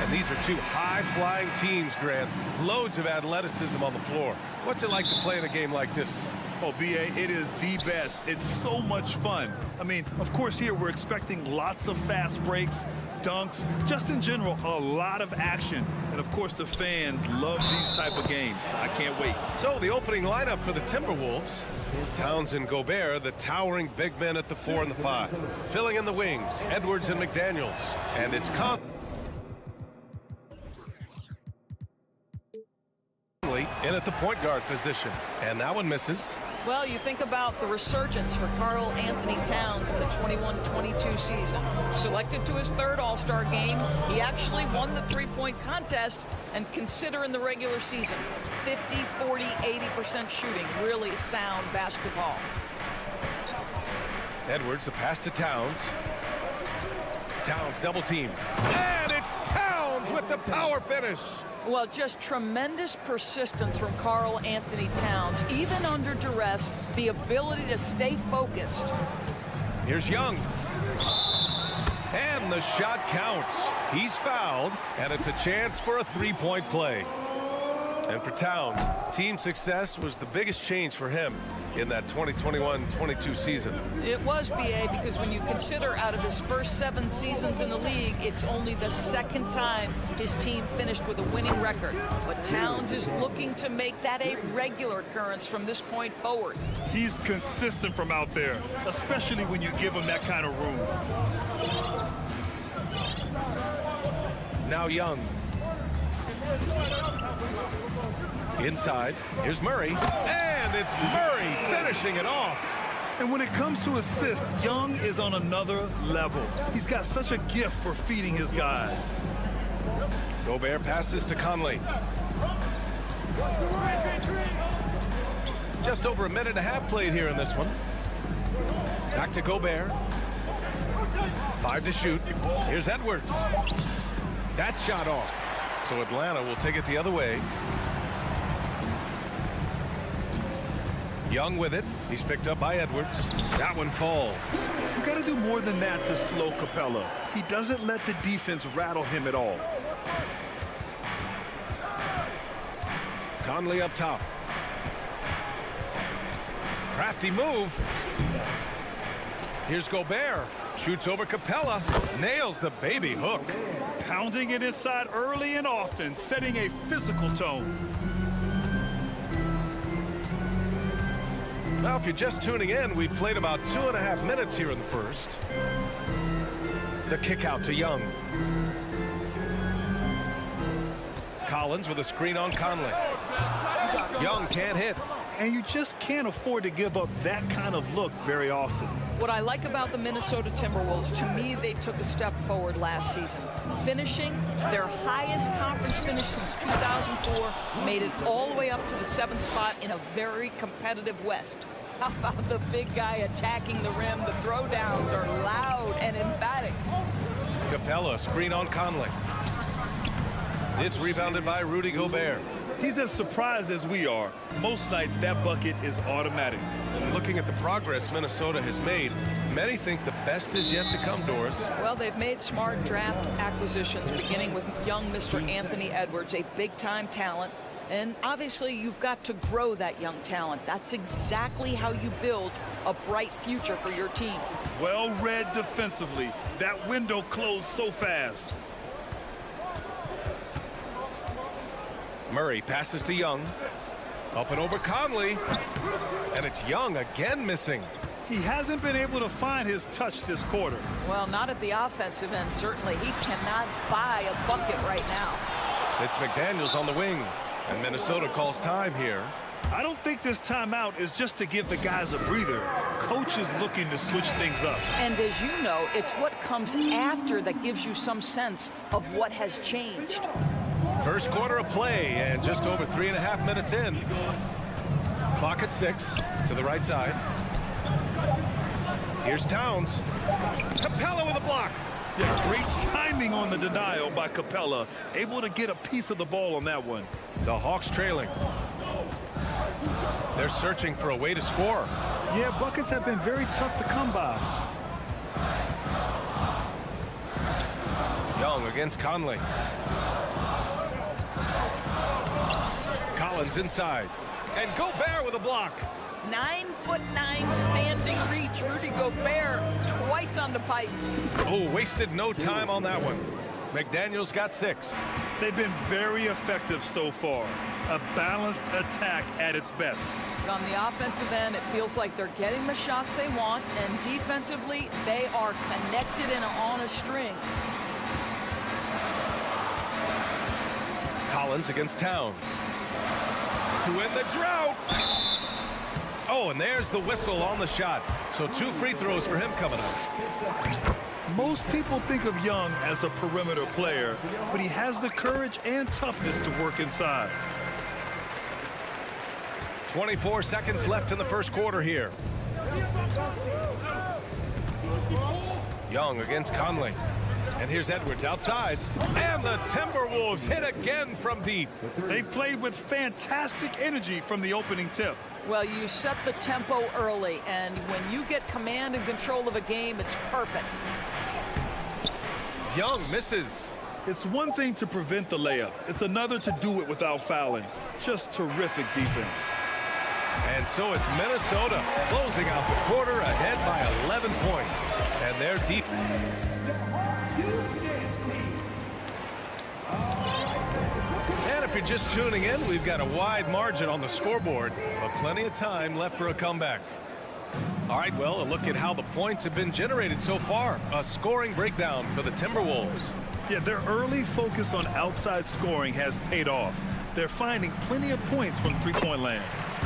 And these are two high-flying teams, Grant. Loads of athleticism on the floor. What's it like to play in a game like this? Oh, B.A., it is the best. It's so much fun. I mean, of course, here we're expecting lots of fast breaks, dunks, just in general, a lot of action. And, of course, the fans love these type of games. I can't wait. So the opening lineup for the Timberwolves is Towns and Gobert, the towering big men at the 4 and the 5. Filling in the wings, Edwards and McDaniels. And it's in at the point guard position. And that one misses. Well, you think about the resurgence for Karl Anthony Towns in the 21-22 season. Selected to his 3rd All-Star game, he actually won the three-point contest, and consider in the regular season, 50, 40, 80% shooting, really sound basketball. Edwards, the pass to Towns. Towns double team. And it's Towns with the power finish. Well, just tremendous persistence from Karl Anthony Towns. Even under duress, the ability to stay focused. Here's Young. And the shot counts. He's fouled, and it's a chance for a three-point play. And for Towns, team success was the biggest change for him in that 2021-22 season. It was, B.A., because when you consider out of his first 7 seasons in the league, it's only the 2nd time his team finished with a winning record. But Towns is looking to make that a regular occurrence from this point forward. He's consistent from out there, especially when you give him that kind of room. Now Young. Inside, here's Murray, and it's Murray finishing it off. And when it comes to assists, Young is on another level. He's got such a gift for feeding his guys. Gobert passes to Conley. Just over a minute and a half played here in this one. Back to Gobert. 5 to shoot. Here's Edwards. That shot off. So Atlanta will take it the other way. Young with it. He's picked up by Edwards. That one falls. You got to do more than that to slow Capella. He doesn't let the defense rattle him at all. Conley up top. Crafty move. Here's Gobert. Shoots over Capella. Nails the baby hook. Pounding it inside early and often, setting a physical tone. Now, if you're just tuning in, we've played about 2.5 minutes here in the first. The kick out to Young. Collins with a screen on Conley. Young can't hit. And you just can't afford to give up that kind of look very often. What I like about the Minnesota Timberwolves, to me, they took a step forward last season. Finishing their highest conference finish since 2004, made it all the way up to the 7th spot in a very competitive West. How about the big guy attacking the rim? The throwdowns are loud and emphatic. Capella, screen on Conley. It's rebounded by Rudy Gobert. He's as surprised as we are. Most nights, that bucket is automatic. And looking at the progress Minnesota has made, many think the best is yet to come, Doris. Well, they've made smart draft acquisitions, beginning with young Mr. Anthony Edwards, a big-time talent. And obviously, you've got to grow that young talent. That's exactly how you build a bright future for your team. Well read defensively. That window closed so fast. Murray passes to Young. Up and over Conley. And it's Young again missing. He hasn't been able to find his touch this quarter. Well, not at the offensive end, certainly. He cannot buy a bucket right now. It's McDaniels on the wing. And Minnesota calls time here. I don't think this timeout is just to give the guys a breather. Coach is looking to switch things up. And as you know, it's what comes after that gives you some sense of what has changed. First quarter of play, and just over 3.5 minutes in. Clock at 6 to the right side. Here's Towns. Capella with a block. Yeah, great timing on the denial by Capella. Able to get a piece of the ball on that one. The Hawks trailing. They're searching for a way to score. Yeah, buckets have been very tough to come by. Young against Conley. Collins inside. And Gobert with a block. 9'9" standing reach. Rudy Gobert twice on the pipes. Oh, wasted no time on that one. McDaniels got 6. They've been very effective so far. A balanced attack at its best. On the offensive end, it feels like they're getting the shots they want, and defensively, they are connected and on a string. Collins against Towns. To win the drought. Oh, and there's the whistle on the shot. So 2 free throws for him coming up. Most people think of Young as a perimeter player, but he has the courage and toughness to work inside. 24 seconds left in the first quarter here. Young against Conley. And here's Edwards outside. And the Timberwolves hit again from deep. They've played with fantastic energy from the opening tip. Well, you set the tempo early, and when you get command and control of a game, it's perfect. Young misses. It's one thing to prevent the layup. It's another to do it without fouling. Just terrific defense. And so it's Minnesota closing out the quarter ahead by 11 points. And they're deep. And if you're just tuning in, we've got a wide margin on the scoreboard, but plenty of time left for a comeback. All right, well, a look at how the points have been generated so far. A scoring breakdown for the Timberwolves. Yeah, their early focus on outside scoring has paid off. They're finding plenty of points from three-point land.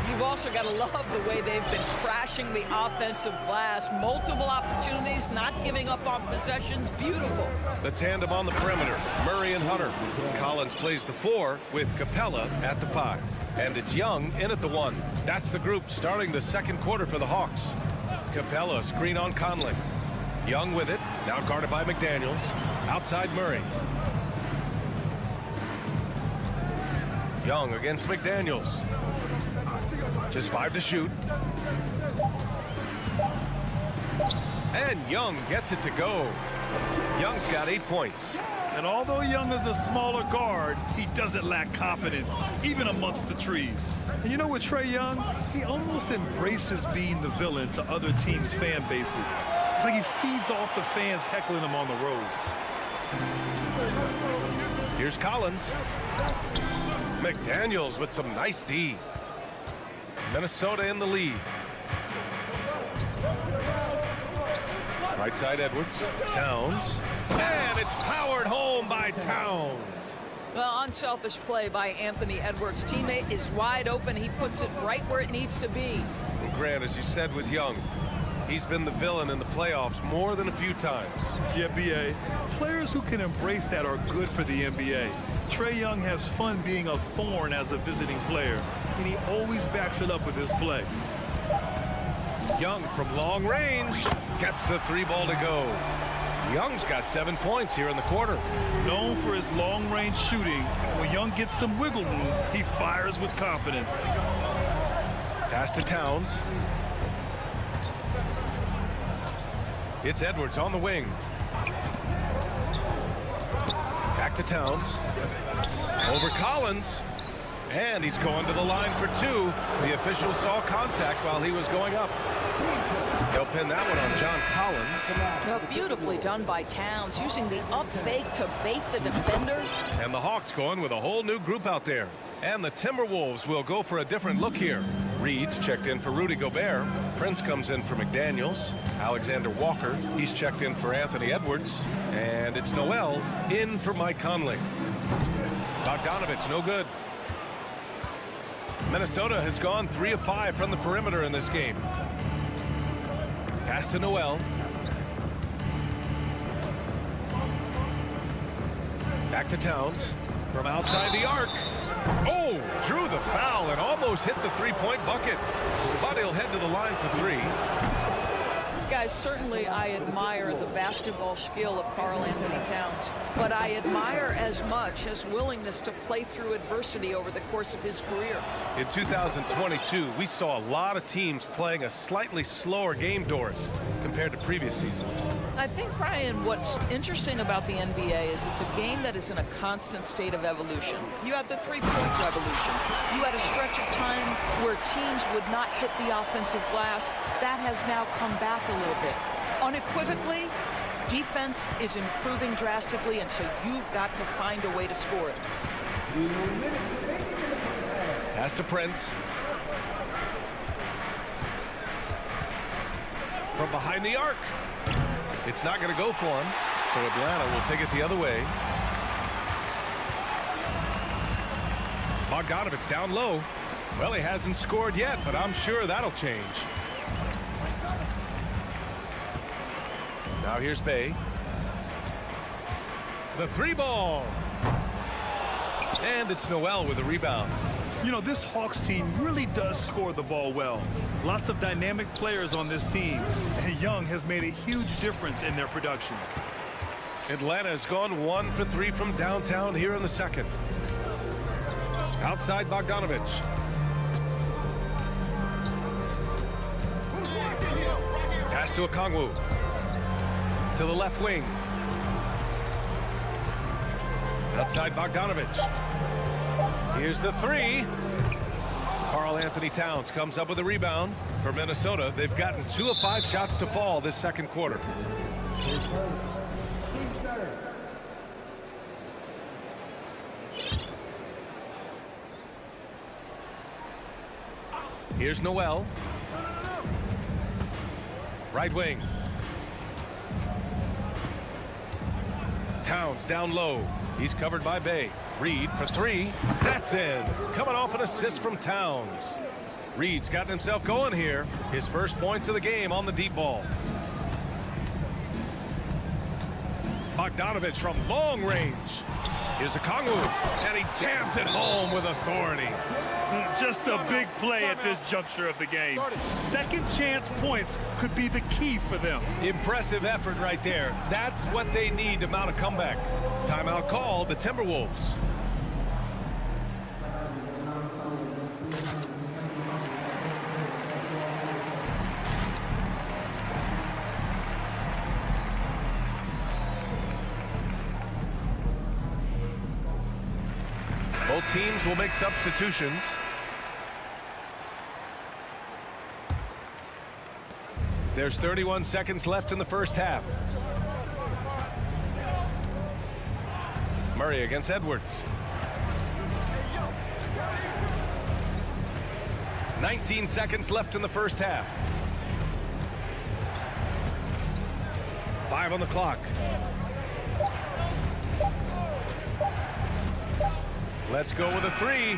You've also got to love the way they've been crashing the offensive glass. Multiple opportunities, not giving up on possessions. Beautiful. The tandem on the perimeter, Murray and Hunter. Collins plays the 4 with Capella at the 5. And it's Young in at the 1. That's the group starting the second quarter for the Hawks. Capella screen on Conley. Young with it, now guarded by McDaniels. Outside Murray. Young against McDaniels. Just 5 to shoot. And Young gets it to go. Young's got 8 points. And although Young is a smaller guard, he doesn't lack confidence, even amongst the trees. And you know what, Trae Young? He almost embraces being the villain to other teams' fan bases. It's like he feeds off the fans heckling him on the road. Here's Collins. McDaniels with some nice D. Minnesota in the lead. Right side Edwards. Towns. And it's powered home by Towns. Well, unselfish play by Anthony Edwards. Teammate is wide open. He puts it right where it needs to be. And Grant, as you said with Young, he's been the villain in the playoffs more than a few times. Yeah, B.A. Players who can embrace that are good for the NBA. Trae Young has fun being a thorn as a visiting player, and he always backs it up with his play. Young from long range gets the 3 ball to go. Young's got 7 points here in the quarter. Known for his long-range shooting, when Young gets some wiggle room, he fires with confidence. Pass to Towns. It's Edwards on the wing. Back to Towns. Over Collins. And he's going to the line for 2. The official saw contact while he was going up. He'll pin that one on John Collins. Well, beautifully done by Towns, using the up fake to bait the defender. And the Hawks going with a whole new group out there. And the Timberwolves will go for a different look here. Reed's checked in for Rudy Gobert. Prince comes in for McDaniels. Alexander Walker, he's checked in for Anthony Edwards. And it's Noel in for Mike Conley. Bogdanovich, no good. Minnesota has gone 3 of 5 from the perimeter in this game. Pass to Noel. Back to Towns. From outside the arc. Oh, drew the foul and almost hit the 3-point bucket. But he'll head to the line for 3. Guys, certainly I admire the basketball skill of Karl-Anthony Towns, but I admire as much his willingness to play through adversity over the course of his career. In 2022, we saw a lot of teams playing a slightly slower game, Doris, compared to previous seasons. I think, Brian, what's interesting about the NBA is it's a game that is in a constant state of evolution. You had the three-point revolution. You had a stretch of time where teams would not hit the offensive glass. That has now come back a little bit. Unequivocally, defense is improving drastically, and so you've got to find a way to score it. Pass to Prince. From behind the arc. It's not going to go for him, so Atlanta will take it the other way. Bogdanovich down low. Well, he hasn't scored yet, but I'm sure that'll change. Now here's Bay. The three ball. And it's Noel with a rebound. You know, this Hawks team really does score the ball well. Lots of dynamic players on this team, and Young has made a huge difference in their production. Atlanta has gone 1 for 3 from downtown here in the second. Outside Bogdanovich. Pass to Okongwu. To the left wing. Outside Bogdanovich. Here's the three. Karl-Anthony Towns comes up with a rebound for Minnesota. They've gotten 2 of 5 shots to fall this second quarter. Here's Noel. Right wing. Towns down low. He's covered by Bay. Reed for 3. That's in. Coming off an assist from Towns. Reed's gotten himself going here. His first points of the game on the deep ball. Bogdanovich from long range. Here's Okongwu, and he jams it home with authority. Just a big play at this juncture of the game. Second chance points could be the key for them. Impressive effort right there. That's what they need to mount a comeback. Timeout called, the Timberwolves. Both teams will make substitutions. There's 31 seconds left in the first half. Murray against Edwards. 19 seconds left in the first half. 5 on the clock. Let's go with a 3.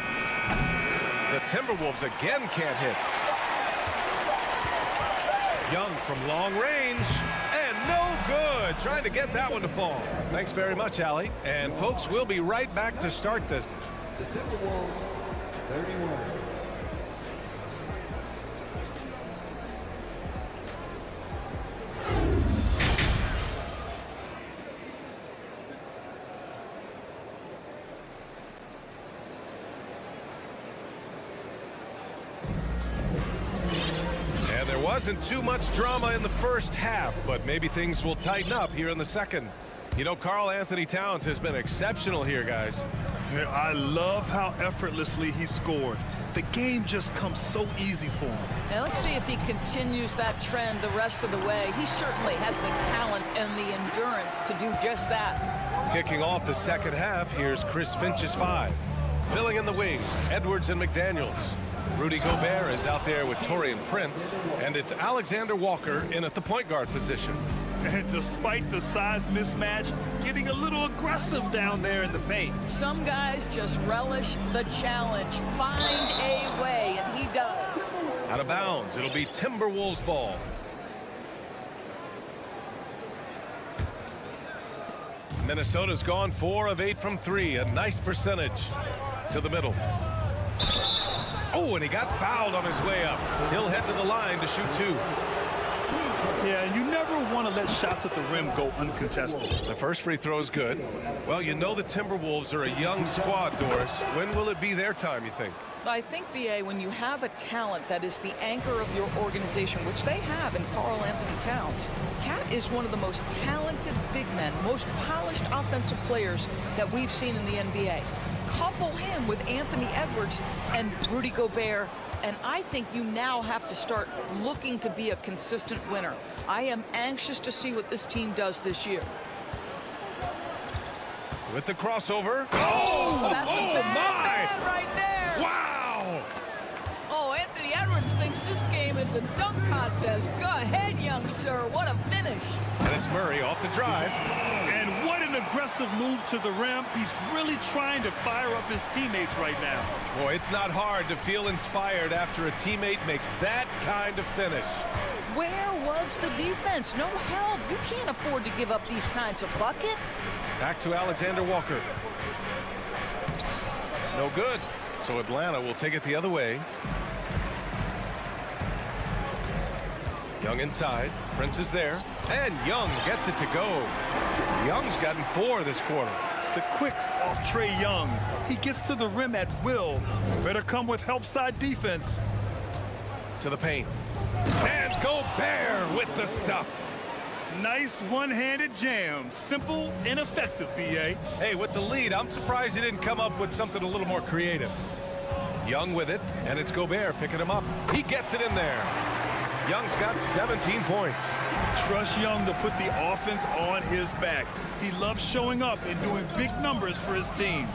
The Timberwolves again can't hit. Young from long range, and no good. Trying to get that one to fall. Thanks very much, Allie. And folks, we'll be right back to start this. The Timberwolves, 31. Wasn't too much drama in the first half, but maybe things will tighten up here in the second. You know, Karl-Anthony Towns has been exceptional here, guys. I love how effortlessly he scored. The game just comes so easy for him. Now let's see if he continues that trend the rest of the way. He certainly has the talent and the endurance to do just that. Kicking off the second half, here's Chris Finch's 5. Filling in the wings, Edwards and McDaniels. Rudy Gobert is out there with Taurean Prince, and it's Alexander Walker in at the point guard position. And despite the size mismatch, getting a little aggressive down there in the paint. Some guys just relish the challenge. Find a way, and he does. Out of bounds, it'll be Timberwolves ball. Minnesota's gone 4 of 8 from 3, a nice percentage. To the middle. Oh, and he got fouled on his way up. He'll head to the line to shoot 2. Yeah, and you never want to let shots at the rim go uncontested. The first free throw is good. Well, you know the Timberwolves are a young squad, Doris. When will it be their time, you think? I think, B.A., when you have a talent that is the anchor of your organization, which they have in Karl Anthony Towns, Cat is one of the most talented big men, most polished offensive players that we've seen in the NBA. Couple him with Anthony Edwards and Rudy Gobert, and I think you now have to start looking to be a consistent winner. I am anxious to see what this team does this year. With the crossover. That's a bad man right there. Wow! Oh, Anthony Edwards thinks this game is a dunk contest. Go ahead, young sir. What a finish. And it's Murray off the drive. And what an aggressive move to the rim. He's really trying to fire up his teammates right now. Boy, it's not hard to feel inspired after a teammate makes that kind of finish. Where was the defense? No help. You can't afford to give up these kinds of buckets. Back to Alexander Walker. No good. So Atlanta will take it the other way. Young inside. Prince is there. And Young gets it to go. Young's gotten 4 this quarter. The quicks off Trae Young. He gets to the rim at will. Better come with help side defense. To the paint. And Gobert with the stuff. Nice one-handed jam. Simple and effective, B.A. Hey, with the lead, I'm surprised he didn't come up with something a little more creative. Young with it, and it's Gobert picking him up. He gets it in there. Young's got 17 points. Trust Young to put the offense on his back. He loves showing up and doing big numbers for his team.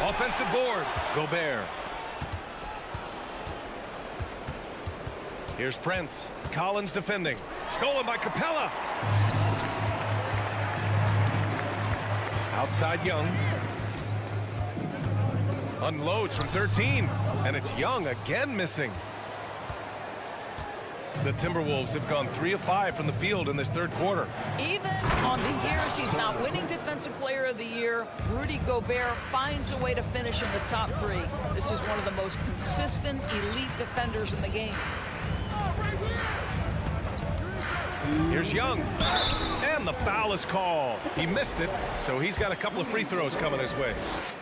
Offensive board. Gobert. Here's Prince. Collins defending. Stolen by Capella. Outside Young. Unloads from 13. And it's Young again missing. The Timberwolves have gone 3 of 5 from the field in this third quarter. Even on the years he's not winning Defensive Player of the Year, Rudy Gobert finds a way to finish in the top 3. This is one of the most consistent, elite defenders in the game. Here's Young. And the foul is called. He missed it, so he's got a couple of free throws coming his way.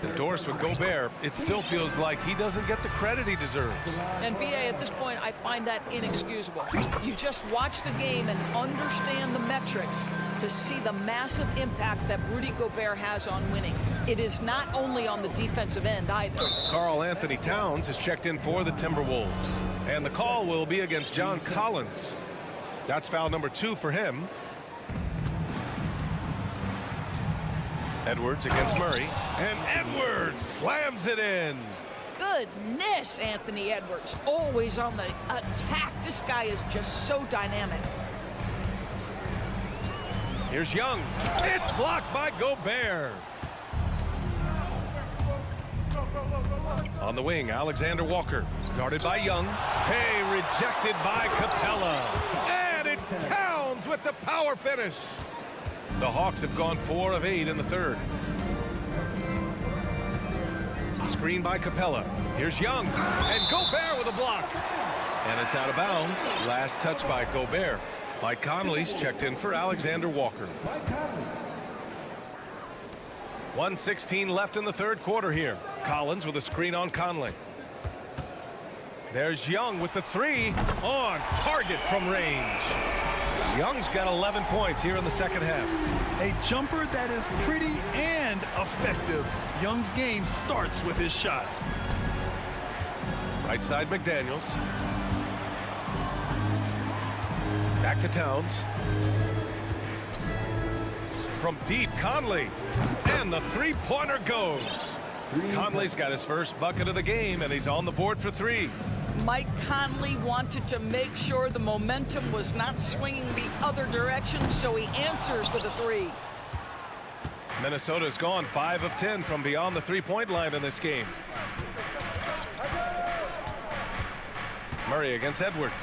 Endorsed with Gobert, it still feels like he doesn't get the credit he deserves. And B.A., at this point, I find that inexcusable. You just watch the game and understand the metrics to see the massive impact that Rudy Gobert has on winning. It is not only on the defensive end either. Karl Anthony Towns has checked in for the Timberwolves. And the call will be against John Collins. That's foul number 2 for him. Edwards against Murray. And Edwards slams it in. Goodness, Anthony Edwards. Always on the attack. This guy is just so dynamic. Here's Young. It's blocked by Gobert. On the wing, Alexander Walker. Guarded by Young. Hey, rejected by Capella. And it's Towns with the power finish. The Hawks have gone 4 of 8 in the third. Screen by Capella. Here's Young. And Gobert with a block. And it's out of bounds. Last touch by Gobert. Mike Conley's checked in for Alexander Walker. 1:16 left in the third quarter here. Collins with a screen on Conley. There's Young with the 3 on target from range. Young's got 11 points here in the second half. A jumper that is pretty and effective. Young's game starts with his shot. Right side McDaniels. Back to Towns. From deep, Conley. And the three-pointer goes. Conley's got his first bucket of the game, and he's on the board for 3. Mike Conley wanted to make sure the momentum was not swinging the other direction, so he answers with a 3. Minnesota's gone 5 of 10 from beyond the three-point line in this game. Murray against Edwards.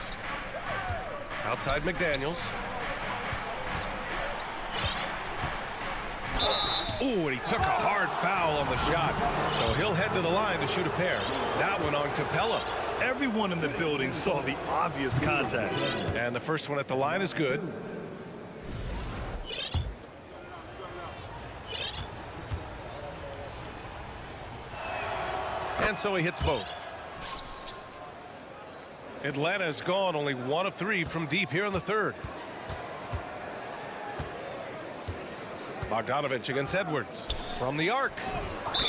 Outside McDaniels. Ooh, and he took a hard foul on the shot. So he'll head to the line to shoot a pair. That one on Capella. Everyone in the building saw the obvious contact. And the first one at the line is good. And so he hits both. Atlanta has gone only 1 of 3 from deep here in the third. Bogdanovich against Edwards from the arc.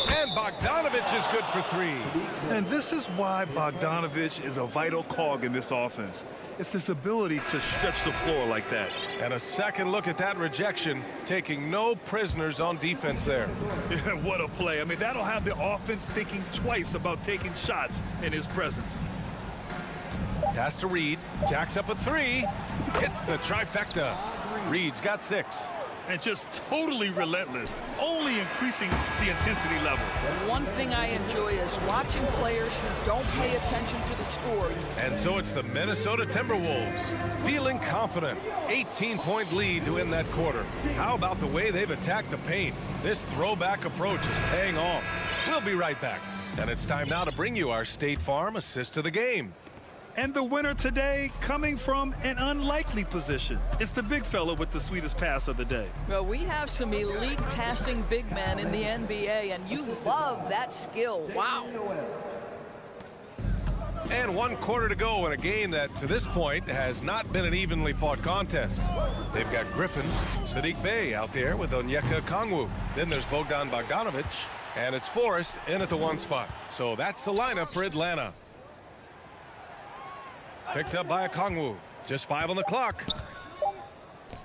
And Bogdanovich is good for 3. And this is why Bogdanovich is a vital cog in this offense. It's his ability to stretch the floor like that. And a second look at that rejection, taking no prisoners on defense there. Yeah, what a play. I mean, that'll have the offense thinking twice about taking shots in his presence. Pass to Reed. Jacks up a 3. Hits the trifecta. Reed's got 6. And just totally relentless, only increasing the intensity level. One thing I enjoy is watching players who don't pay attention to the score. And so it's the Minnesota Timberwolves feeling confident. 18-point lead to win that quarter. How about the way they've attacked the paint? This throwback approach is paying off. We'll be right back. And it's time now to bring you our State Farm assist to the game. And the winner today coming from an unlikely position. It's the big fella with the sweetest pass of the day. Well, we have some elite passing big men in the NBA, and you love that skill. Wow. And 1 quarter to go in a game that, to this point, has not been an evenly fought contest. They've got Griffin, Saddiq Bey out there with Onyeka Okongwu. Then there's Bogdan Bogdanovich, and it's Forrest in at the 1 spot. So that's the lineup for Atlanta. Picked up by Okongwu. Just 5 on the clock.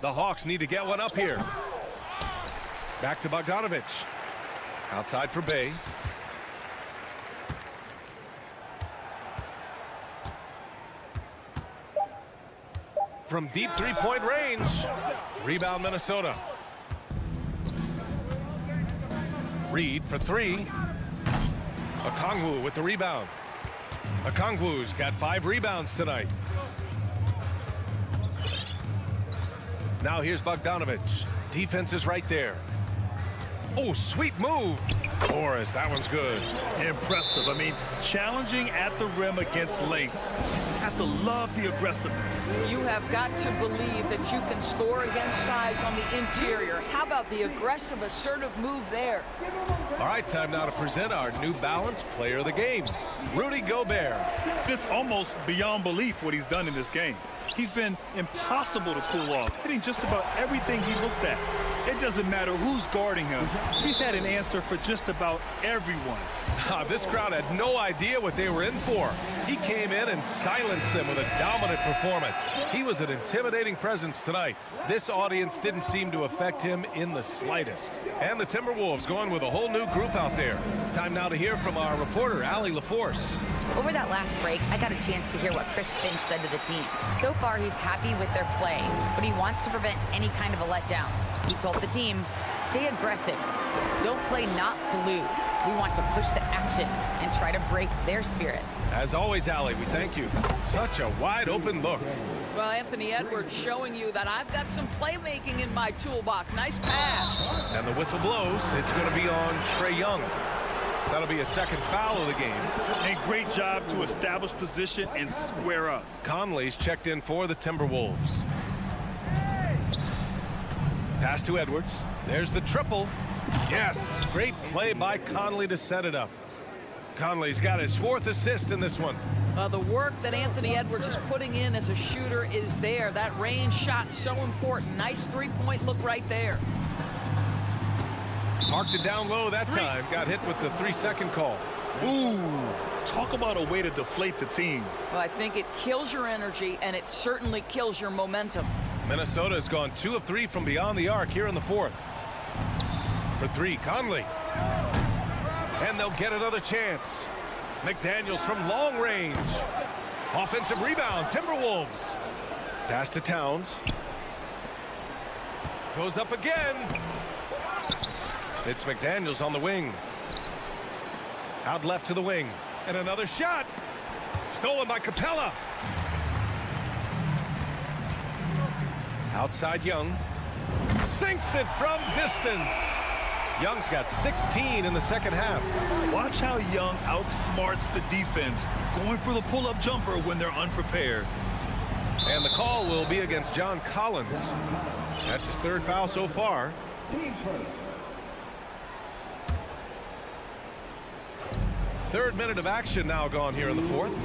The Hawks need to get one up here. Back to Bogdanovich. Outside for Bey. From deep 3-point range. Rebound Minnesota. Reed for 3. Okongwu with the rebound. Okongwu's got 5 rebounds tonight. Now here's Bogdanovich. Defense is right there. Oh, sweet move. Forrest, that one's good. Impressive. I mean, challenging at the rim against length. You just have to love the aggressiveness. You have got to believe that you can score against size on the interior. How about the aggressive, assertive move there? All right, time now to present our New Balance player of the game, Rudy Gobert. It's almost beyond belief what he's done in this game. He's been impossible to pull off, hitting just about everything he looks at. It doesn't matter who's guarding him. He's had an answer for just about everyone. This crowd had no idea what they were in for. He came in and silenced them with a dominant performance. He was an intimidating presence tonight. This audience didn't seem to affect him in the slightest. And the Timberwolves going with a whole new group out there. Time now to hear from our reporter, Allie LaForce. Over that last break, I got a chance to hear what Chris Finch said to the team. So far, he's happy with their play, but he wants to prevent any kind of a letdown. He told the team, stay aggressive. Don't play not to lose. We want to push the action and try to break their spirit. As always, Allie, we thank you. Such a wide open look. Well, Anthony Edwards showing you that I've got some playmaking in my toolbox. Nice pass. And the whistle blows. It's going to be on Trae Young. That'll be a second foul of the game. And great job to establish position and square up. Conley's checked in for the Timberwolves. Pass to Edwards. There's the triple. Yes, great play by Conley to set it up. Conley's got his 4th assist in this one. The work that Anthony Edwards is putting in as a shooter is there. That range shot so important. Nice 3-point look right there. Parked it down low that time. Got hit with the 3-second call. Ooh, talk about a way to deflate the team. Well, I think it kills your energy, and it certainly kills your momentum. Minnesota has gone 2 of 3 from beyond the arc here in the 4th. For 3, Conley. And they'll get another chance. McDaniels from long range. Offensive rebound, Timberwolves. Pass to Towns. Goes up again. It's McDaniels on the wing. Out left to the wing. And another shot. Stolen by Capella. Outside Young. Sinks it from distance. Young's got 16 in the second half. Watch how Young outsmarts the defense, going for the pull-up jumper when they're unprepared. And the call will be against John Collins. That's his third foul so far. Team first. Third minute of action now gone here in the fourth.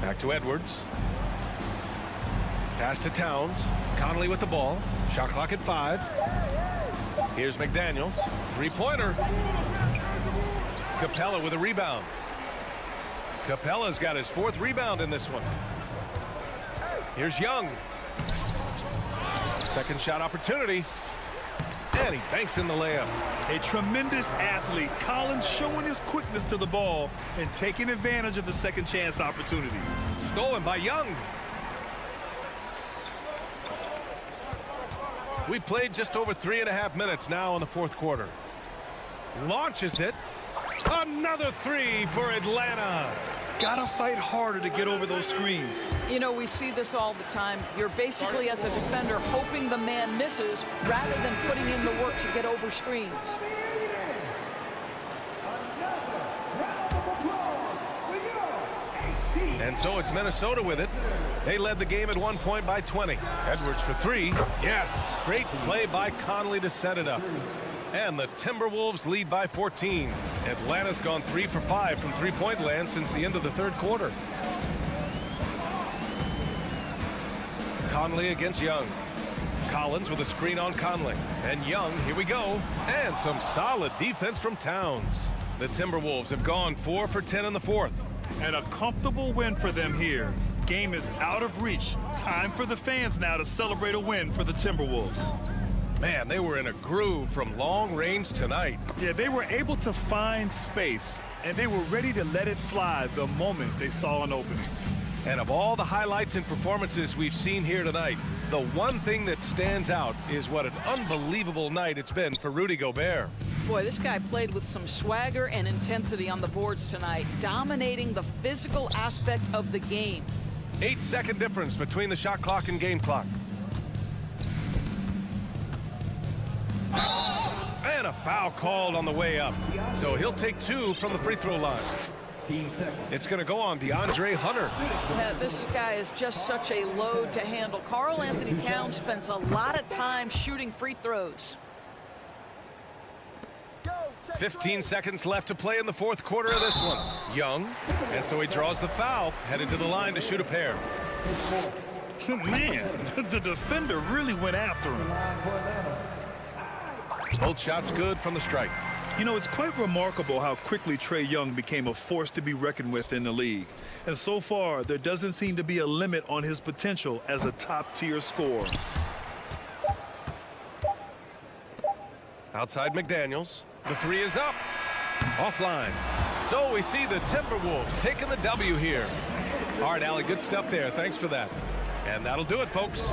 Back to Edwards. Pass to Towns. Conley with the ball. Shot clock at 5. Here's McDaniels. Three-pointer. Capella with a rebound. Capella's got his 4th rebound in this one. Here's Young. Second shot opportunity. And he banks in the layup. A tremendous athlete. Collins showing his quickness to the ball and taking advantage of the second chance opportunity. Stolen by Young. We played just over 3.5 minutes now in the fourth quarter. Launches it. Another 3 for Atlanta. Gotta fight harder to get over those screens. You know, we see this all the time. You're basically, as a defender, hoping the man misses rather than putting in the work to get over screens. And so it's Minnesota with it. They led the game at one point by 20. Edwards for 3. Yes, great play by Conley to set it up. And the Timberwolves lead by 14. Atlanta's gone 3 for 5 from three-point land since the end of the third quarter. Conley against Young. Collins with a screen on Conley. And Young, here we go. And some solid defense from Towns. The Timberwolves have gone 4 for 10 in the fourth. And a comfortable win for them here. Game is out of reach. Time for the fans now to celebrate a win for the Timberwolves. Man, they were in a groove from long range tonight. Yeah, they were able to find space, and they were ready to let it fly the moment they saw an opening. And of all the highlights and performances we've seen here tonight, the one thing that stands out is what an unbelievable night it's been for Rudy Gobert. Boy, this guy played with some swagger and intensity on the boards tonight, dominating the physical aspect of the game. 8-second difference between the shot clock and game clock. And a foul called on the way up. So he'll take 2 from the free throw line. Team second. It's going to go on DeAndre Hunter. Yeah, this guy is just such a load to handle. Karl Anthony Towns spends a lot of time shooting free throws. 15 seconds left to play in the fourth quarter of this one. Young, and so he draws the foul, headed to the line to shoot a pair. Man, the defender really went after him. Both shots good from the strike. You know, it's quite remarkable how quickly Trae Young became a force to be reckoned with in the league. And so far, there doesn't seem to be a limit on his potential as a top-tier scorer. Outside McDaniels. The 3 is up. Offline. So we see the Timberwolves taking the W here. All right, Allie, good stuff there. Thanks for that. And that'll do it, folks.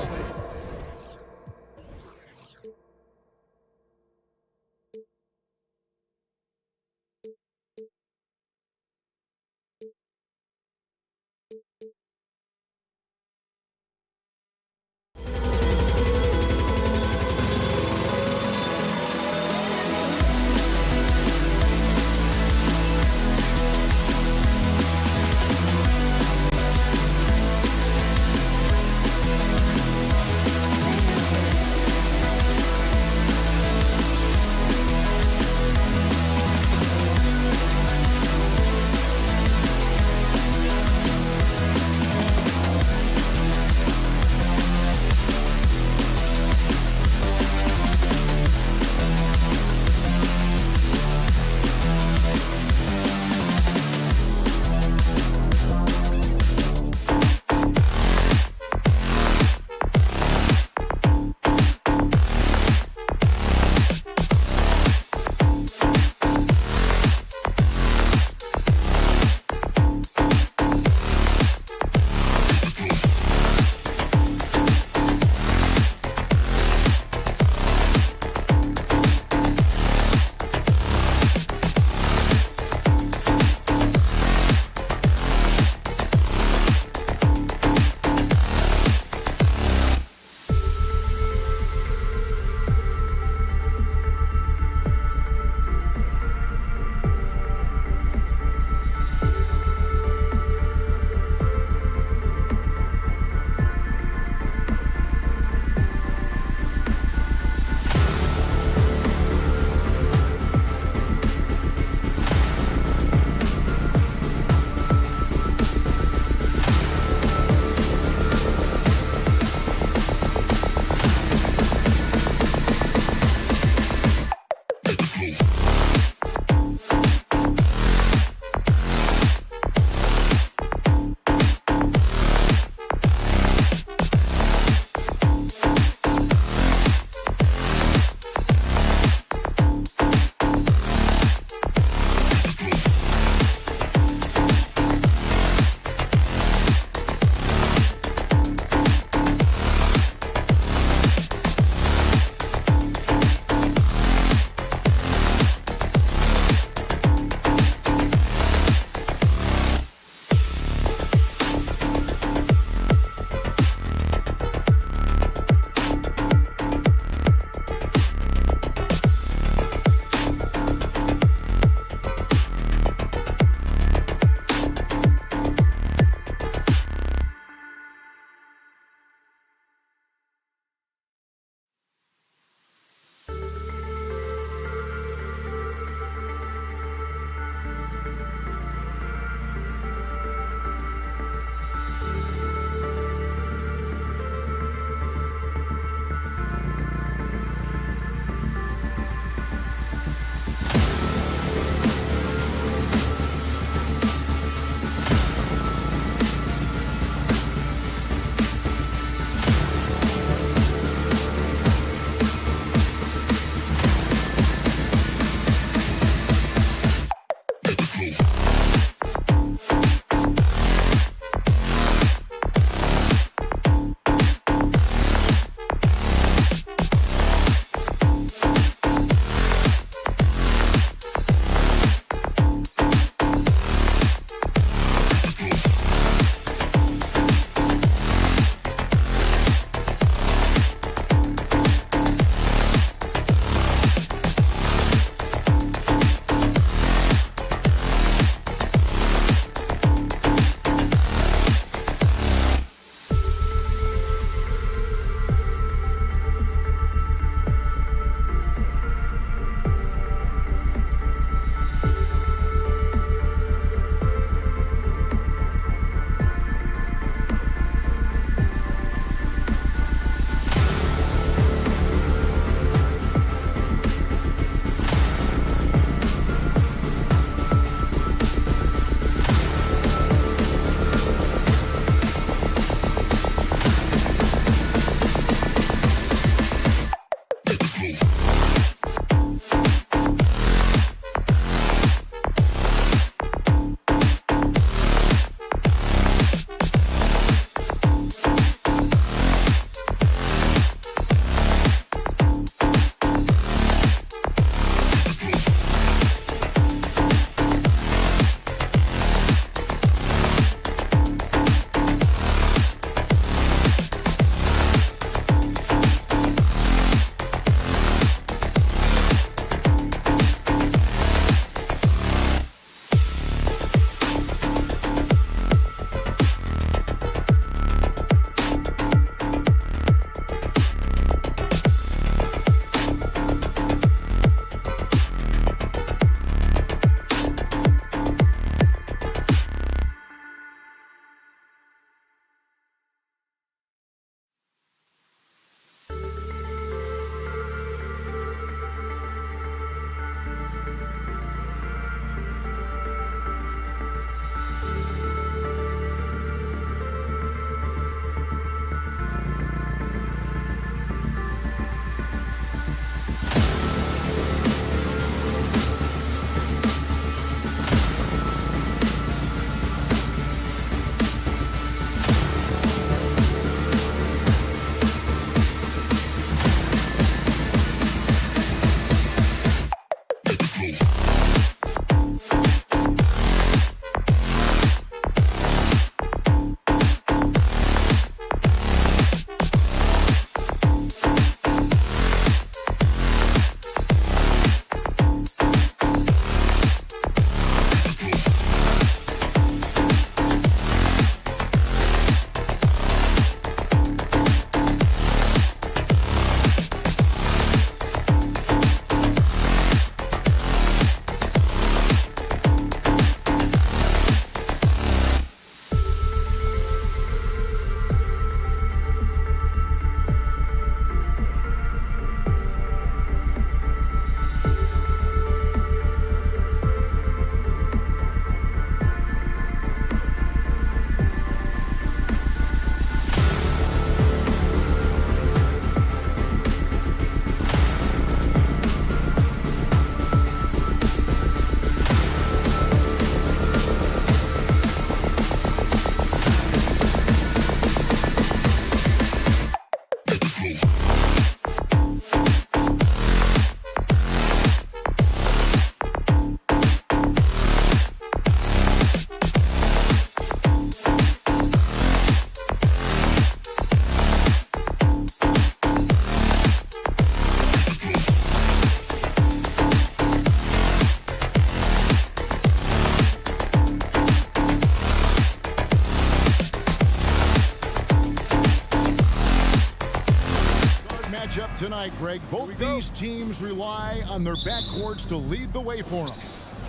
tonight, Greg. Both these teams rely on their backcourts to lead the way for them.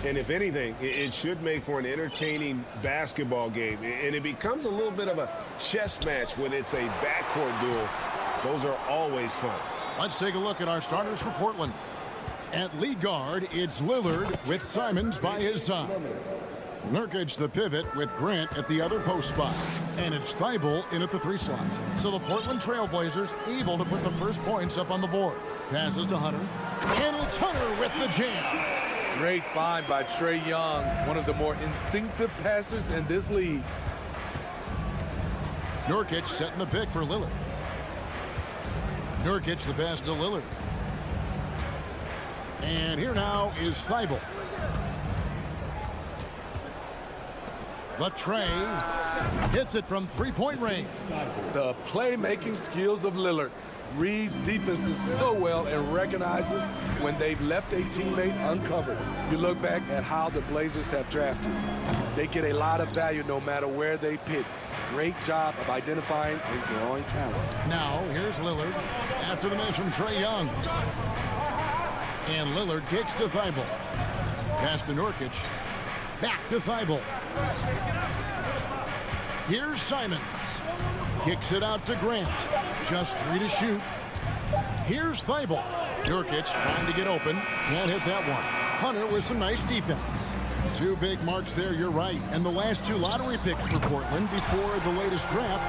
And if anything, it should make for an entertaining basketball game. And it becomes a little bit of a chess match when it's a backcourt duel. Those are always fun. Let's take a look at our starters for Portland. At lead guard, it's Lillard with Simons by his side. Nurkic the pivot with Grant at the other post spot. And it's Thibault in at the 3 slot. So the Portland Trailblazers able to put the first points up on the board. Passes to Hunter. And it's Hunter with the jam. Great find by Trae Young, one of the more instinctive passers in this league. Nurkic setting the pick for Lillard. Nurkic the pass to Lillard. And here now is Thibault. The Trae hits it from three-point range. The playmaking skills of Lillard. Reads defenses so well and recognizes when they've left a teammate uncovered. You look back at how the Blazers have drafted. They get a lot of value no matter where they pick. Great job of identifying and growing talent. Now, here's Lillard after the miss from Trae Young. And Lillard kicks to Thibault. Pass to Nurkic. Back to Thibault. Here's Simons. Kicks it out to Grant. Just 3 to shoot. Here's Thibault. Nurkic trying to get open. Can't hit that one. Hunter with some nice defense. 2 big marks there, you're right. And the last 2 lottery picks for Portland before the latest draft,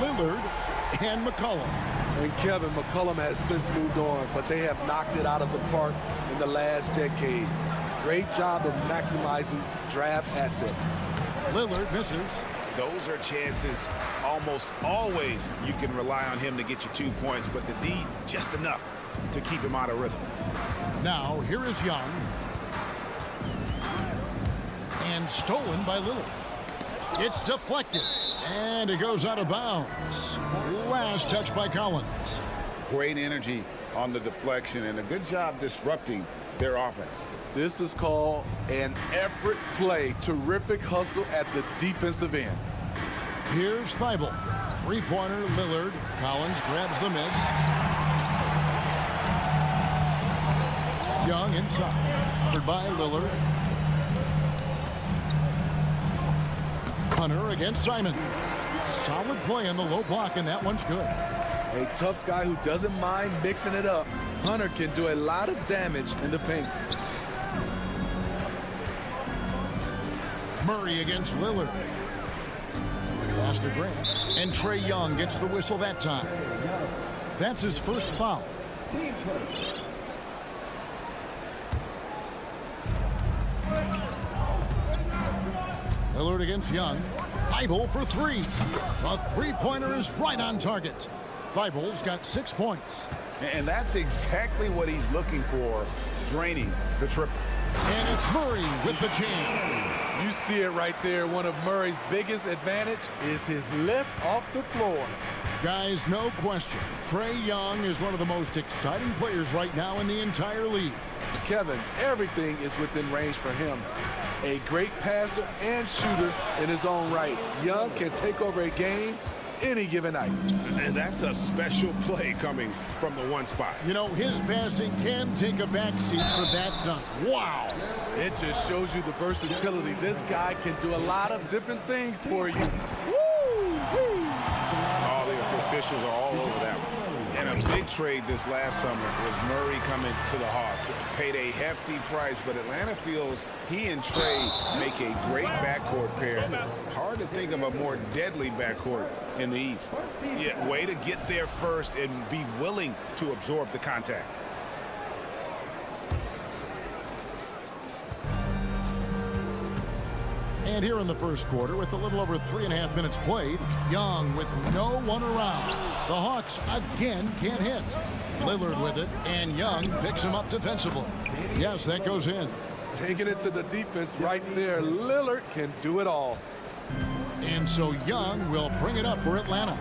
Lillard and McCollum. And Kevin, McCollum has since moved on, but they have knocked it out of the park in the last decade. Great job of maximizing draft assets. Lillard misses. Those are chances almost always you can rely on him to get you 2 points, but the D just enough to keep him out of rhythm. Now, here is Young. And stolen by Lillard. It's deflected. And it goes out of bounds. Last touch by Collins. Great energy on the deflection and a good job disrupting their offense. This is called an effort play. Terrific hustle at the defensive end. Here's Thibault. Three-pointer, Lillard. Collins grabs the miss. Young inside. Covered by Lillard. Hunter against Simon. Solid play on the low block, and that one's good. A tough guy who doesn't mind mixing it up. Hunter can do a lot of damage in the paint. Murray against Lillard. Pass to Grant. And Trae Young gets the whistle that time. That's his first foul. Lillard against Young. Thibault for 3. The three-pointer is right on target. Thibault's got 6 points. And that's exactly what he's looking for, draining the triple. And it's Murray with the jam. You see it right there. One of Murray's biggest advantage is his lift off the floor. Guys, no question. Trae Young is one of the most exciting players right now in the entire league. Kevin, everything is within range for him. A great passer and shooter in his own right. Young can take over a game any given night. And that's a special play coming from the one spot. You know, his passing can take a backseat for that dunk. Wow. It just shows you the versatility. This guy can do a lot of different things for you. Woo! All the officials are all over that one. And a big trade this last summer was Murray coming to the Hawks. Paid a hefty price, but Atlanta feels he and Trae make a great backcourt pair. Hard to think of a more deadly backcourt in the East. Yeah, way to get there first and be willing to absorb the contact. And here in the first quarter, with a little over 3.5 minutes played, Young with no one around. The Hawks again can't hit. Lillard with it, and Young picks him up defensively. Yes, that goes in. Taking it to the defense right there. Lillard can do it all. And so Young will bring it up for Atlanta.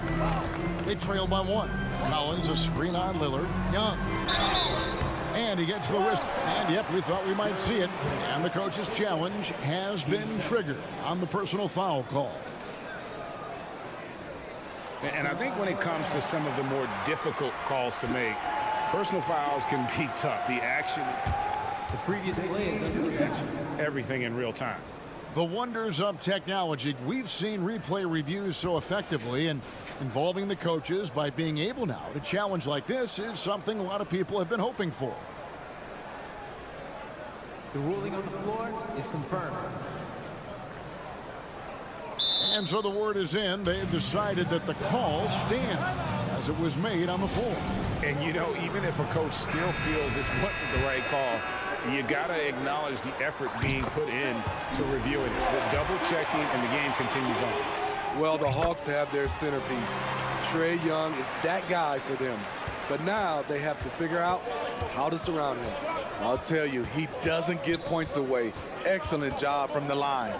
They trail by 1. Collins a screen on Lillard. Young. And he gets the wrist. And yep, we thought we might see it. And the coach's challenge has been triggered on the personal foul call. And I think when it comes to some of the more difficult calls to make, personal fouls can be tough. The action, The previous play is under rejection. everything in real time. The wonders of technology. We've seen replay reviews so effectively, and involving the coaches by being able now to challenge like this is something a lot of people have been hoping for. The ruling on the floor is confirmed. And so the word is in. They've decided that the call stands as it was made on the floor. And, you know, even if a coach still feels this wasn't the right call, You got to acknowledge the effort being put in to reviewing it. The double checking, and the game continues on. Well, the Hawks have their centerpiece. Trae Young is that guy for them. But now they have to figure out how to surround him. I'll tell you, he doesn't give points away. Excellent job from the line.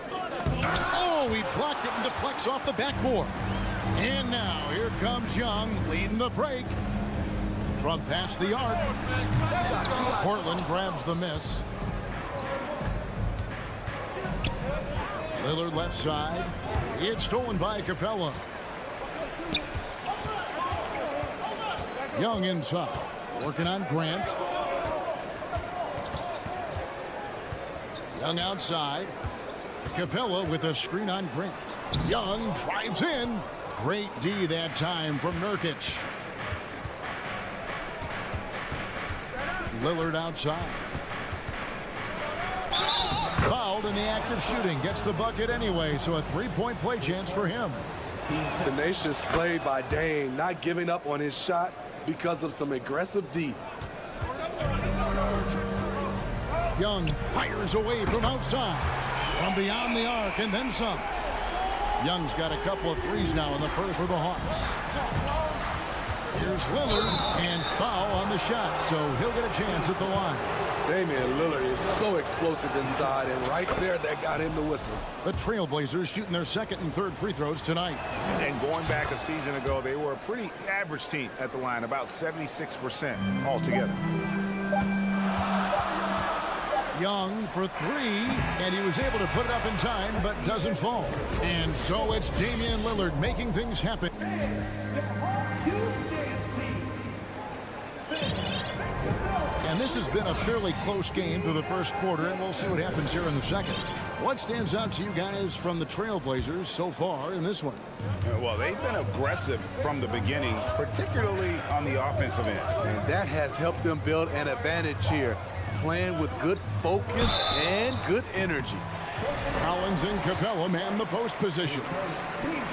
Oh, he blocked it and deflects off the backboard. And now here comes Young leading the break from past the arc. Portland grabs the miss. Lillard left side. It's stolen by Capella. Young inside, working on Grant. Young outside. Capella with a screen on Grant. Young drives in. Great D that time from Nurkic. Lillard outside. Fouled in the act of shooting. Gets the bucket anyway, so a three-point play chance for him. Tenacious play by Dame, not giving up on his shot because of some aggressive D. Young fires away from outside. From beyond the arc and then some. Young's got a couple of threes now in the first for the Hawks. Here's Lillard, and foul on the shot, so he'll get a chance at the line. Damian Lillard is so explosive inside, and right there, that got him the whistle. The Trailblazers shooting their second and third free throws tonight. And going back a season ago, they were a pretty average team at the line, about 76% altogether. Young for three, and he was able to put it up in time, but doesn't fall. And so it's Damian Lillard making things happen. And this has been a fairly close game through the first quarter, and we'll see what happens here in the second. What stands out to you guys from the Trailblazers so far in this one? Well, they've been aggressive from the beginning, particularly on the offensive end. And that has helped them build an advantage here, playing with good focus and good energy. Collins and Capella man the post position.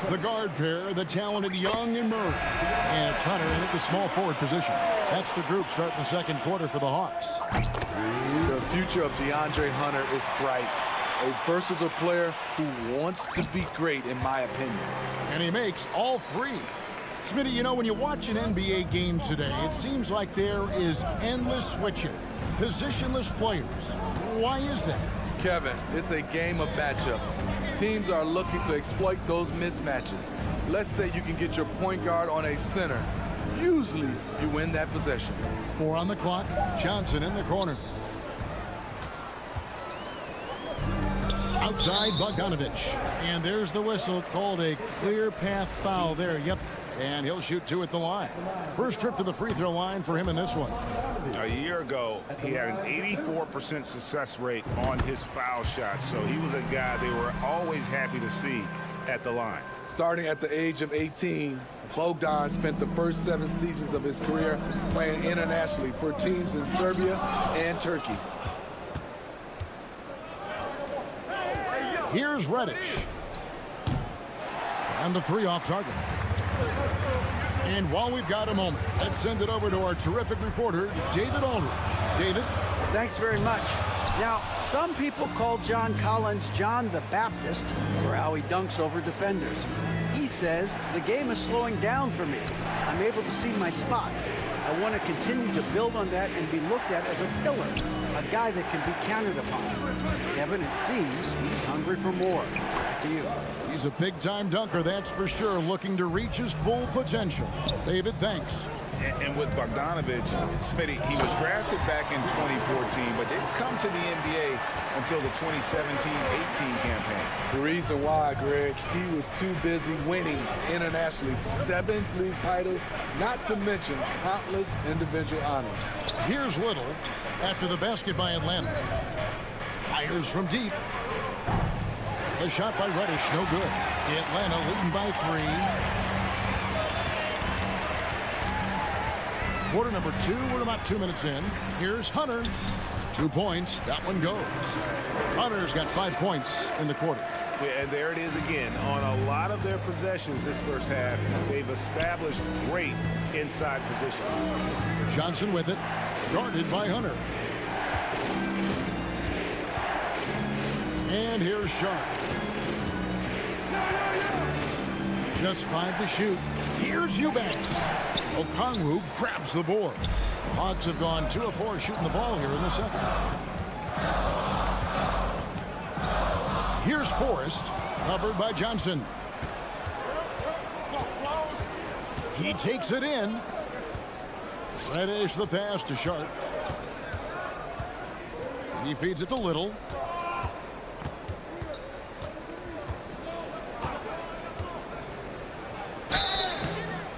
The guard pair, the talented Young and Murray. And it's Hunter in at the small forward position. That's the group starting the second quarter for the Hawks. The future of DeAndre Hunter is bright. A versatile player who wants to be great, in my opinion. And he makes all three. Smitty, you know, when you watch an NBA game today, it seems like there is endless switching, positionless players. Why is that? Kevin, it's a game of matchups. Teams are looking to exploit those mismatches. Let's say you can get your point guard on a center. Usually, you win that possession. 4 on the clock. Johnson in the corner. Outside, Bogdanovich. And there's the whistle, called a clear path foul there. Yep. And he'll shoot 2 at the line. First trip to the free throw line for him in this one. A year ago, he had an 84% success rate on his foul shots, so he was a guy they were always happy to see at the line. Starting at the age of 18, Bogdan spent the first 7 seasons of his career playing internationally for teams in Serbia and Turkey. Here's Reddish. And the 3 off target. And while we've got a moment, let's send it over to our terrific reporter, David Aldridge. David? Thanks very much. Now, some people call John Collins John the Baptist for how he dunks over defenders. He says, the game is slowing down for me. I'm able to see my spots. I want to continue to build on that and be looked at as a pillar, a guy that can be counted upon. Kevin, it seems he's hungry for more. Back to you. He's a big-time dunker, that's for sure, looking to reach his full potential. David, thanks. And with Bogdanovich, Smitty, he was drafted back in 2014, but didn't come to the NBA until the 2017-18 campaign. The reason why, Greg, he was too busy winning internationally. 7 league titles, not to mention countless individual honors. Here's Little after the basket by Atlanta. Fires from deep. A shot by Reddish, no good. Atlanta leading by 3. Quarter number 2, we're about 2 minutes in. Here's Hunter. 2 points, that one goes. Hunter's got 5 points in the quarter. Yeah, and there it is again. On a lot of their possessions this first half, they've established great inside position. Johnson with it, guarded by Hunter. And here's Sharp. Just 5 to shoot. Here's Eubanks. Okongwu grabs the board. The Hawks have gone 2 of 4 shooting the ball here in the second. Here's Forrest, covered by Johnson. He takes it in. Reddish the pass to Sharp. He feeds it to Little.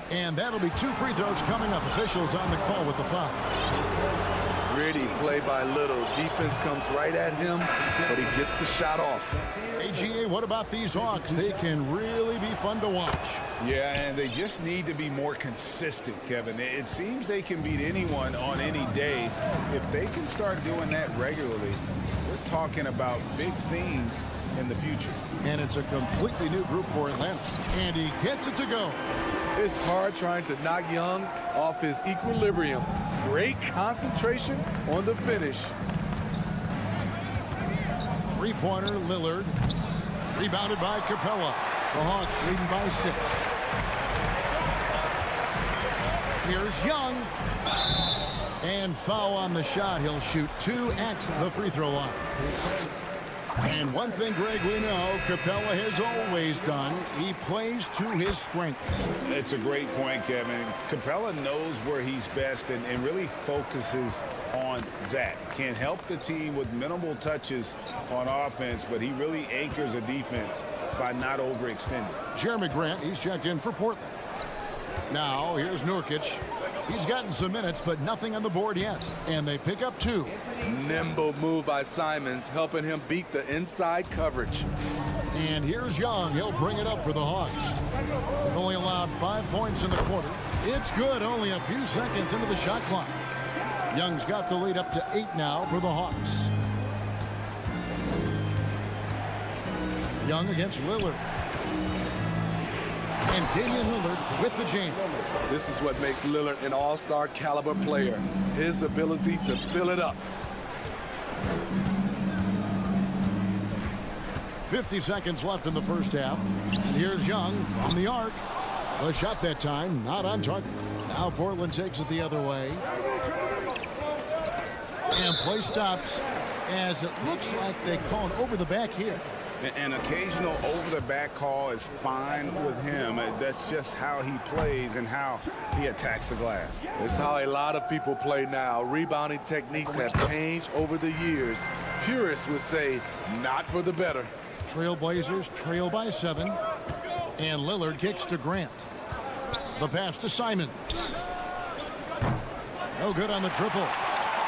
And that'll be 2 free throws coming up. Officials on the call with the foul. Gritty play by Little. Defense comes right at him, but he gets the shot off. AGA, what about these Hawks? They can really be fun to watch. Yeah, and they just need to be more consistent, Kevin. It seems they can beat anyone on any day. If they can start doing that regularly, we're talking about big things in the future. And it's a completely new group for Atlanta. And he gets it to go. It's hard trying to knock Young off his equilibrium. Great concentration on the finish. Three-pointer, Lillard. Rebounded by Capella. The Hawks leading by 6. Here's Young. And foul on the shot. He'll shoot 2 at the free throw line. And one thing, Greg, we know Capella has always done. He plays to his strengths. It's a great point, Kevin. Capella knows where he's best and really focuses on that. Can help the team with minimal touches on offense, but he really anchors a defense by not overextending. Jeremy Grant, he's checked in for Portland. Now, here's Nurkic. He's gotten some minutes, but nothing on the board yet. And they pick up 2. Nimble move by Simons, helping him beat the inside coverage. And here's Young. He'll bring it up for the Hawks. They've only allowed 5 points in the quarter. It's good, only a few seconds into the shot clock. Young's got the lead up to 8 now for the Hawks. Young against Lillard. And Damian Lillard with the jam. This is what makes Lillard an all-star caliber player. His ability to fill it up. 50 seconds left in the first half. And here's Young from the arc. The shot that time, not on target. Now Portland takes it the other way. And play stops as it looks like they call it over the back here. An occasional over-the-back call is fine with him. That's just how he plays and how he attacks the glass. It's how a lot of people play now. Rebounding techniques have changed over the years. Purists would say, not for the better. Trailblazers trail by 7. And Lillard kicks to Grant. The pass to Simons. No good on the triple.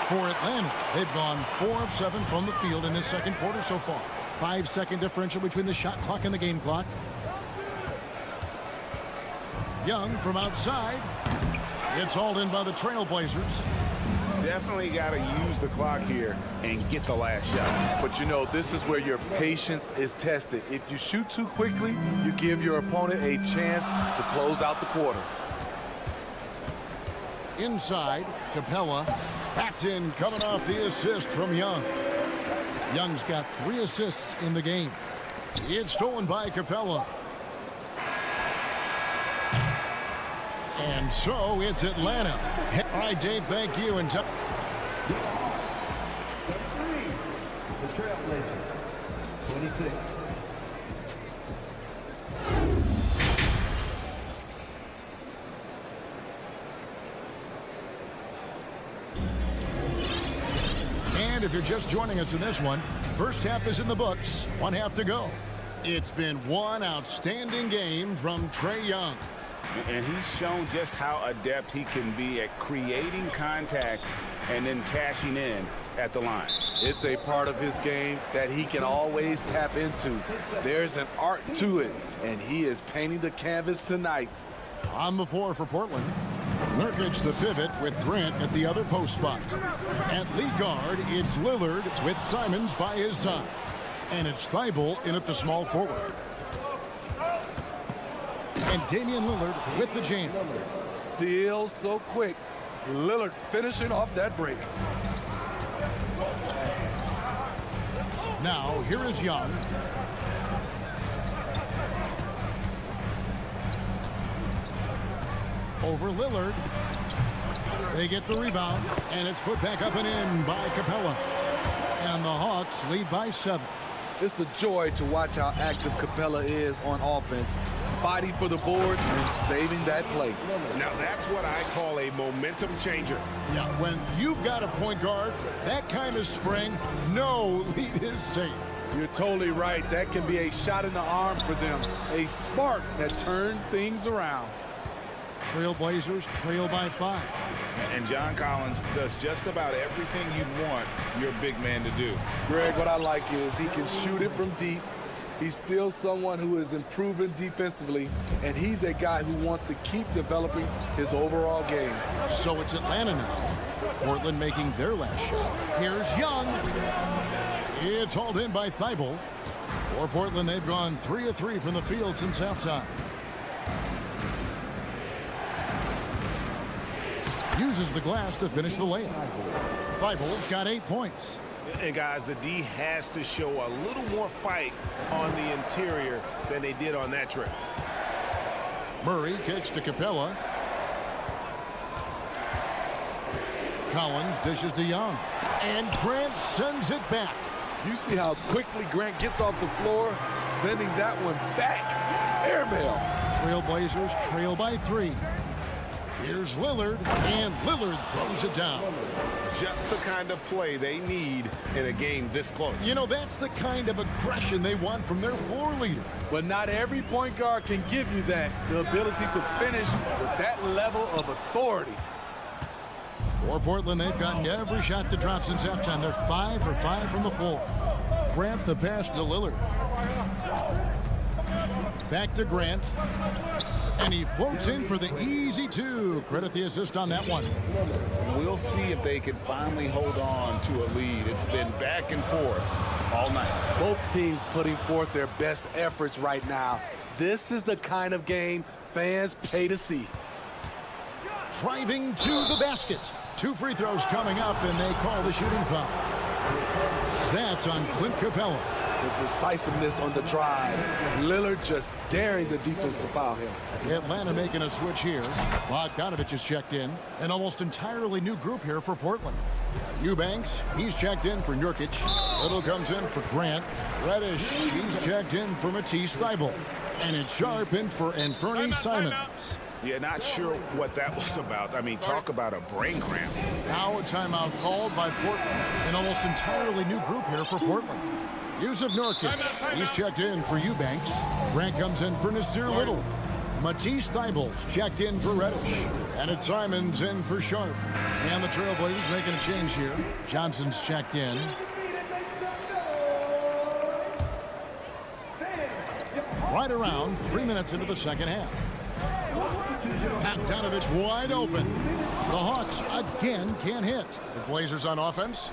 For Atlanta, they've gone 4 of 7 from the field in this second quarter so far. 5-second differential between the shot clock and the game clock. Young from outside. It's hauled in by the Trailblazers. Definitely got to use the clock here and get the last shot. But you know, this is where your patience is tested. If you shoot too quickly, you give your opponent a chance to close out the quarter. Inside, Capella. That's in, coming off the assist from Young. Young's got 3 assists in the game. It's stolen by Capella. And so it's Atlanta. All right, Dave, thank you. And the Trailblazers, 26. And if you're just joining us in this one, first half is in the books. 1 half to go. It's been one outstanding game from Trae Young. And he's shown just how adept he can be at creating contact and then cashing in at the line. It's a part of his game that he can always tap into. There's an art to it, and he is painting the canvas tonight. On the floor for Portland, Nurkic the pivot with Grant at the other post spot. At lead guard, it's Lillard with Simons by his side. And it's Thibault in at the small forward. And Damian Lillard with the jam. Still so quick. Lillard finishing off that break. Now, here is Young. Over Lillard. They get the rebound, and it's put back up and in by Capella. And the Hawks lead by 7. It's a joy to watch how active Capella is on offense, fighting for the boards and saving that play. Now that's what I call a momentum changer. Yeah, when you've got a point guard with that kind of spring, no lead is safe. You're totally right. That can be a shot in the arm for them, a spark that turned things around. Trailblazers trail by 5. And John Collins does just about everything you'd want your big man to do. Greg, what I like is he can shoot it from deep. He's still someone who is improving defensively, and he's a guy who wants to keep developing his overall game. So it's Atlanta now. Portland making their last shot. Here's Young. It's hauled in by Thibault. For Portland, they've gone 3 of 3 from the field since halftime. Uses the glass to finish the layup. Thibault's got 8 points. And guys, the D has to show a little more fight on the interior than they did on that trip. Murray kicks to Capella. Collins dishes to Young. And Grant sends it back. You see how quickly Grant gets off the floor, sending that one back. Airmail. Trailblazers trail by 3. Here's Lillard, and Lillard throws it down. Just the kind of play they need in a game this close. You know, that's the kind of aggression they want from their floor leader. But not every point guard can give you that, the ability to finish with that level of authority. For Portland, they've gotten every shot that dropped since halftime. They're 5 for 5 from the floor. Grant the pass to Lillard. Back to Grant. And he floats in for the easy 2. Credit the assist on that one. We'll see if they can finally hold on to a lead. It's been back and forth all night. Both teams putting forth their best efforts right now. This is the kind of game fans pay to see. Driving to the basket. 2 free throws coming up, and they call the shooting foul. That's on Clint Capella. The decisiveness on the drive. Lillard just daring the defense to foul him. Atlanta making a switch here. Bogdanovich is checked in. An almost entirely new group here for Portland. Eubanks, he's checked in for Nurkic. Little comes in for Grant. Reddish, he's checked in for Matisse Thybulle. And it's Sharp in for Anthony Simons. Yeah, not sure what that was about. I mean, talk about a brain cramp. Now a timeout called by Portland. An almost entirely new group here for Portland. Yusuf Nurkic, he's checked in for Eubanks. Grant comes in for Nasir Little. Matisse Thybulle checked in for Reddish. And it's Simons in for Sharp. And the Trailblazers making a change here. Johnson's checked in. Right around 3 minutes into the second half. Bogdanovich wide open. The Hawks again can't hit. The Blazers on offense.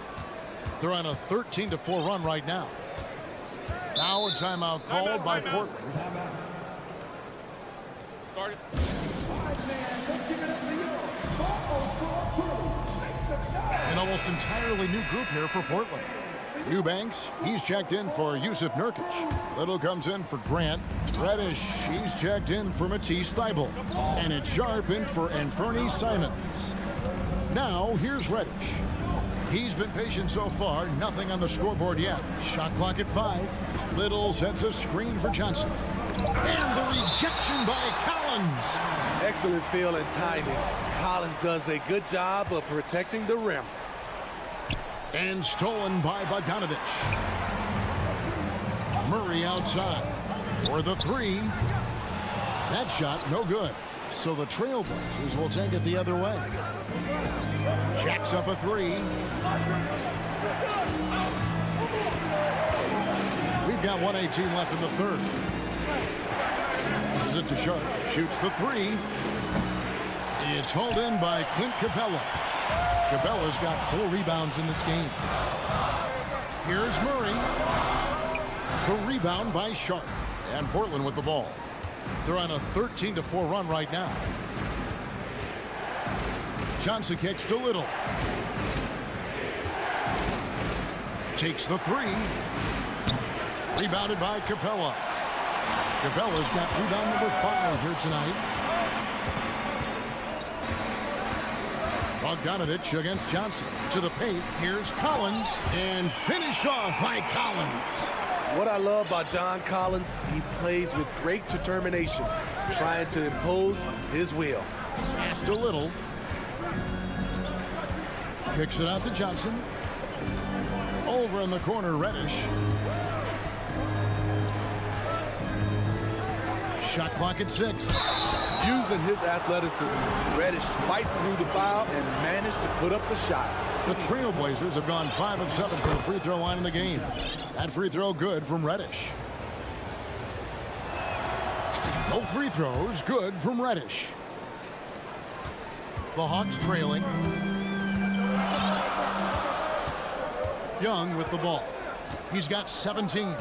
They're on a 13-4 run right now. Now a timeout called by Portland. An almost entirely new group here for Portland. Eubanks, he's checked in for Yusuf Nurkic. Little comes in for Grant. Reddish, he's checked in for Matisse Thybulle. And it's Sharp in for Anthony Simons. Now here's Reddish. He's been patient so far, nothing on the scoreboard yet. Shot clock at 5. Little sets a screen for Johnson. And the rejection by Collins. Excellent feel and timing. Collins does a good job of protecting the rim. And stolen by Bogdanovich. Murray outside for the 3. That shot no good. So the Trailblazers will take it the other way. Jacks up a 3. We've got 1:18 left in the third. This is it to Sharp. Shoots the 3. It's hauled in by Clint Capella. Capella's got 4 rebounds in this game. Here's Murray. The rebound by Sharp. And Portland with the ball. They're on a 13-4 run right now. Johnson kicks to Little. Takes the 3. Rebounded by Capella. Capella's got rebound number 5 here tonight. Bogdanovich against Johnson. To the paint. Here's Collins. And finished off by Collins. What I love about John Collins, he plays with great determination, trying to impose his will. Passed a little. Kicks it out to Johnson. Over in the corner, Reddish. Shot clock at 6. Using his athleticism, Reddish fights through the foul and managed to put up the shot. The Trailblazers have gone 5 of 7 from the free throw line in the game. That free throw good from Reddish. No free throws, good from Reddish. The Hawks trailing. Young with the ball. He's got 17.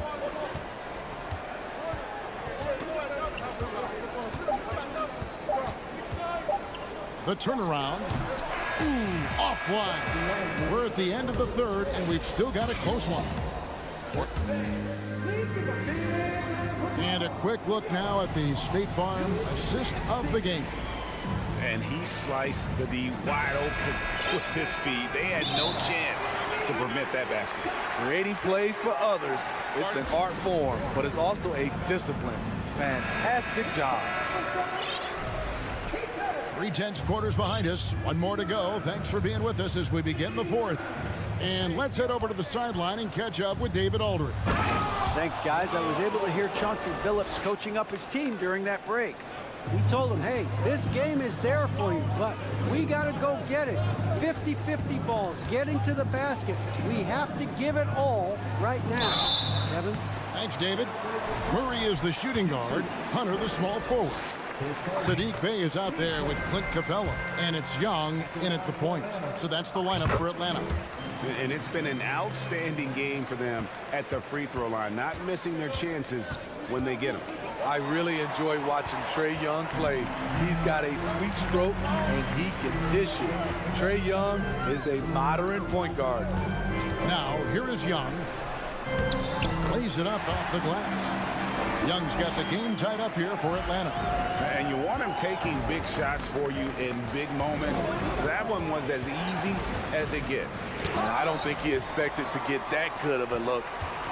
The turnaround. Ooh, off wide. We're at the end of the third, and we've still got a close one. And a quick look now at the State Farm assist of the game. And he sliced the D wide open with his feet. They had no chance to prevent that basket. Creating plays for others, it's an art form, but it's also a discipline. Fantastic job. 3/10 quarters behind us. One more to go. Thanks for being with us as we begin the fourth. And let's head over to the sideline and catch up with David Aldridge. Thanks, guys. I was able to hear Chauncey Billups coaching up his team during that break. He told him, hey, this game is there for you, but we got to go get it. 50-50 balls, getting to the basket. We have to give it all right now. Kevin? Thanks, David. Murray is the shooting guard. Hunter, the small forward. Saddiq Bey is out there with Clint Capella, and it's Young in at the point. So that's the lineup for Atlanta. And it's been an outstanding game for them at the free throw line, not missing their chances when they get them. I really enjoy watching Trae Young play. He's got a sweet stroke, and he can dish it. Trae Young is a modern point guard. Now, here is Young. Lays it up off the glass. Young's got the game tied up here for Atlanta. And you want him taking big shots for you in big moments. That one was as easy as it gets. I don't think he expected to get that good of a look.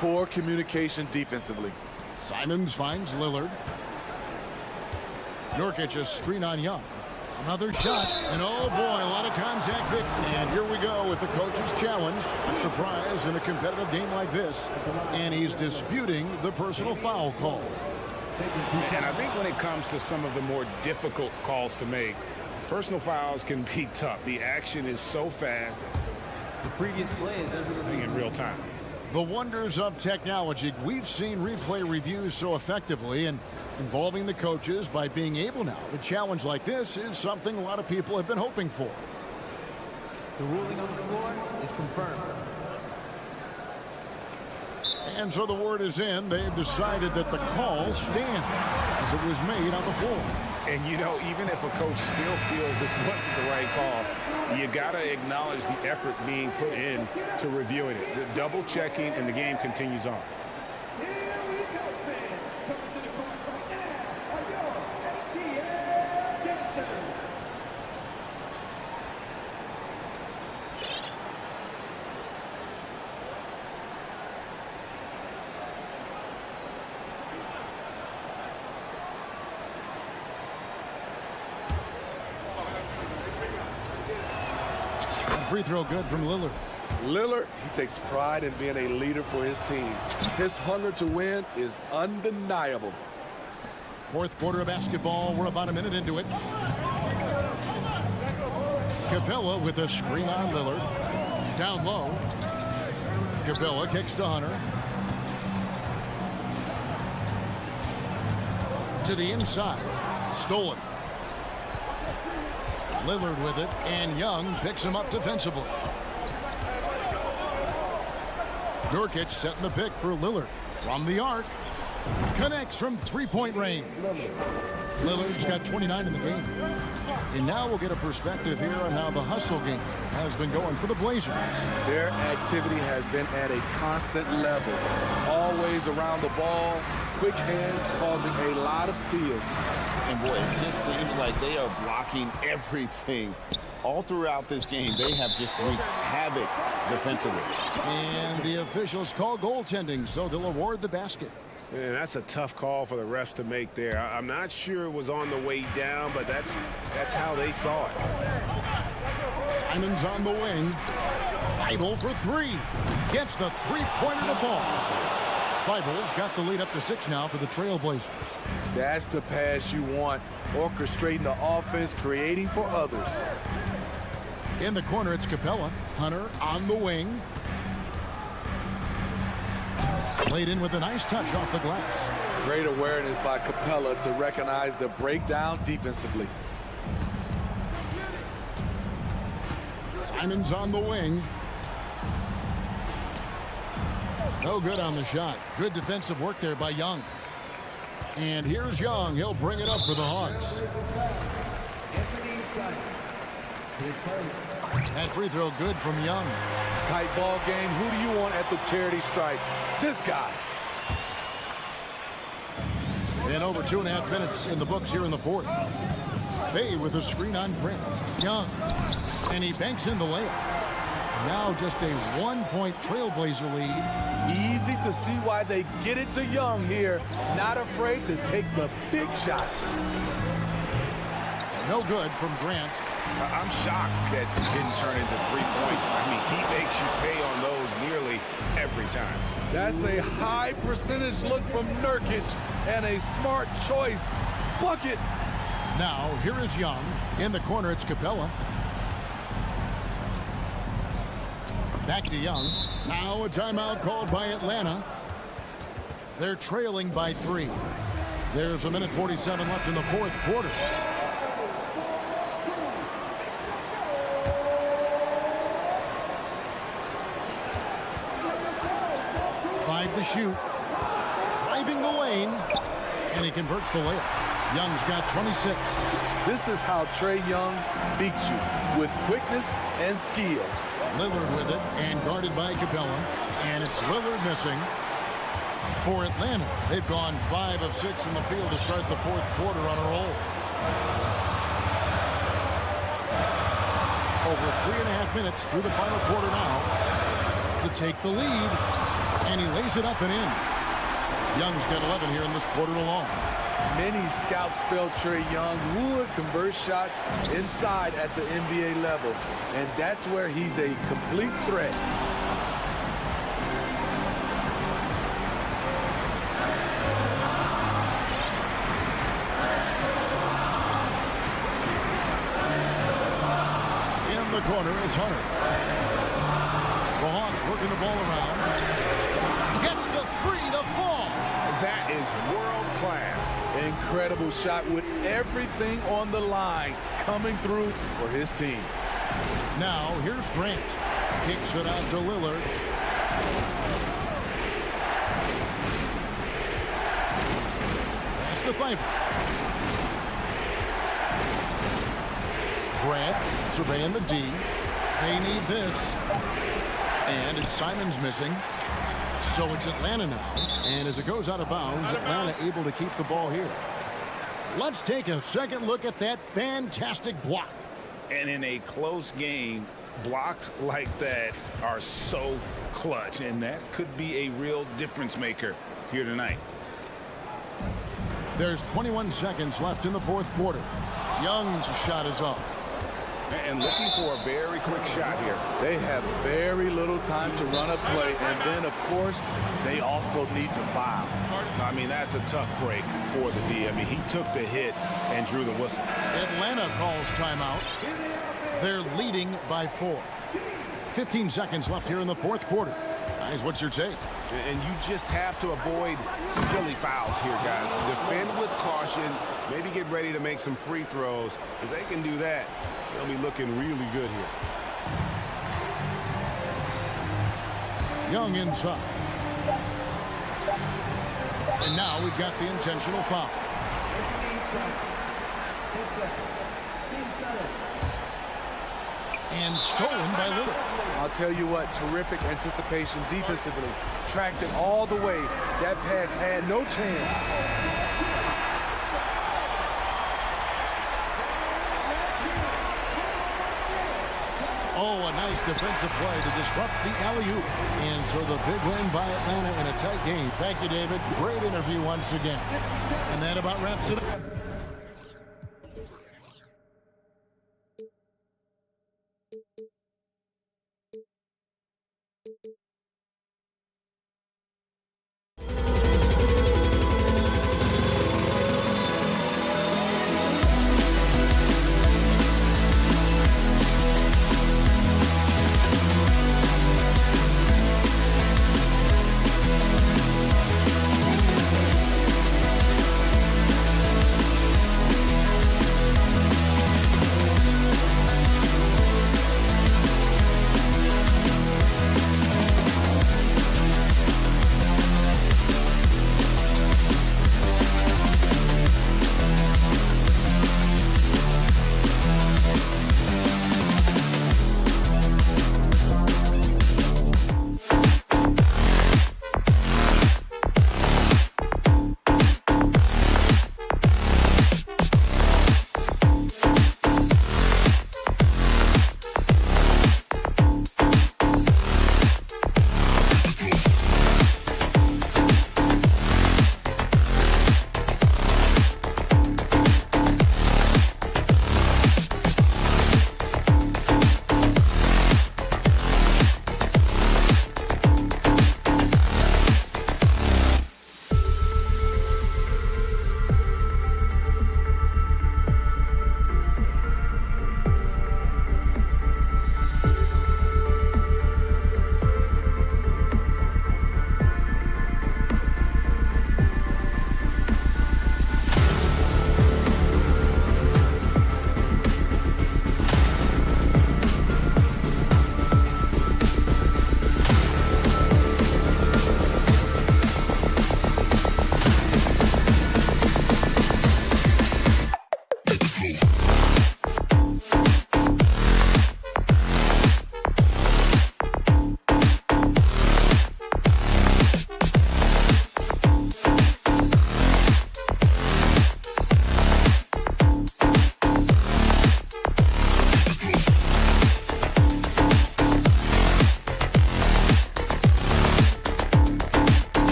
Poor communication defensively. Simons finds Lillard. Nurkic a screen on Young. Another shot, and oh boy, a lot of contact there. And here we go with the coach's challenge. A surprise in a competitive game like this. And he's disputing the personal foul call. And I think when it comes to some of the more difficult calls to make, personal fouls can be tough. The action is so fast. The previous play is under in real time. The wonders of technology. We've seen replay reviews so effectively, and involving the coaches by being able now to challenge like this is something a lot of people have been hoping for. The ruling on the floor is confirmed. And so the word is in. They've decided that the call stands as it was made on the floor. And, you know, even if a coach still feels this wasn't the right call, you got to acknowledge the effort being put in to reviewing it. The double checking, and the game continues on. Free throw good from Lillard. Lillard, he takes pride in being a leader for his team. His hunger to win is undeniable. Fourth quarter of basketball. We're about a minute into it. Capella with a screen on Lillard. Down low. Capella kicks to Hunter. To the inside. Stolen. Lillard with it, and Young picks him up defensively. Nurkic setting the pick for Lillard. From the arc. Connects from three-point range. Lillard's got 29 in the game. And now we'll get a perspective here on how the hustle game has been going for the Blazers. Their activity has been at a constant level, all ways around the ball, quick hands causing a lot of steals. And boy, it just seems like they are blocking everything. All throughout this game, they have just wreaked havoc defensively. And the officials call goaltending, so they'll award the basket. And that's a tough call for the refs to make there. I'm not sure it was on the way down, but that's how they saw it. Simon's on the wing. Feibel for three. Gets the three-pointer to fall. Feibel's got the lead up to 6 now for the Trailblazers. That's the pass you want. Orchestrating the offense, creating for others. In the corner, it's Capella. Hunter on the wing. Played in with a nice touch off the glass. Great awareness by Capella to recognize the breakdown defensively. Simon's on the wing. No good on the shot. Good defensive work there by Young. And here's Young. He'll bring it up for the Hawks. That free throw good from Young. Tight ball game. Who do you want at the charity stripe? This guy. And over 2.5 minutes in the books here in the fourth. Bay with a screen on Grant. Young. And he banks in the layup. Now just a 1-point Trailblazer lead. Easy to see why they get it to Young here. Not afraid to take the big shots. No good from Grant. I'm shocked that it didn't turn into 3 points. I mean, he makes you pay on those nearly every time. That's a high percentage look from Nurkic and a smart choice. Bucket. Now, here is Young. In the corner, it's Capella. Back to Young. Now a timeout called by Atlanta. They're trailing by 3. There's 1:47 left in the fourth quarter. To shoot, driving the lane, and he converts the layup. Young's got 26. This is how Trae Young beats you, with quickness and skill. Lillard with it, and guarded by Capella, and it's Lillard missing. For Atlanta, they've gone 5 of 6 from the field to start the fourth quarter on a roll. Over 3.5 minutes through the final quarter now to take the lead. And he lays it up and in. Young's got 11 here in this quarter alone. Many scouts felt Trae Young would convert shots inside at the NBA level. And that's where he's a complete threat. In the corner is Hunter. The Hawks working the ball around. Gets the 3 to fall. That is world class. Incredible shot with everything on the line coming through for his team. Now here's Grant. Kicks it out to Lillard. That's the Feibel. Grant surveying the D. They need this. And it's Simon's missing. So it's Atlanta now. And as it goes out of bounds, Atlanta able to keep the ball here. Let's take a second look at that fantastic block. And in a close game, blocks like that are so clutch. And that could be a real difference maker here tonight. There's 21 seconds left in the fourth quarter. Young's shot is off. And looking for a very quick shot here. They have very little time to run a play, and then, of course, they also need to foul. I mean, that's a tough break for the D. I mean, he took the hit and drew the whistle. Atlanta calls timeout. They're leading by 4. 15 seconds left here in the fourth quarter. Guys, what's your take? And you just have to avoid silly fouls here, guys. Defend with caution. Maybe get ready to make some free throws. If they can do that, they'll be looking really good here. Young inside. And now we've got the intentional foul. And stolen by Lillard. I'll tell you what, terrific anticipation defensively. Tracked it all the way. That pass had no chance. Oh, a nice defensive play to disrupt the alley-oop. And so the big win by Atlanta in a tight game. Thank you, David. Great interview once again. And that about wraps it up.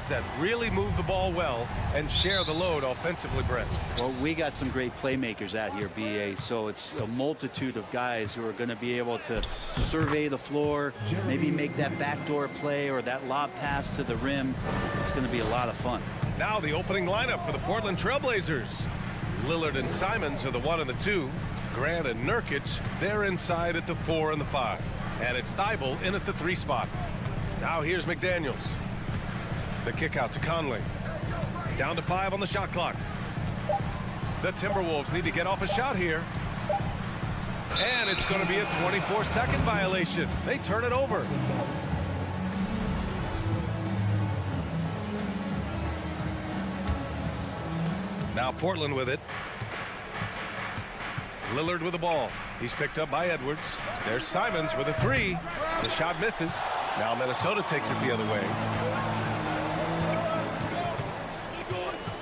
guards that really move the ball well and share the load offensively, Brent. Well, we got some great playmakers out here, BA, so it's a multitude of guys who are going to be able to survey the floor, maybe make that backdoor play or that lob pass to the rim. It's going to be a lot of fun. Now the opening lineup for the Portland Trailblazers. Lillard and Simons are the 1 and the 2. Grant and Nurkic, they're inside at the 4 and the 5. And it's Thibault in at the 3 spot. Now here's McDaniels. The kick out to Conley. Down to 5 on the shot clock. The Timberwolves need to get off a shot here. And it's going to be a 24-second violation. They turn it over. Now Portland with it. Lillard with the ball. He's picked up by Edwards. There's Simons with a 3. The shot misses. Now Minnesota takes it the other way.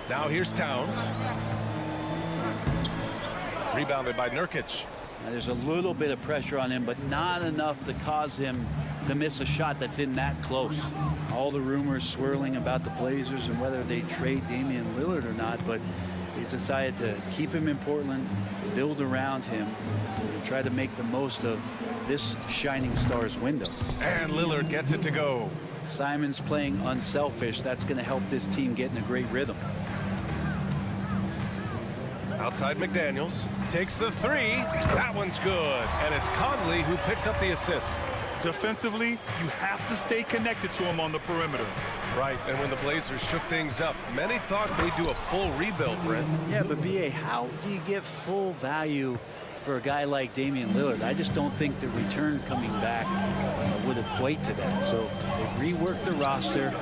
Now here's Towns. Rebounded by Nurkic. Now, there's a little bit of pressure on him, but not enough to cause him to miss a shot that's in that close. All the rumors swirling about the Blazers and whether they trade Damian Lillard or not, but they've decided to keep him in Portland, build around him, and try to make the most of this shining star's window. And Lillard gets it to go. Simons playing unselfish. That's going to help this team get in a great rhythm. Outside McDaniels takes the 3. That one's good. And it's Conley who picks up the assist. Defensively, you have to stay connected to him on the perimeter. Right, and when the Blazers shook things up, many thought they'd do a full rebuild, Brent. Yeah, but BA, how do you get full value for a guy like Damian Lillard? I just don't think the return coming back would equate to that. So they've reworked the roster.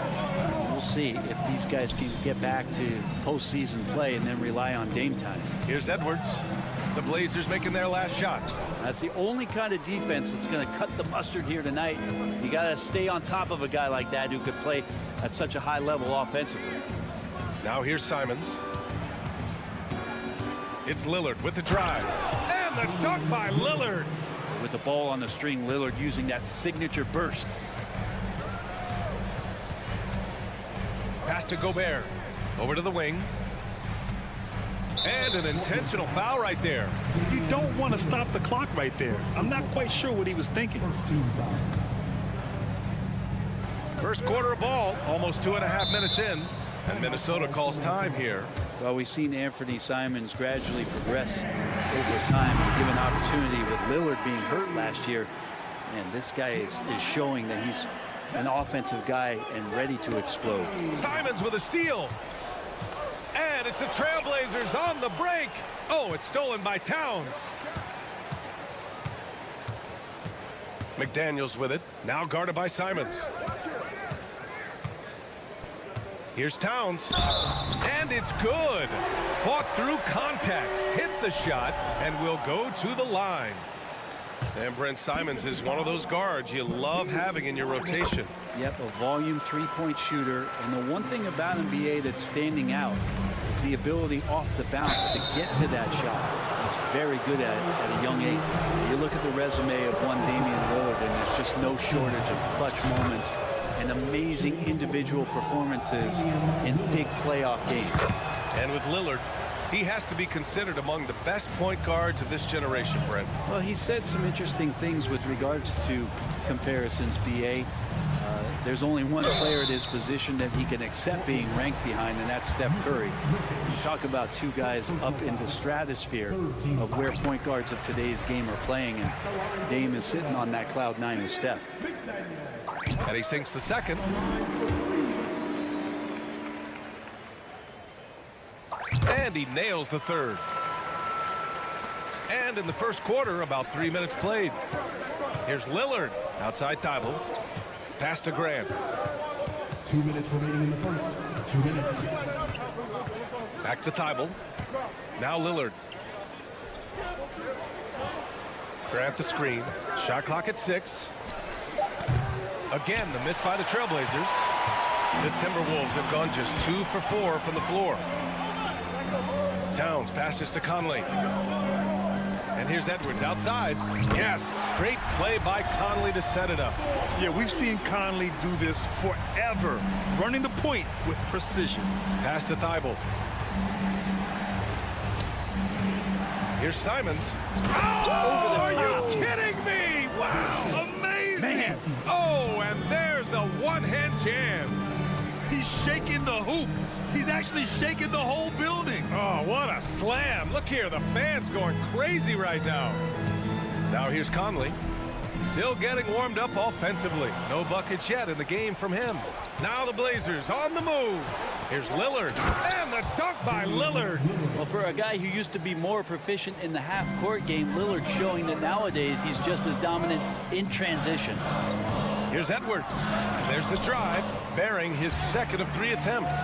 We'll see if these guys can get back to postseason play and then rely on Dame time. Here's Edwards. The Blazers making their last shot. That's the only kind of defense that's going to cut the mustard here tonight. You got to stay on top of a guy like that who could play at such a high level offensively. Now here's Simons. It's Lillard with the drive. And the dunk by Lillard. With the ball on the string, Lillard using that signature burst. Pass to Gobert. Over to the wing. And an intentional foul right there. You don't want to stop the clock right there. I'm not quite sure what he was thinking. First quarter of ball, almost 2.5 minutes in. And Minnesota calls time here. Well, we've seen Anthony Simons gradually progress over time, given opportunity with Lillard being hurt last year. And this guy is showing that he's an offensive guy and ready to explode. Simons with a steal. And it's the Trailblazers on the break. Oh, it's stolen by Towns. McDaniels with it. Now guarded by Simons. Here's Towns. And it's good. Fought through contact. Hit the shot and will go to the line. And Brent Simons is one of those guards you love having in your rotation. Yep, a volume three-point shooter. And the one thing about NBA that's standing out is the ability off the bounce to get to that shot. He's very good at it at a young age. You look at the resume of one Damian Lillard, and there's just no shortage of clutch moments and amazing individual performances in big playoff games. And with Lillard, he has to be considered among the best point guards of this generation, Brent. Well, he said some interesting things with regards to comparisons, BA. There's only one player at his position that he can accept being ranked behind, and that's Steph Curry. You talk about two guys up in the stratosphere of where point guards of today's game are playing, and Dame is sitting on that cloud 9 with Steph. And he sinks the second. And he nails the third. And in the first quarter, about 3 minutes played. Here's Lillard outside Thibault. Pass to Grant. 2 minutes remaining in the first. 2 minutes. Back to Thibault. Now Lillard. Grant the screen. Shot clock at 6. Again, the miss by the Trailblazers. The Timberwolves have gone just 2 for 4 from the floor. Towns passes to Conley. And here's Edwards outside. Yes, great play by Conley to set it up. Yeah, we've seen Conley do this forever, running the point with precision. Pass to Thibault. Here's Simons. Oh, are you kidding me? Wow. Amazing. Man. Oh, and there's a one-hand jam. He's shaking the hoop. He's actually shaking the whole building. Oh, what a slam. Look here, the fans going crazy right now. Now here's Conley. Still getting warmed up offensively. No buckets yet in the game from him. Now the Blazers on the move. Here's Lillard. And the dunk by Lillard. Well, for a guy who used to be more proficient in the half-court game, Lillard's showing that nowadays he's just as dominant in transition. Here's Edwards. There's the drive, bearing his second of 3 attempts.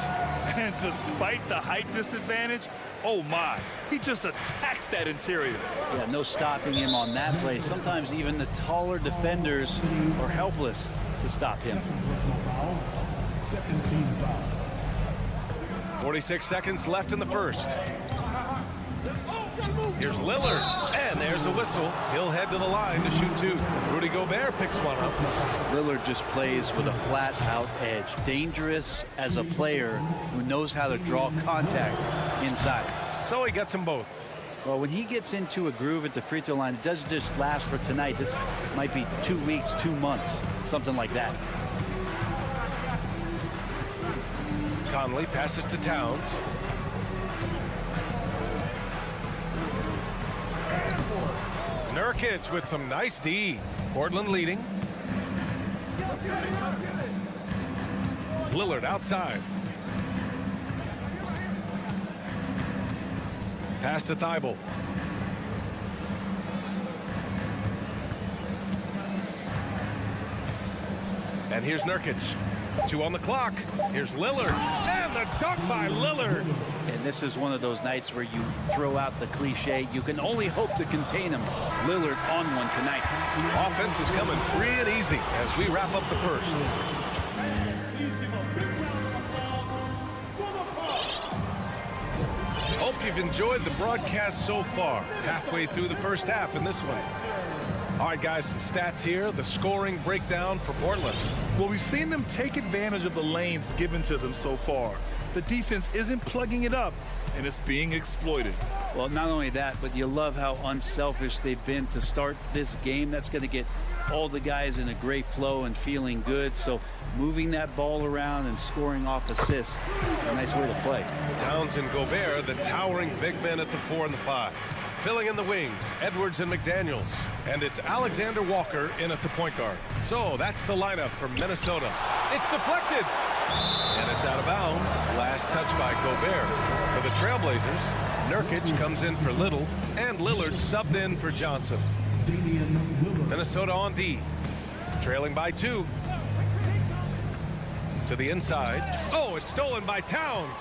And despite the height disadvantage, oh my, he just attacks that interior. Yeah, no stopping him on that play. Sometimes even the taller defenders are helpless to stop him. 46 seconds left in the first. Here's Lillard, and there's a whistle. He'll head to the line to shoot 2. Rudy Gobert picks one up. Lillard just plays with a flat-out edge. Dangerous as a player who knows how to draw contact inside. So he gets them both. Well, when he gets into a groove at the free throw line, it doesn't just last for tonight. This might be 2 weeks, 2 months, something like that. Conley passes to Towns. Nurkic with some nice D. Portland leading. Lillard outside. Pass to Thibault. And here's Nurkic. 2 on the clock. Here's Lillard. And the dunk by Lillard. And this is one of those nights where you throw out the cliche. You can only hope to contain him. Lillard on one tonight. Offense is coming free and easy as we wrap up the first. Hope you've enjoyed the broadcast so far. Halfway through the first half in this one. All right, guys, some stats here. The scoring breakdown for Portland. Well, we've seen them take advantage of the lanes given to them so far. The defense isn't plugging it up, and it's being exploited. Well, not only that, but you love how unselfish they've been to start this game. That's going to get all the guys in a great flow and feeling good. So moving that ball around and scoring off assists, it's a nice way to play. Towns and Gobert, the towering big men at the 4 and the 5. Filling in the wings, Edwards and McDaniels. And it's Alexander Walker in at the point guard. So that's the lineup from Minnesota. It's deflected. And it's out of bounds. Last touch by Gobert. For the Trailblazers, Nurkic comes in for Little, and Lillard subbed in for Johnson. Minnesota on D. Trailing by 2. To the inside. Oh, it's stolen by Towns.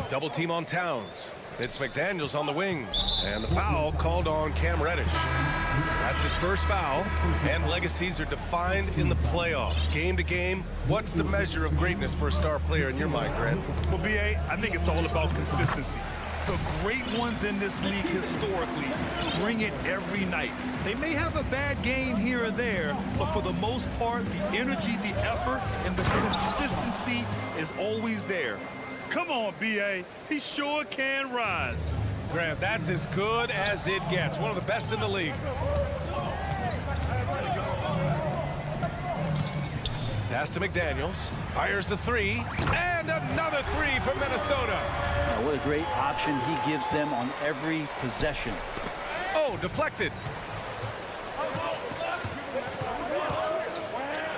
Double team on Towns. It's McDaniels on the wings. And the foul called on Cam Reddish. That's his first foul. And legacies are defined in the playoffs. Game to game, what's the measure of greatness for a star player in your mind, Grant? Well, B.A., I think it's all about consistency. The great ones in this league historically bring it every night. They may have a bad game here or there, but for the most part, the energy, the effort, and the consistency is always there. Come on, B.A. He sure can rise. Grant, that's as good as it gets. One of the best in the league. Pass to McDaniels. Fires the 3. And another 3 from Minnesota. What a great option he gives them on every possession. Oh, deflected.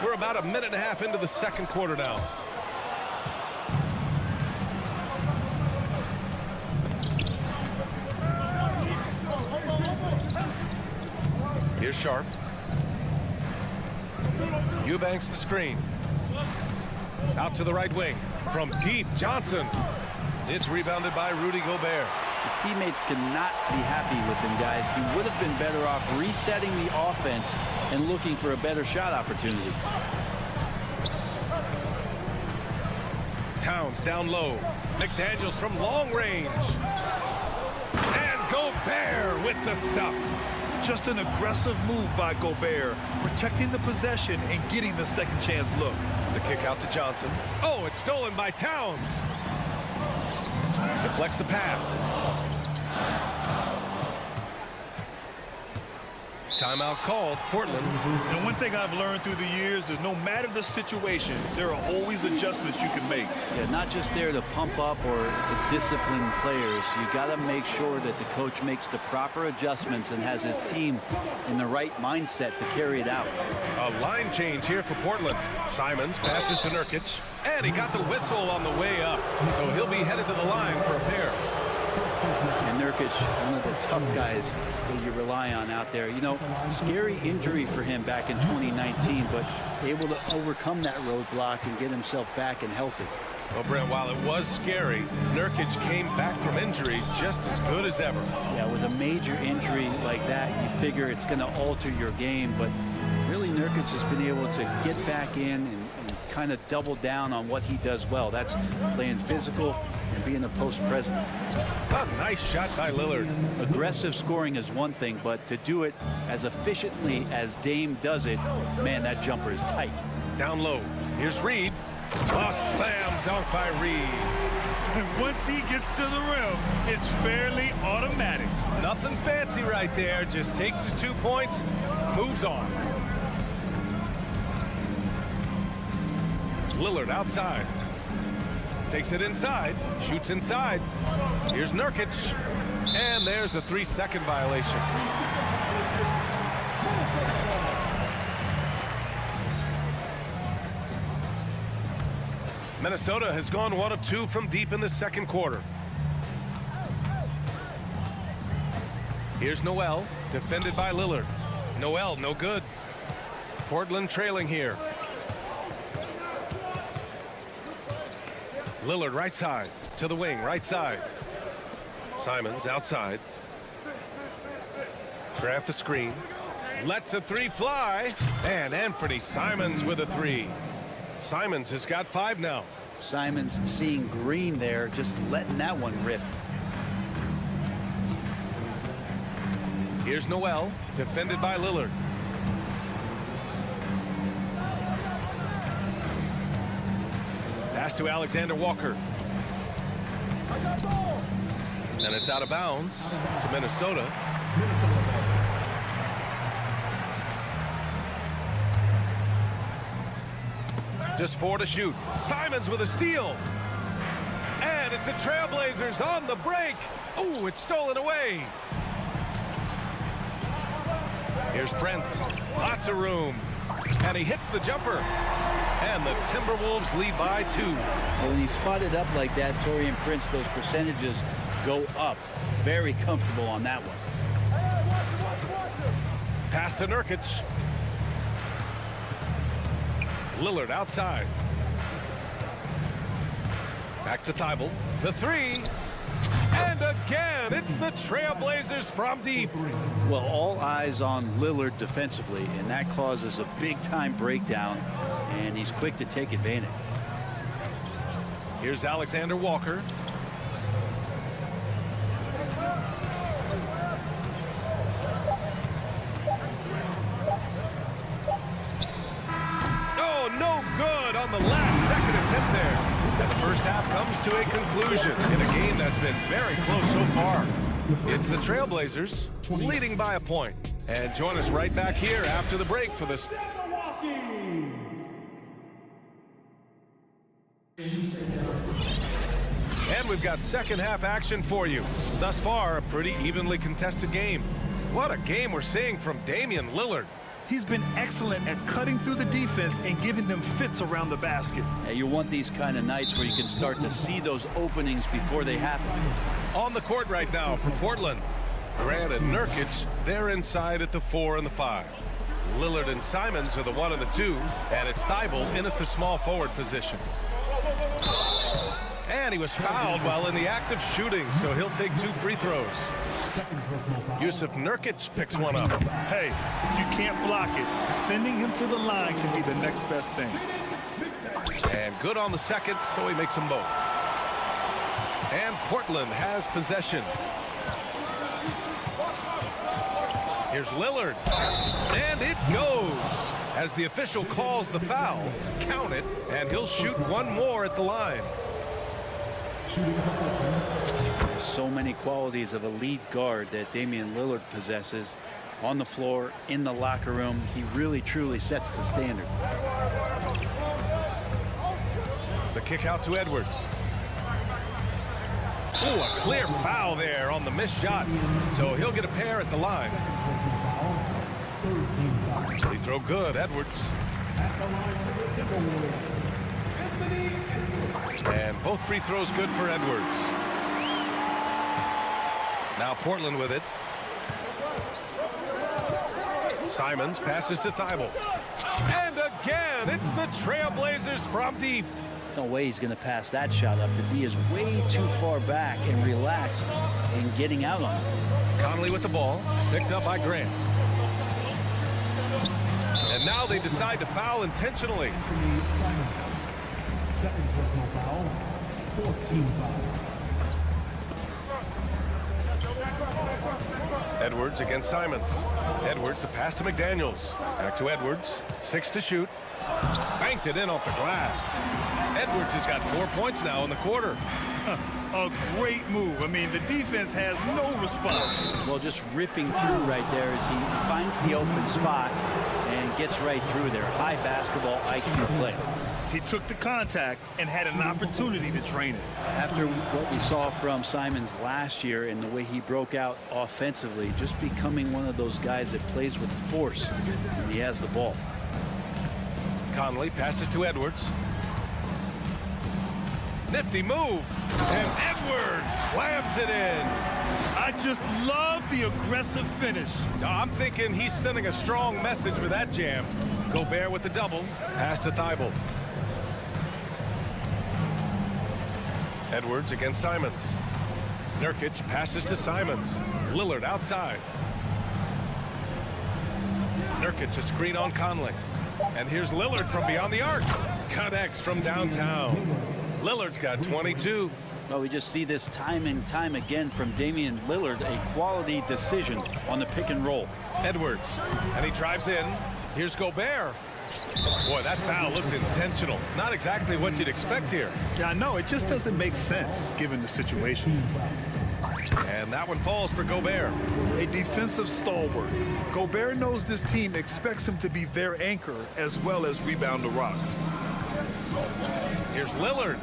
We're about a minute and a half into the second quarter now. Here's Sharp. Eubanks the screen. Out to the right wing. From deep, Johnson. It's rebounded by Rudy Gobert. His teammates cannot be happy with him, guys. He would have been better off resetting the offense and looking for a better shot opportunity. Towns down low. McDaniels from long range. Gobert with the stuff. Just an aggressive move by Gobert, protecting the possession and getting the second chance look. The kick out to Johnson. Oh, it's stolen by Towns. Deflects the pass. Timeout called, Portland. And one thing I've learned through the years is no matter the situation, there are always adjustments you can make. Yeah, not just there to pump up or to discipline players. You got to make sure that the coach makes the proper adjustments and has his team in the right mindset to carry it out. A line change here for Portland. Simons passes to Nurkic, and he got the whistle on the way up, so he'll be headed to the line for a pair. And Nurkic, one of the tough guys that you rely on out there. You know, scary injury for him back in 2019, but able to overcome that roadblock and get himself back and healthy. Well, Brent, while it was scary, Nurkic came back from injury just as good as ever. Yeah, with a major injury like that, you figure it's going to alter your game, but really Nurkic has been able to get back in and kind of double down on what he does well. That's playing physical and being a post presence. A nice shot by Lillard. Aggressive scoring is one thing, but to do it as efficiently as Dame does it, man, that jumper is tight. Down low. Here's Reed. A slam dunk by Reed. And once he gets to the rim, it's fairly automatic. Nothing fancy right there. Just takes his 2 points, moves on. Lillard outside. Takes it inside. Shoots inside. Here's Nurkic. And there's a 3-second violation. Minnesota has gone 1 of 2 from deep in the second quarter. Here's Noel, defended by Lillard. Noel, no good. Portland trailing here. Lillard right side to the wing, right side. Simons outside. Grab the screen. Lets a 3 fly. And Anthony Simons with a 3. Simons has got 5 now. Simons seeing green there, just letting that one rip. Here's Noel, defended by Lillard. Pass to Alexander Walker. And it's out of bounds to Minnesota. Just 4 to shoot. Simons with a steal. And it's the Trailblazers on the break. Oh, it's stolen away. Here's Prince. Lots of room. And he hits the jumper. And the Timberwolves lead by 2. Well, when he's spotted up like that, Taurean Prince, those percentages go up. Very comfortable on that one. Pass to Nurkic. Lillard outside. Back to Thibault. The 3. And again, it's the Trailblazers from deep. Well, all eyes on Lillard defensively, and that causes a big-time breakdown, and he's quick to take advantage. Here's Alexander Walker. Oh, no good on the last-second attempt there. And the first half comes to a conclusion in a game that's been very close so far. It's the Trailblazers leading by a point. And join us right back here after the break for this. And we've got second half action for you. Thus far, a pretty evenly contested game. What a game we're seeing from Damian Lillard. He's been excellent at cutting through the defense and giving them fits around the basket. Yeah, you want these kind of nights where you can start to see those openings before they happen. On the court right now for Portland. Grant and Nurkic, they're inside at the 4 and the 5. Lillard and Simons are the 1 and the 2, and it's Thibault in at the small forward position. And he was fouled while in the act of shooting, so he'll take 2 free throws. Yusuf Nurkic picks one up. Hey, if you can't block it, sending him to the line can be the next best thing. And good on the second, so he makes them both. And Portland has possession. Here's Lillard. And it goes. As the official calls the foul, count it, and he'll shoot one more at the line. So many qualities of a lead guard that Damian Lillard possesses on the floor, in the locker room. He really, truly sets the standard. The kick out to Edwards. Oh, a clear foul there on the missed shot. So he'll get a pair at the line. Free throw good, Edwards. And both free throws good for Edwards. Now Portland with it. Simons passes to Thibault. And again, it's the Trailblazers from deep. No way he's going to pass that shot up. The D is way too far back and relaxed in getting out on it. Conley with the ball, picked up by Grant. And now they decide to foul intentionally. Second personal foul, 4th team foul. Edwards against Simons. Edwards, the pass to McDaniels. Back to Edwards. 6 to shoot. Banked it in off the glass. Edwards has got 4 points now in the quarter. A great move. I mean, the defense has no response. Well, just ripping through right there as he finds the open spot and gets right through there. High basketball IQ play. He took the contact and had an opportunity to drain it. After what we saw from Simons last year and the way he broke out offensively, just becoming one of those guys that plays with force when he has the ball. Conley passes to Edwards. Nifty move. And Edwards slams it in. I just love the aggressive finish. I'm thinking he's sending a strong message with that jam. Gobert with the double. Pass to Thibault. Edwards against Simons. Nurkic passes to Simons. Lillard outside. Nurkic a screen on Conley. And here's Lillard from beyond the arc. Cut X from downtown. Lillard's got 22. Well, we just see this time and time again from Damian Lillard, a quality decision on the pick and roll. Edwards, and he drives in. Here's Gobert. Boy, that foul looked intentional. Not exactly what you'd expect here. Yeah, I know. It just doesn't make sense given the situation. And that one falls for Gobert. A defensive stalwart. Gobert knows this team expects him to be their anchor as well as rebound the rock. Here's Lillard.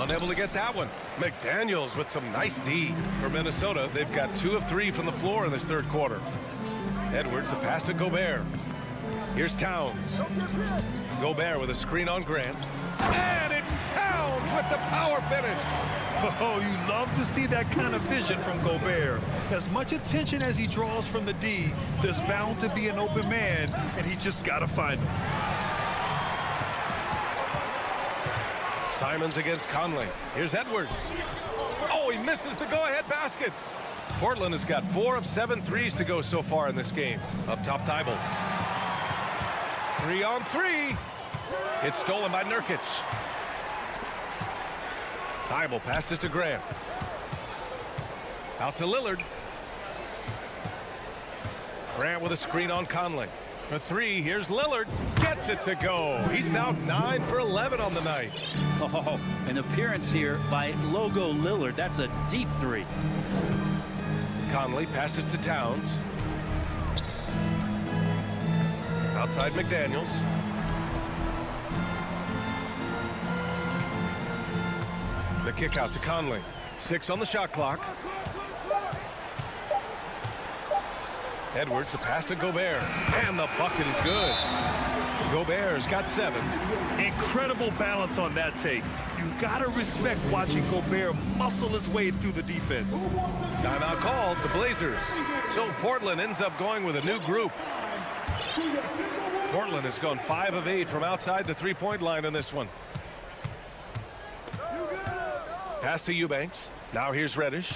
Unable to get that one. McDaniels with some nice D for Minnesota. They've got 2 of 3 from the floor in this third quarter. Edwards, the pass to Gobert. Here's Towns. Gobert with a screen on Grant. And it's Towns with the power finish. Oh, you love to see that kind of vision from Gobert. As much attention as he draws from the D, there's bound to be an open man, and he just got to find him. Simons against Conley. Here's Edwards. Oh, he misses the go-ahead basket. Portland has got 4 of 7 threes to go so far in this game. Up top, Thibault. 3 on 3. It's stolen by Nurkic. Thibault passes to Grant. Out to Lillard. Grant with a screen on Conley. For 3, here's Lillard. Gets it to go. He's now 9 for 11 on the night. Oh, an appearance here by Logo Lillard. That's a deep 3. Conley passes to Towns. Outside McDaniels. The kick out to Conley. 6 on the shot clock. Edwards, the pass to Gobert. And the bucket is good. Gobert's got 7. Incredible balance on that take. You gotta respect watching Gobert muscle his way through the defense. Timeout called, the Blazers. So Portland ends up going with a new group. Portland has gone 5 of 8 from outside the three-point line in this one. Pass to Eubanks. Now here's Reddish.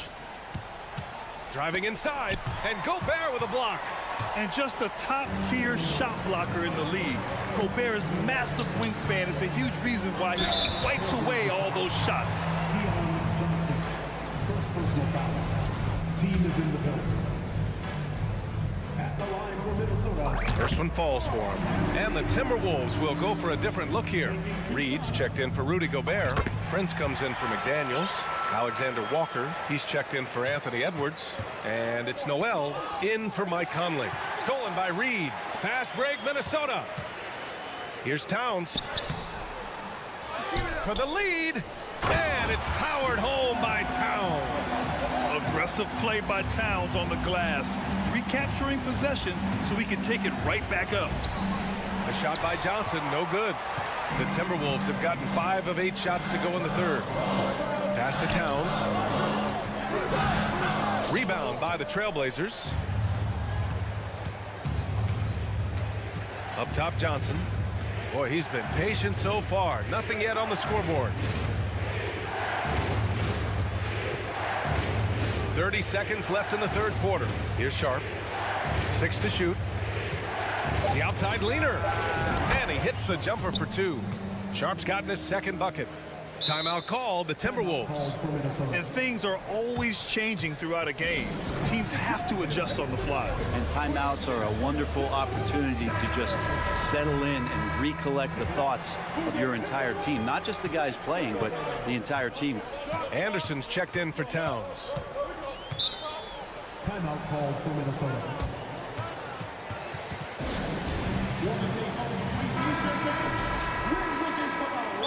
Driving inside, and Gobert with a block. And just a top-tier shot blocker in the league. Gobert's massive wingspan is a huge reason why he wipes away all those shots. First personal foul. Team is in the building. First one falls for him. And the Timberwolves will go for a different look here. Reed's checked in for Rudy Gobert. Prince comes in for McDaniels. Alexander Walker, he's checked in for Anthony Edwards. And it's Noel in for Mike Conley. Stolen by Reed. Fast break, Minnesota. Here's Towns for the lead. And it's powered home by Towns. Aggressive play by Towns on the glass, recapturing possession so he can take it right back up. A shot by Johnson, no good. The Timberwolves have gotten 5 of 8 shots to go in the third. Pass to Towns. Rebound by the Trailblazers. Up top, Johnson. Boy, he's been patient so far. Nothing yet on the scoreboard. 30 seconds left in the third quarter. Here's Sharp. 6 to shoot. The outside leaner. And he hits the jumper for 2. Sharp's gotten his second bucket. Timeout called, the Timberwolves. And things are always changing throughout a game. Teams have to adjust on the fly. And timeouts are a wonderful opportunity to just settle in and recollect the thoughts of your entire team. Not just the guys playing, but the entire team. Anderson's checked in for Towns. Timeout called for Minnesota.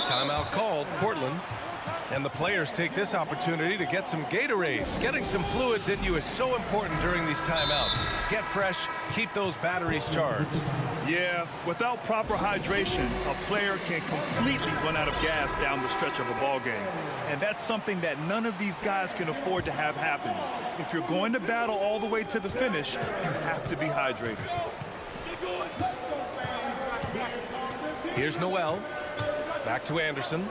Timeout called, Portland. And the players take this opportunity to get some Gatorade. Getting some fluids in you is so important during these timeouts. Get fresh, keep those batteries charged. Yeah, without proper hydration, a player can completely run out of gas down the stretch of a ball game. And that's something that none of these guys can afford to have happen. If you're going to battle all the way to the finish, you have to be hydrated. Here's Noel. Back to Anderson.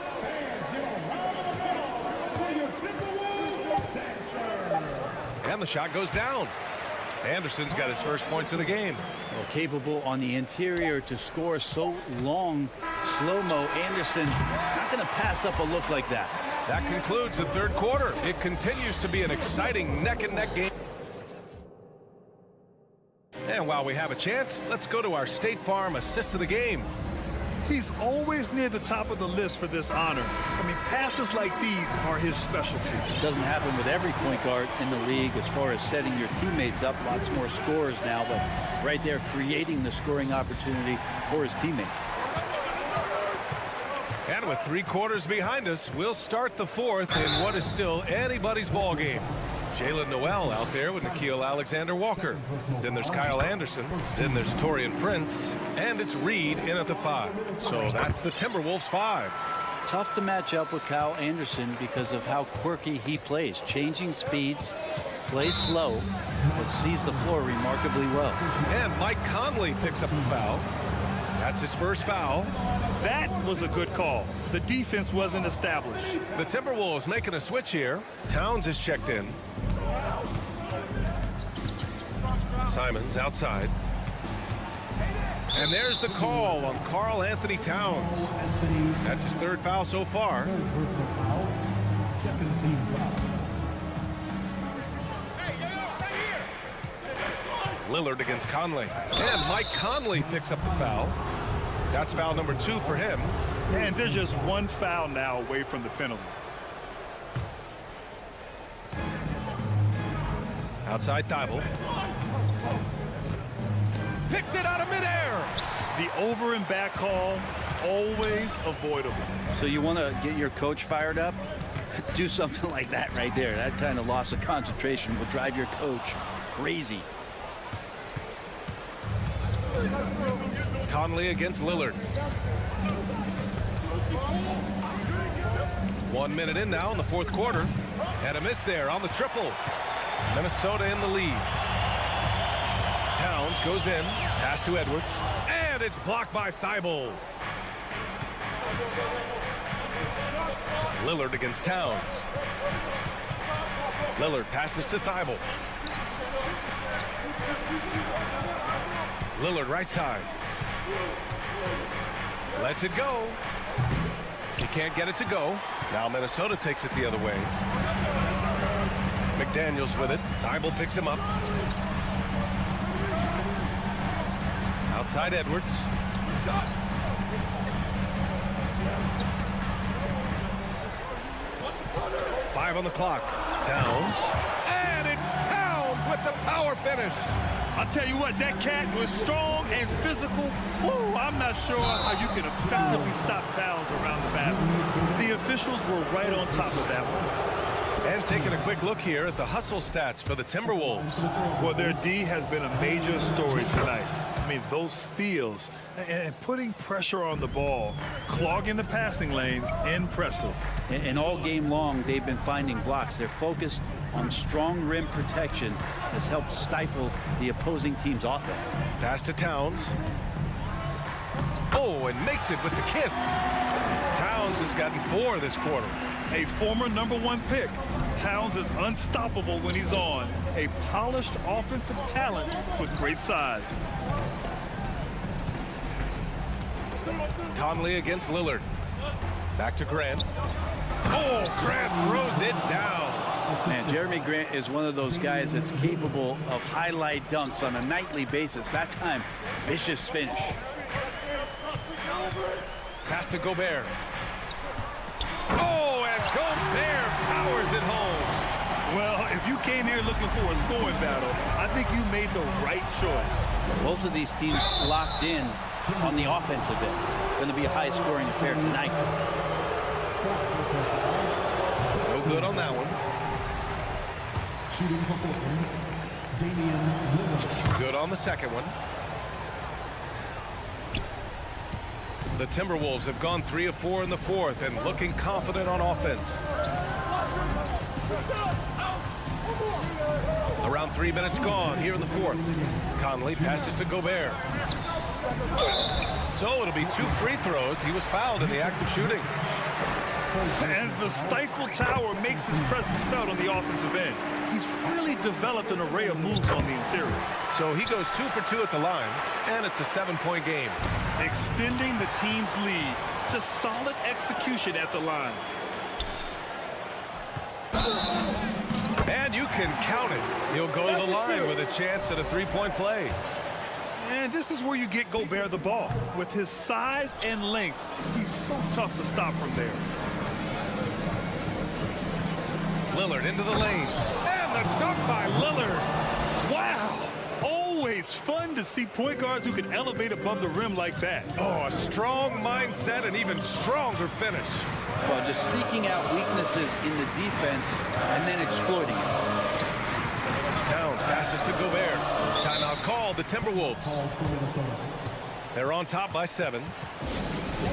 And the shot goes down. Anderson's got his first points of the game. Well, capable on the interior to score so long. Slow-mo. Anderson not going to pass up a look like that. That concludes the third quarter. It continues to be an exciting neck-and-neck game. And while we have a chance, let's go to our State Farm assist of the game. He's always near the top of the list for this honor. I mean, passes like these are his specialty. It doesn't happen with every point guard in the league as far as setting your teammates up. Lots more scores now, but right there creating the scoring opportunity for his teammate. And with 3 quarters behind us, we'll start the fourth in what is still anybody's ball game. Jalen Noel out there with Nickeil Alexander-Walker. Then there's Kyle Anderson. Then there's Taurean Prince. And it's Reed in at the 5. So that's the Timberwolves 5. Tough to match up with Kyle Anderson because of how quirky he plays. Changing speeds, plays slow, but sees the floor remarkably well. And Mike Conley picks up the foul. That's his first foul. That was a good call. The defense wasn't established. The Timberwolves making a switch here. Towns is checked in. Simons outside. And there's the call on Karl Anthony Towns. That's his 3rd foul so far. Second team foul. Lillard against Conley. And Mike Conley picks up the foul. That's foul number 2 for him. And there's just 1 foul now away from the penalty. Outside Thibault. Picked it out of midair. The over and back call, always avoidable. So you want to get your coach fired up? Do something like that right there. That kind of loss of concentration will drive your coach crazy. Conley against Lillard. 1 minute in now in the fourth quarter. And a miss there on the triple. Minnesota in the lead. Towns goes in. Pass to Edwards. And it's blocked by Thibault. Lillard against Towns. Lillard passes to Thibault. Lillard right side. Lets it go. He can't get it to go. Now Minnesota takes it the other way. McDaniels with it. Thibault picks him up. Outside Edwards. Five on the clock. Towns. And it's Towns with the power finish. I'll tell you what, that cat was strong and physical. Woo, I'm not sure how you can effectively stop Towns around the basket. The officials were right on top of that one. And taking a quick look here at the hustle stats for the Timberwolves. Well, their D has been a major story tonight. I mean, those steals and putting pressure on the ball, clogging the passing lanes, impressive. And all game long, they've been finding blocks. They're focused on strong rim protection has helped stifle the opposing team's offense. Pass to Towns. Oh, and makes it with the kiss. Towns has gotten 4 this quarter. A former #1 pick, Towns is unstoppable when he's on. A polished offensive talent with great size. Conley against Lillard. Back to Grant. Oh, Grant throws it down. Man, Jeremy Grant is one of those guys that's capable of highlight dunks on a nightly basis. That time, vicious finish. Pass to Gobert. Oh, and Gobert powers it home. Well, if you came here looking for a scoring battle, I think you made the right choice. Both of these teams locked in on the offensive end. Going to be a high-scoring affair tonight. No good on that one. Shooting for Portland, Damian Lillard. Good on the second one. The Timberwolves have gone 3 of 4 in the fourth and looking confident on offense. Around 3 minutes gone here in the fourth. Conley passes to Gobert. So it'll be 2 free throws. He was fouled in the act of shooting. And the stifled tower makes his presence felt on the offensive end. He's really developed an array of moves on the interior. So he goes 2 for 2 at the line, and it's a 7-point game. Extending the team's lead. Just solid execution at the line. And you can count it. He'll go to the line with a chance at a 3-point play. And this is where you get Gobert the ball. With his size and length, he's so tough to stop from there. Lillard into the lane. And the dunk by Lillard. Wow. Always fun to see point guards who can elevate above the rim like that. Oh, a strong mindset and even stronger finish. Well, just seeking out weaknesses in the defense and then exploiting it. Towns passes to Gobert. Timeout called, the Timberwolves. They're on top by 7.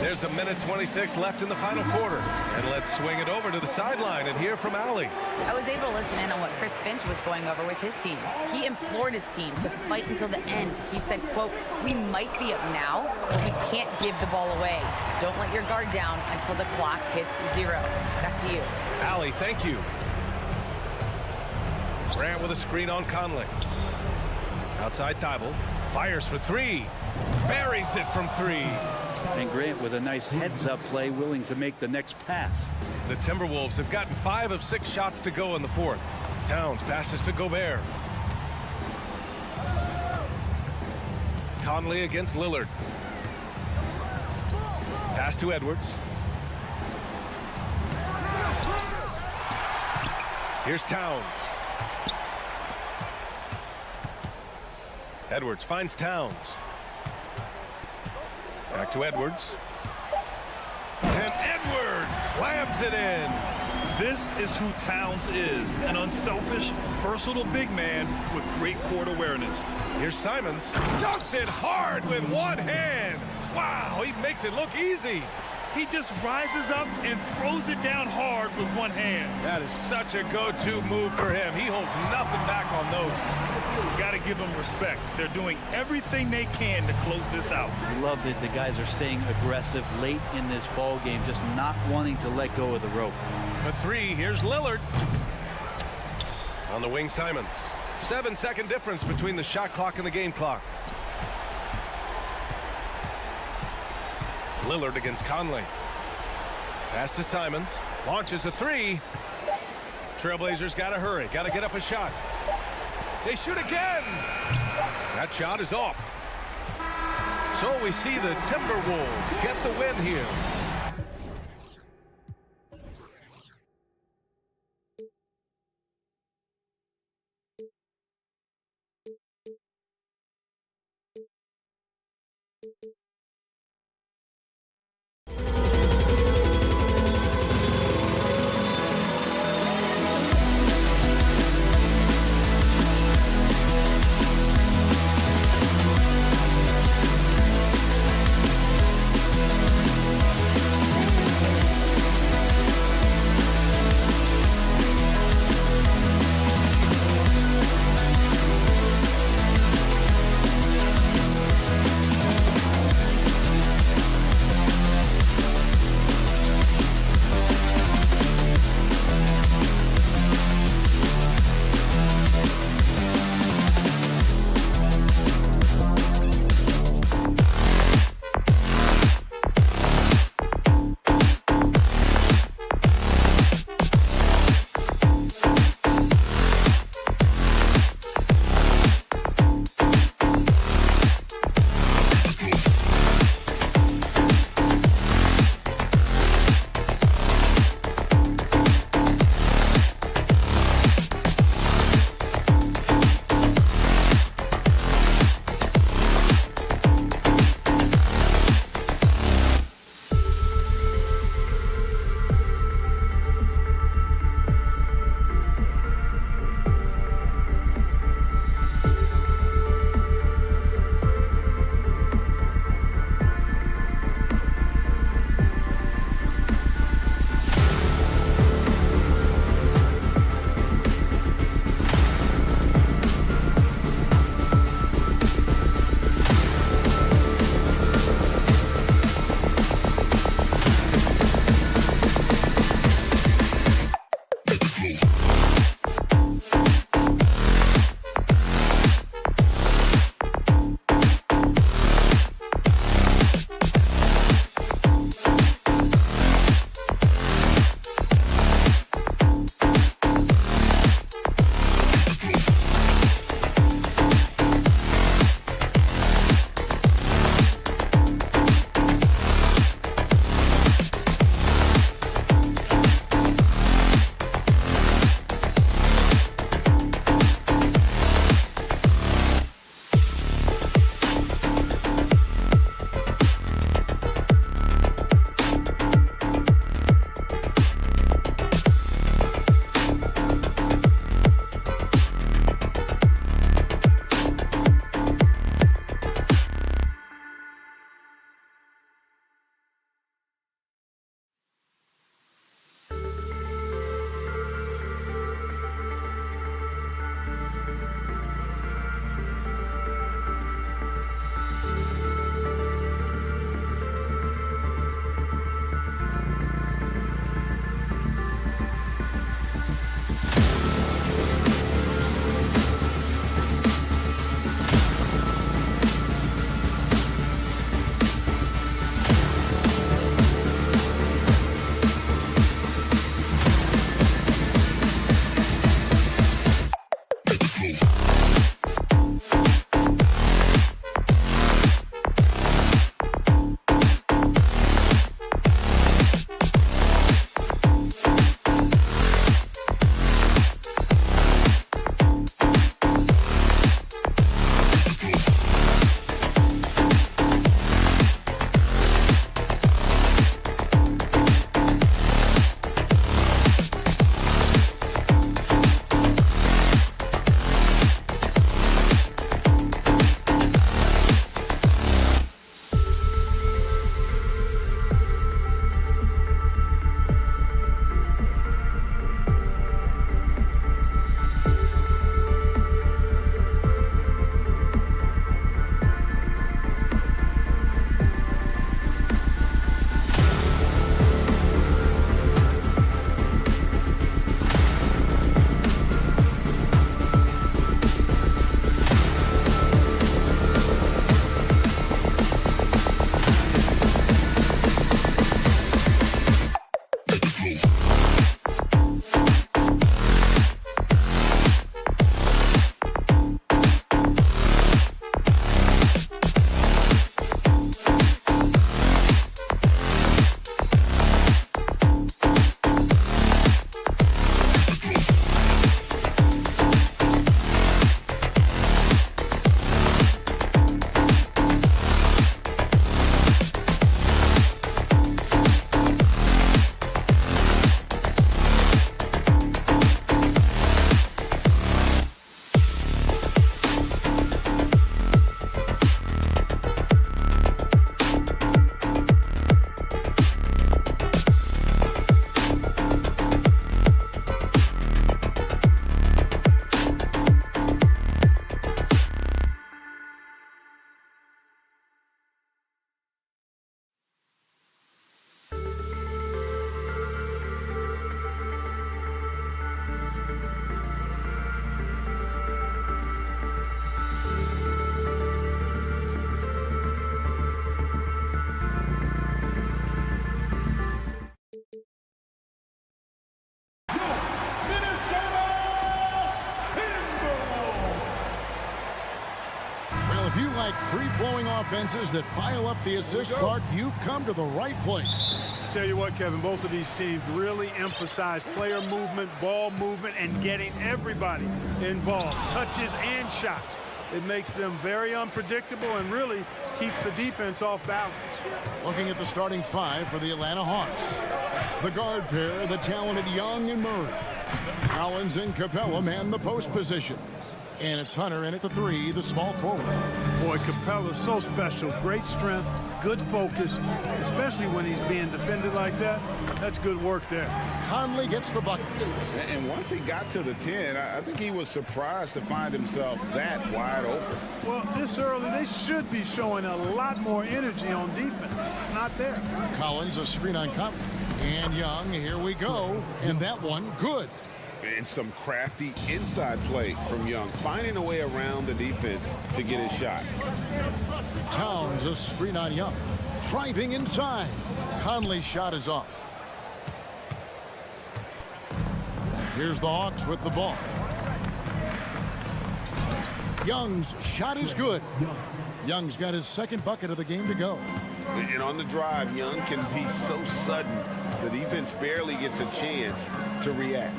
There's a minute 26 left in the final quarter. And let's swing it over to the sideline and hear from Allie. I was able to listen in on what Chris Finch was going over with his team. He implored his team to fight until the end. He said, quote, "We might be up now, but we can't give the ball away. Don't let your guard down until the clock hits 0. Back to you." Allie, thank you. Grant with a screen on Conley. Outside Thibault. Fires for 3. Buries it from 3. And Grant with a nice heads-up play, willing to make the next pass. The Timberwolves have gotten 5 of 6 shots to go in the fourth. Towns passes to Gobert. Conley against Lillard. Pass to Edwards. Here's Towns. Edwards finds Towns. Back to Edwards. And Edwards slams it in. This is who Towns is. An unselfish, versatile big man with great court awareness. Here's Simons. Dunks it hard with one hand. Wow, he makes it look easy. He just rises up and throws it down hard with one hand. That is such a go-to move for him. He holds nothing back on those. Got to give them respect. They're doing everything they can to close this out. I love that the guys are staying aggressive late in this ball game, just not wanting to let go of the rope. For 3, here's Lillard. On the wing, Simons. 7-second difference between the shot clock and the game clock. Lillard against Conley. Pass to Simons. Launches a 3. Trailblazers got to hurry. Got to get up a shot. They shoot again. That shot is off. So we see the Timberwolves get the win here. like free-flowing offenses that pile up the assist, Clark, you've come to the right place. Tell you what, Kevin, both of these teams really emphasize player movement, ball movement, and getting everybody involved, touches and shots. It makes them very unpredictable and really keeps the defense off balance. Looking at the starting five for the Atlanta Hawks. The guard pair, the talented Young and Murray. Collins and Capella man the post positions. And it's Hunter in at the three, the small forward. Boy, Capella's so special. Great strength, good focus, especially when he's being defended like that. That's good work there. Conley gets the bucket. And once he got to the 10, I think he was surprised to find himself that wide open. Well, this early, they should be showing a lot more energy on defense. It's not there. Collins, a screen on Conley. And Young, here we go. And that one, good. And some crafty inside play from Young, finding a way around the defense to get his shot. Towns, a screen on Young. Driving inside. Conley's shot is off. Here's the Hawks with the ball. Young's shot is good. Young's got his second bucket of the game to go. And on the drive, Young can be so sudden. The defense barely gets a chance to react.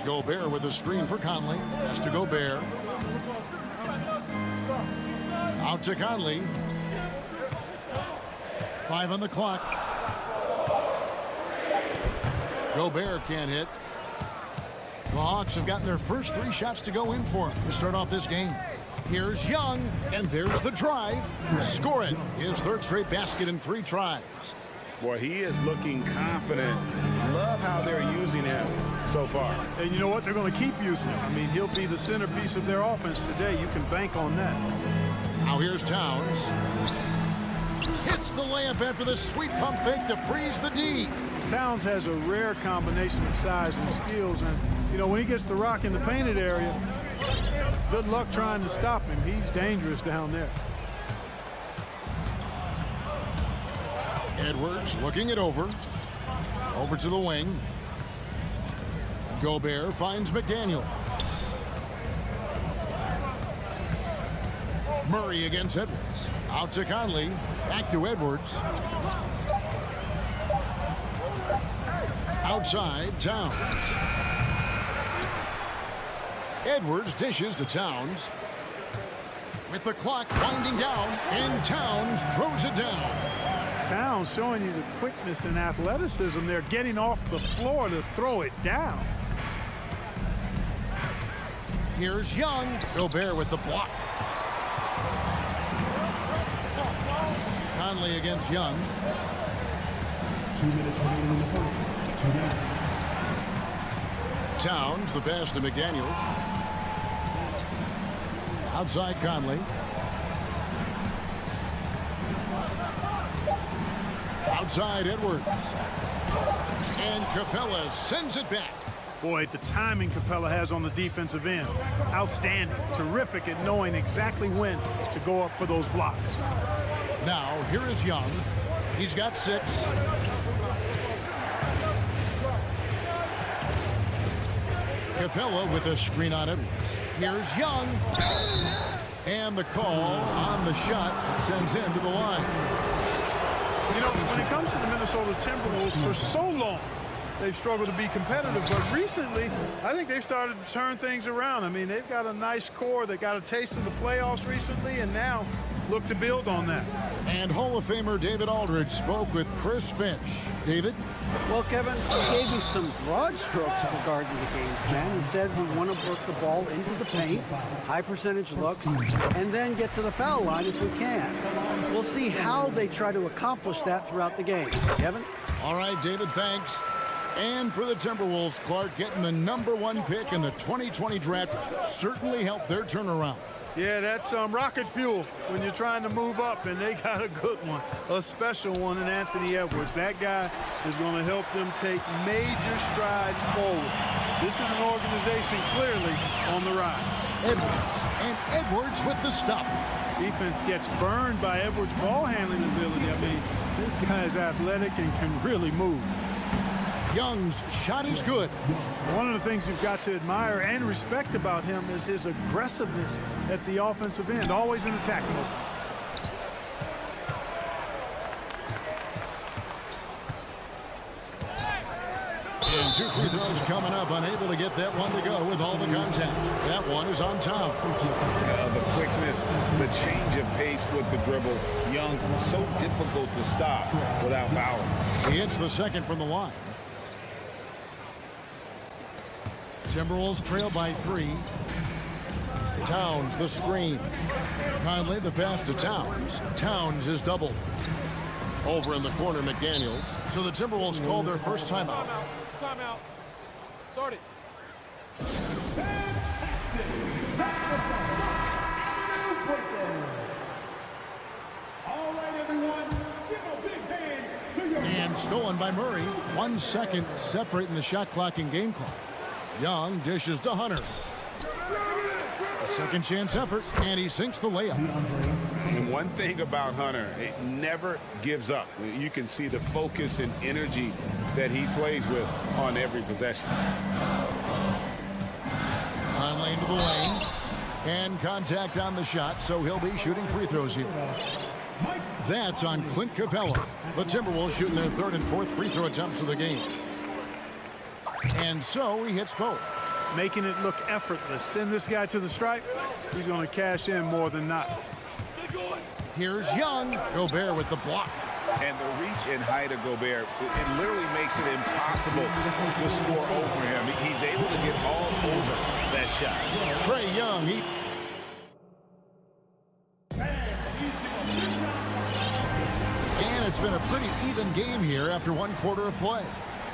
Gobert with a screen for Conley. That's to Gobert. Out to Conley. 5 on the clock. Gobert can't hit. The Hawks have gotten their first 3 shots to go in for him to start off this game. Here's Young, and there's the drive. Score it. His third straight basket in 3 tries. Boy, he is looking confident. Love how they're using him so far. And you know what? They're going to keep using him. I mean, he'll be the centerpiece of their offense today. You can bank on that. Now here's Towns. Hits the layup after the sweet pump fake to freeze the D. Towns has a rare combination of size and skills. And, you know, when he gets the rock in the painted area, good luck trying to stop him. He's dangerous down there. Edwards looking it over. Over to the wing. Gobert finds McDaniel. Murray against Edwards. Out to Conley. Back to Edwards. Outside, Towns. Edwards dishes to Towns. With the clock winding down, and Towns throws it down. Towns showing you the quickness and athleticism there, getting off the floor to throw it down. Here's Young. Gobert with the block. Conley against Young. 2 minutes remaining in the first. 2 minutes. Towns, the pass to McDaniels. Outside Conley. Outside Edwards. And Capella sends it back. Boy, the timing Capella has on the defensive end. Outstanding. Terrific at knowing exactly when to go up for those blocks. Now, here is Young. He's got 6. Capella with a screen on Edwards. Here's Young. And the call on the shot sends him to the line. You know, when it comes to the Minnesota Timberwolves, for so long, they've struggled to be competitive. But recently, I think they've started to turn things around. I mean, they've got a nice core. They got a taste of the playoffs recently, and now look to build on that. And Hall of Famer David Aldridge spoke with Chris Finch. David? Well, Kevin, he gave you some broad strokes regarding the game plan. He said we want to work the ball into the paint, high percentage looks, and then get to the foul line if we can. We'll see how they try to accomplish that throughout the game. Kevin? All right, David, thanks. And for the Timberwolves, Clark, getting the #1 pick in the 2020 draft certainly helped their turnaround. Yeah, that's rocket fuel when you're trying to move up, and they got a good one, a special one in Anthony Edwards. That guy is going to help them take major strides forward. This is an organization clearly on the rise. Edwards, and Edwards with the stuff. Defense gets burned by Edwards' ball handling ability. I mean, this guy is athletic and can really move. Young's shot is good. One of the things you've got to admire and respect about him is his aggressiveness at the offensive end, always in attacking mode. And 2 free throws coming up, unable to get that one to go with all the contact. That one is on Town. The quickness, the change of pace with the dribble. Young, so difficult to stop without fouling. He hits the second from the line. Timberwolves trail by 3. Towns the screen. Conley the pass to Towns. Towns is doubled. Over in the corner, McDaniels. So the Timberwolves call their first timeout. Timeout. Start it. All right, everyone, give a big hand to your... And stolen by Murray. 1 second separating the shot clock and game clock. Young dishes to Hunter. A second chance effort, and he sinks the layup. And one thing about Hunter, it never gives up. You can see the focus and energy that he plays with on every possession. On lane to the lane. And contact on the shot, so he'll be shooting free throws here. That's on Clint Capella. The Timberwolves shooting their 3rd and 4th free throw attempts of the game. And so he hits both. Making it look effortless. Send this guy to the stripe. He's going to cash in more than not. Here's Young. Gobert with the block. And the reach and height of Gobert, it literally makes it impossible to score over him. He's able to get all over that shot. Trae Young. And it's been a pretty even game here after 1 quarter of play.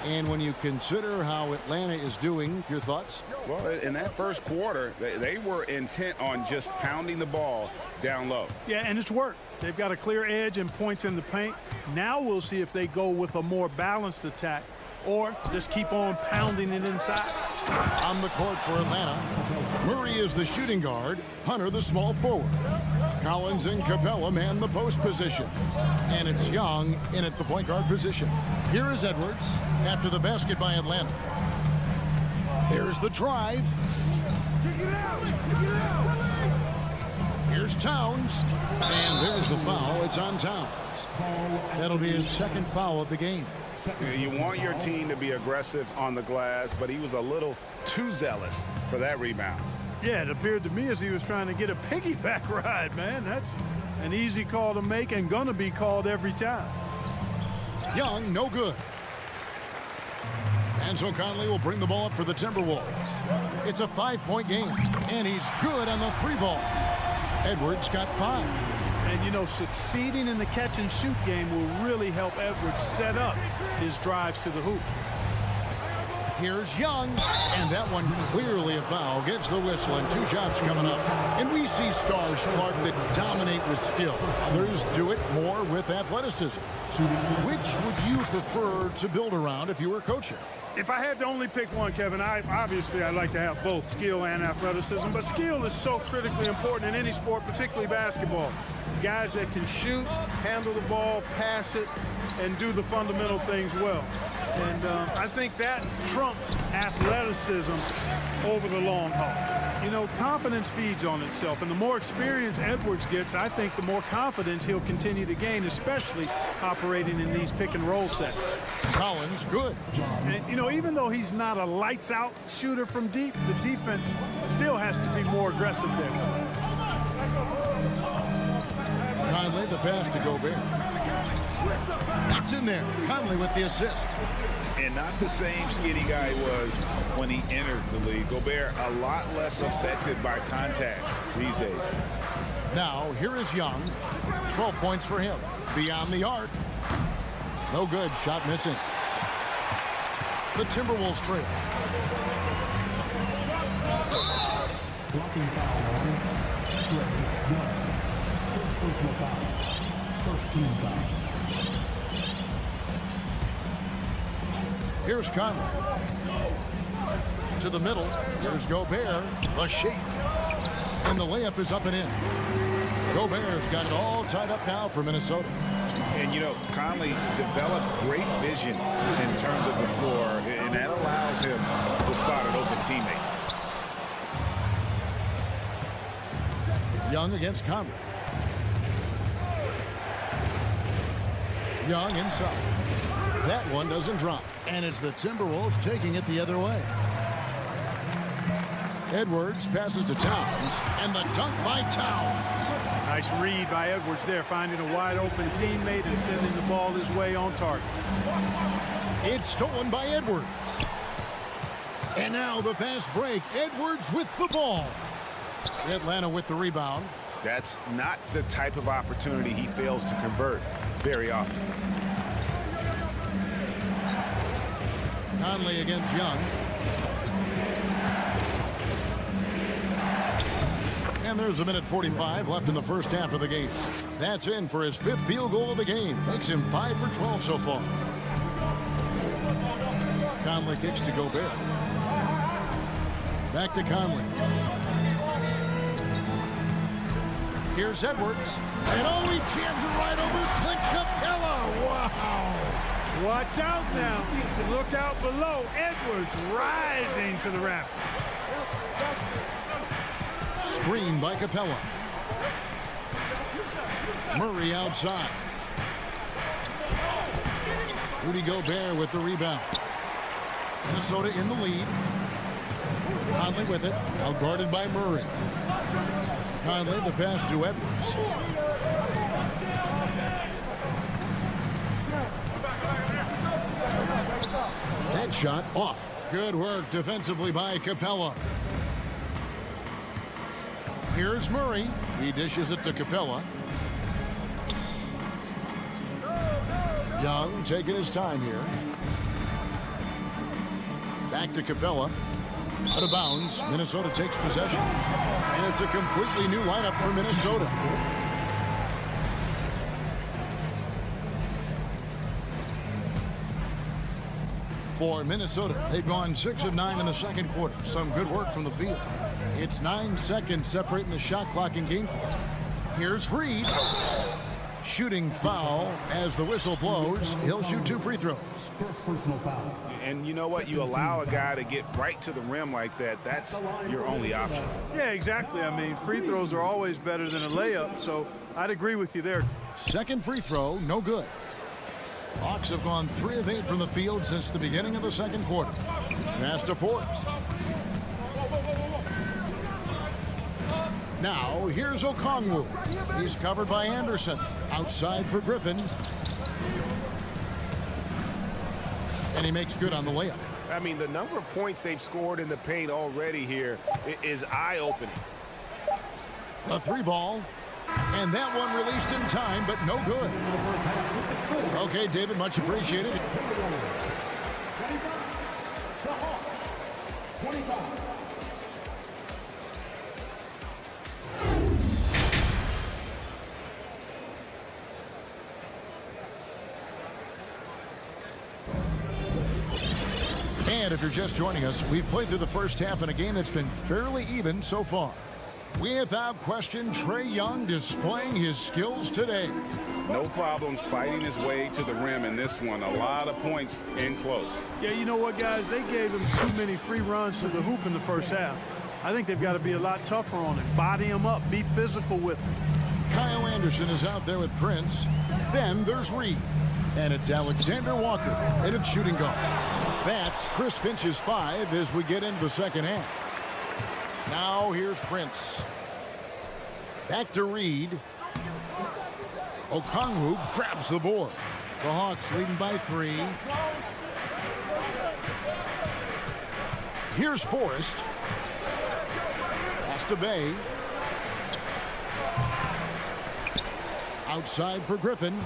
And when you consider how Atlanta is doing, your thoughts? Well, in that first quarter, they were intent on just pounding the ball down low. Yeah, and it's worked. They've got a clear edge and points in the paint. Now we'll see if they go with a more balanced attack or just keep on pounding it inside. On the court for Atlanta, Murray is the shooting guard, Hunter the small forward. Collins and Capella man the post position. And it's Young in at the point guard position. Here is Edwards after the basket by Atlanta. Here's the drive. Here's Towns. And there's the foul. It's on Towns. That'll be his 2nd foul of the game. You want your team to be aggressive on the glass, but he was a little too zealous for that rebound. Yeah, it appeared to me as he was trying to get a piggyback ride, man. That's an easy call to make and gonna be called every time. Young, no good. And so Conley will bring the ball up for the Timberwolves. It's a 5-point game, and he's good on the 3-ball. Edwards got 5. And, you know, succeeding in the catch-and-shoot game will really help Edwards set up his drives to the hoop. Here's Young, and that one clearly a foul. Gets the whistle, and 2 shots coming up. And we see stars, Clark, that dominate with skill. Others do it more with athleticism. Which would you prefer to build around if you were coaching? If I had to only pick one, Kevin, obviously I'd like to have both skill and athleticism, but skill is so critically important in any sport, particularly basketball. Guys that can shoot, handle the ball, pass it, and do the fundamental things well. And I think that trumps athleticism over the long haul. You know, confidence feeds on itself, and the more experience Edwards gets, I think the more confidence he'll continue to gain, especially operating in these pick-and-roll sets. Collins, good. And, you know, even though he's not a lights-out shooter from deep, the defense still has to be more aggressive there. Conley, the pass to Gobert. That's in there. Conley with the assist. And not the same skinny guy was when he entered the league. Gobert a lot less affected by contact these days. Now, here is Young. 12 points for him. Beyond the arc. No good. Shot missing. The Timberwolves trail. Blocking foul. First personal foul. First team foul. Here's Conley. To the middle. Here's Gobert. A shake. And the layup is up and in. Gobert's got it all tied up now for Minnesota. And, you know, Conley developed great vision in terms of the floor, and that allows him to spot an open teammate. Young against Conley. Young inside. That one doesn't drop. And it's the Timberwolves taking it the other way. Edwards passes to Towns, and the dunk by Towns. Nice read by Edwards there, finding a wide open teammate and sending the ball his way on target. It's stolen by Edwards. And now the fast break. Edwards with the ball. Atlanta with the rebound. That's not the type of opportunity he fails to convert very often. Conley against Young. And there's a minute 45 left in the first half of the game. That's in for his 5th field goal of the game. Makes him 5 for 12 so far. Conley kicks to Gobert. Back to Conley. Here's Edwards. And oh, he jams it right over Clint Capella. Wow. Watch out now. Look out below. Edwards rising to the raft. Screen by Capella. Murray outside. Rudy Gobert with the rebound. Minnesota in the lead. Conley with it. Outguarded by Murray. Conley the pass to Edwards. That shot off. Good work defensively by Capella. Here's Murray. He dishes it to Capella. Young taking his time here. Back to Capella. Out of bounds. Minnesota takes possession. And it's a completely new lineup for Minnesota. For Minnesota, they've gone 6 of 9 in the second quarter. Some good work from the field. It's 9 seconds separating the shot clock and game clock. Here's Reed. Shooting foul as the whistle blows. He'll shoot 2 free throws. First personal foul. And you know what? You allow a guy to get right to the rim like that. That's your only option. Yeah, exactly. I mean, free throws are always better than a layup, so I'd agree with you there. Second free throw, no good. Hawks have gone 3 of 8 from the field since the beginning of the second quarter. Pass to Forrest. Now, here's Okongwu. He's covered by Anderson. Outside for Griffin. And he makes good on the layup. I mean, the number of points they've scored in the paint already here is eye-opening. A 3 ball. And that one released in time, but no good. Okay, David, much appreciated. And if you're just joining us, we've played through the first half in a game that's been fairly even so far. Without question, Trae Young displaying his skills today. No problems fighting his way to the rim in this one. A lot of points in close. Yeah, you know what, guys? They gave him too many free runs to the hoop in the first half. I think they've got to be a lot tougher on him. Body him up. Be physical with him. Kyle Anderson is out there with Prince. Then there's Reed. And it's Alexander Walker in shooting guard. That's Chris Finch's 5 as we get into the second half. Now here's Prince. Back to Reed. Okongwu grabs the board. The Hawks leading by 3. Here's Forrest. Pass to Bay. Outside for Griffin.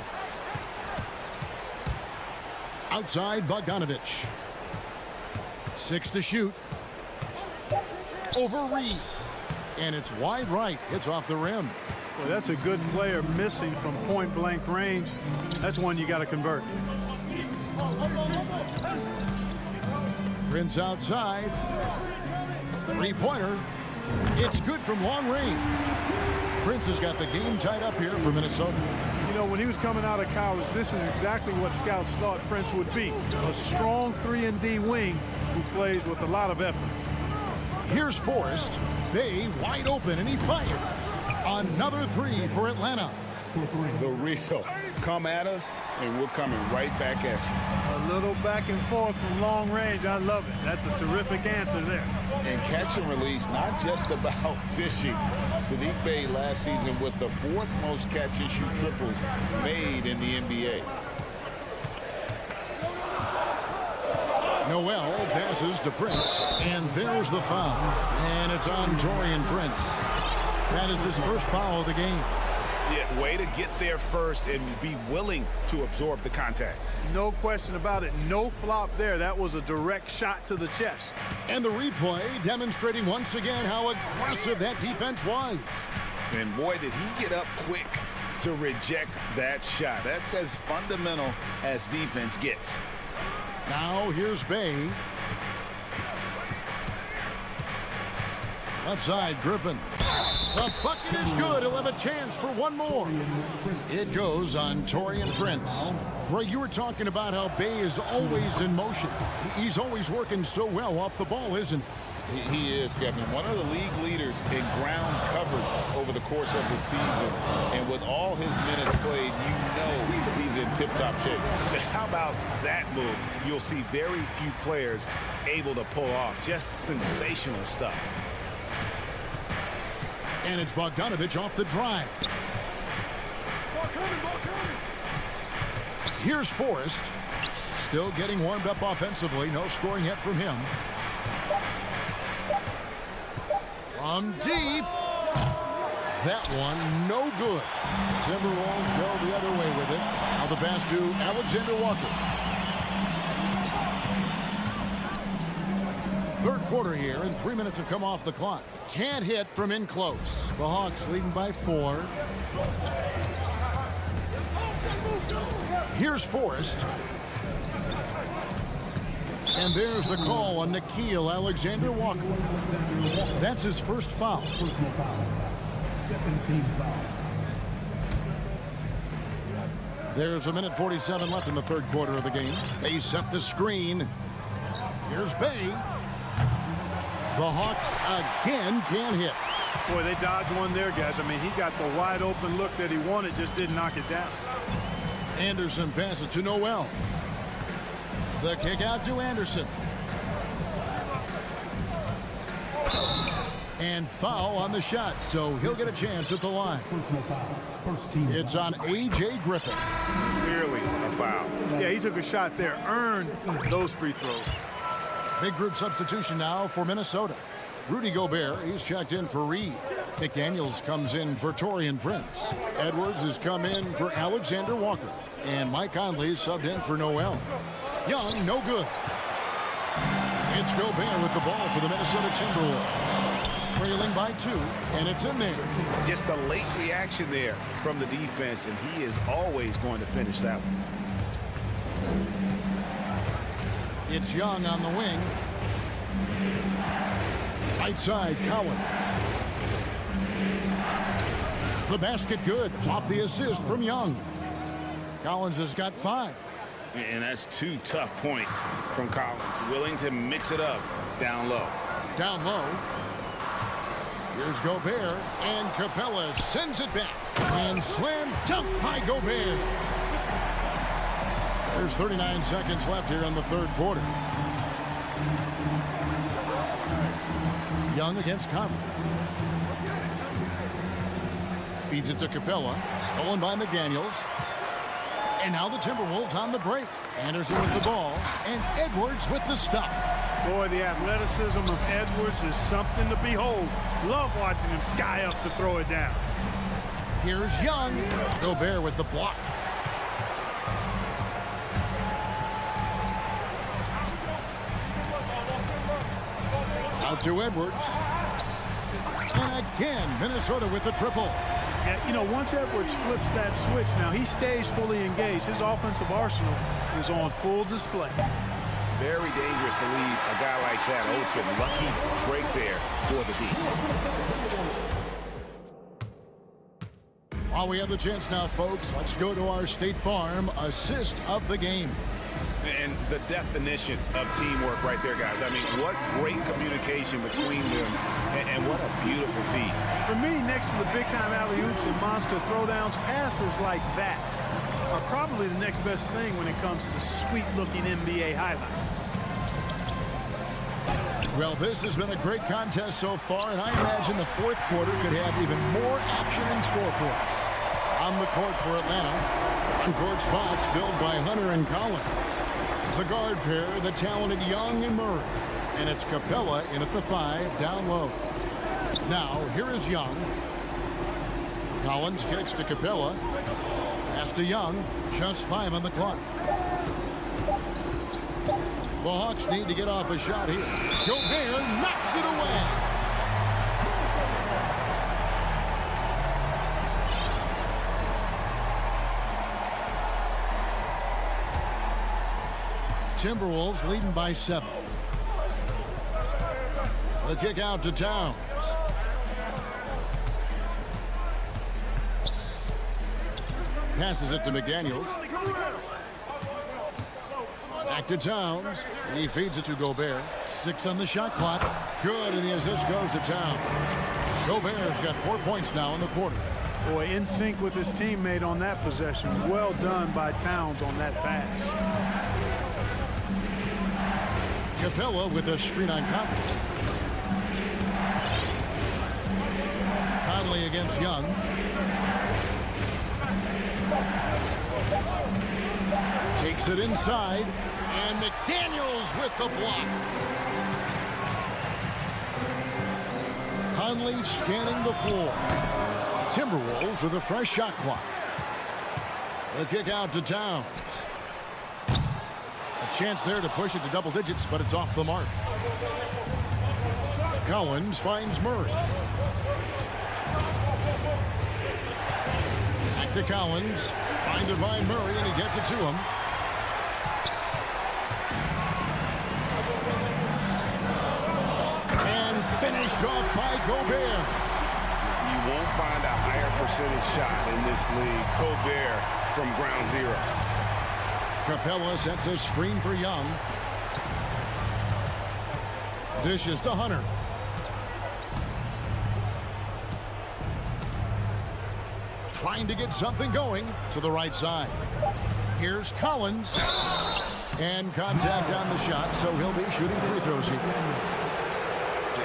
Outside Bogdanovich. 6 to shoot. Over Reed. And it's wide right. It's off the rim. Well, that's a good player missing from point-blank range. That's one you got to convert. Prince outside. 3-pointer. It's good from long range. Prince has got the game tied up here for Minnesota. You know, when he was coming out of college, this is exactly what scouts thought Prince would be. A strong 3-and-D wing who plays with a lot of effort. Here's Forrest. Bay wide open, and he fires. Another three for Atlanta. The real. Come at us, and we're coming right back at you. A little back and forth from long range. I love it. That's a terrific answer there. And catch and release, not just about fishing. Saddiq Bey last season with the 4th most catch and shoot triples made in the NBA. Noel passes to Prince, and there's the foul. And it's on Taurean Prince. That is his first foul of the game. Yeah, way to get there first and be willing to absorb the contact. No question about it. No flop there. That was a direct shot to the chest. And the replay demonstrating once again how aggressive that defense was. And boy, did he get up quick to reject that shot. That's as fundamental as defense gets. Now here's Bay. Left side, Griffin. The bucket is good. He'll have a chance for one more. It goes on Taurean Prince. Roy, you were talking about how Bay is always in motion. He's always working so well off the ball, isn't he? He is, Kevin. One of the league leaders in ground covered over the course of the season. And with all his minutes played, you know he's in tip-top shape. How about that move? You'll see very few players able to pull off just sensational stuff. And it's Bogdanovich off the drive. Here's Forrest. Still getting warmed up offensively. No scoring yet from him. From deep. That one, no good. Timberwolves go the other way with it. Now the pass to Alexander Walker. Third quarter here, and 3 minutes have come off the clock. Can't hit from in close. The Hawks leading by 4. Here's Forrest. And there's the call on Nickeil Alexander-Walker. That's his first foul. There's 1:47 left in the third quarter of the game. They set the screen. Here's Bay. The Hawks again can't hit. Boy, they dodged one there, guys. I mean, he got the wide open look that he wanted, just didn't knock it down. Anderson passes to Noel. The kick out to Anderson. And foul on the shot, so he'll get a chance at the line. It's on A.J. Griffin. Clearly a foul. Yeah, he took a shot there, earned those free throws. Big group substitution now for Minnesota. Rudy Gobert, he's checked in for Reed. McDaniels comes in for Taurean Prince. Edwards has come in for Alexander Walker. And Mike Conley subbed in for Noel. Young, no good. It's Gobert with the ball for the Minnesota Timberwolves. Trailing by 2, and it's in there. Just a late reaction there from the defense, and he is always going to finish that one. It's Young on the wing. Right side, Collins. The basket good. Off the assist from Young. Collins has got 5. And that's 2 tough points from Collins. Willing to mix it up down low. Down low. Here's Gobert. And Capella sends it back. And slam dunk by Gobert. There's 39 seconds left here in the third quarter. Young against Conley. Feeds it to Capella. Stolen by McDaniels. And now the Timberwolves on the break. Anderson with the ball. And Edwards with the stop. Boy, the athleticism of Edwards is something to behold. Love watching him sky up to throw it down. Here's Young. Gobert with the block. Out to Edwards. And again, Minnesota with the triple. Yeah, you know, once Edwards flips that switch, now he stays fully engaged. His offensive arsenal is on full display. Very dangerous to leave a guy like that open. Lucky break there for the D. While we have the chance now, folks, let's go to our State Farm assist of the game. And the definition of teamwork right there, guys. I mean, what great communication between them, and what a beautiful feat. For me, next to the big-time alley-oops and monster throwdowns, passes like that are probably the next best thing when it comes to sweet-looking NBA highlights. Well, this has been a great contest so far, and I imagine the fourth quarter could have even more action in store for us. On the court for Atlanta, on-court spots filled by Hunter and Collins. The guard pair, the talented Young and Murray. And it's Capella in at the 5, down low. Now, here is Young. Collins kicks to Capella. Pass to Young. Just 5 on the clock. The Hawks need to get off a shot here. Gobert knocks it away. Timberwolves leading by 7. The kick out to Towns. Passes it to McDaniels. Back to Towns. He feeds it to Gobert. 6 on the shot clock. Good, and the assist goes to Towns. Gobert's got 4 points now in the quarter. Boy, in sync with his teammate on that possession. Well done by Towns on that pass. Capella with a screen on Conley. Conley against Young. Takes it inside, and McDaniels with the block. Conley scanning the floor. Timberwolves with a fresh shot clock. The kick out to Towns. A chance there to push it to double digits, but it's off the mark. Collins finds Murray. Back to Collins. Trying to find Murray, and he gets it to him. And finished off by Gobert. You won't find a higher percentage shot in this league. Gobert from ground zero. Capella sets a screen for Young. Dishes to Hunter. Trying to get something going to the right side. Here's Collins. And contact on the shot, so he'll be shooting free throws here.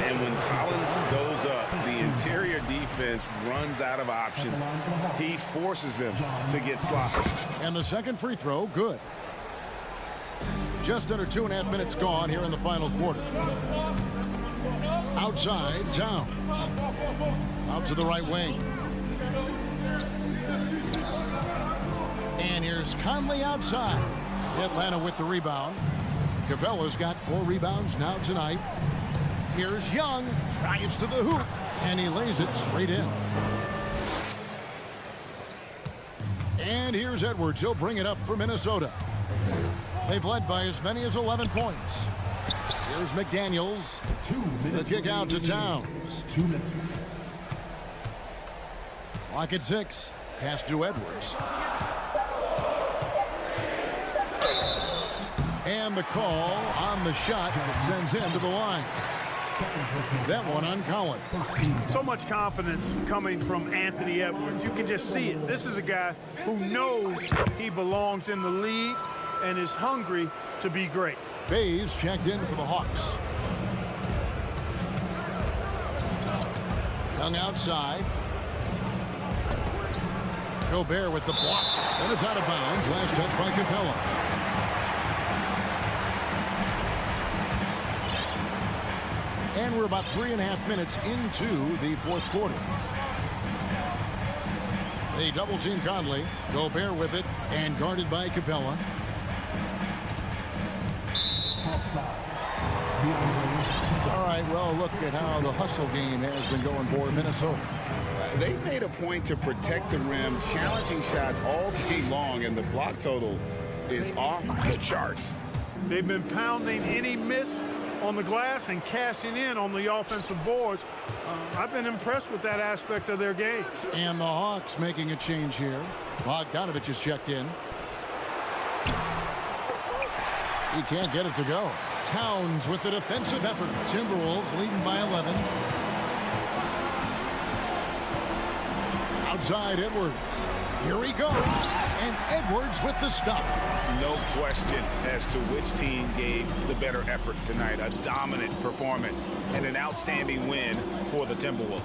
And when Collins goes up, the interior defense runs out of options. He forces them to get sloppy. And the second free throw, good. Just under 2.5 minutes gone here in the final quarter. Outside, Towns. Out to the right wing. And here's Conley outside. Atlanta with the rebound. Capella's got 4 rebounds now tonight. Here's Young. Drives to the hoop. And he lays it straight in. And here's Edwards. He'll bring it up for Minnesota. They've led by as many as 11 points. Here's McDaniels. The kick out to Towns. 2 minutes. Clock at 6. Pass to Edwards. And the call on the shot that sends him to the line. That one on Collins. So much confidence coming from Anthony Edwards. You can just see it. This is a guy who knows he belongs in the league and is hungry to be great. Bays checked in for the Hawks. Young outside. Gobert with the block. And it's out of bounds. Last touch by Capella. And we're about 3.5 minutes into the fourth quarter. They double team Conley. Gobert with it and guarded by Capella. All right, well, look at how the hustle game has been going for Minnesota. They made a point to protect the rim, challenging shots all game long, and the block total is off the charts. They've been pounding any miss on the glass and cashing in on the offensive boards. I've been impressed with that aspect of their game. And the Hawks making a change here. Bogdanovich is checked in. He can't get it to go. Towns with the defensive effort. Timberwolves leading by 11. Outside Edwards. Here he goes. And Edwards with the stuff. No question as to which team gave the better effort tonight. A dominant performance and an outstanding win for the Timberwolves.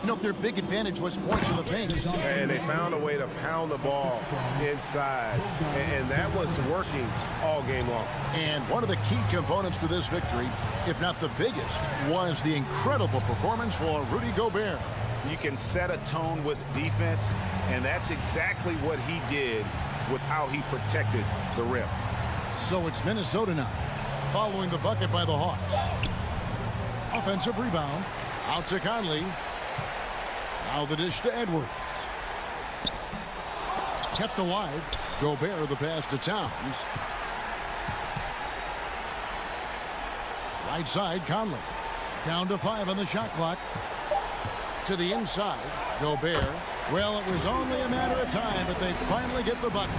You know, their big advantage was points in the paint. And they found a way to pound the ball inside. And that was working all game long. And one of the key components to this victory, if not the biggest, was the incredible performance for Rudy Gobert. You can set a tone with defense, and that's exactly what he did with how he protected the rim. So it's Minnesota now, following the bucket by the Hawks. Offensive rebound, out to Conley. Now the dish to Edwards. Kept alive. Gobert the pass to Towns. Right side, Conley. Down to 5 on the shot clock. To the inside, Gobert. Well, it was only a matter of time, but they finally get the bucket.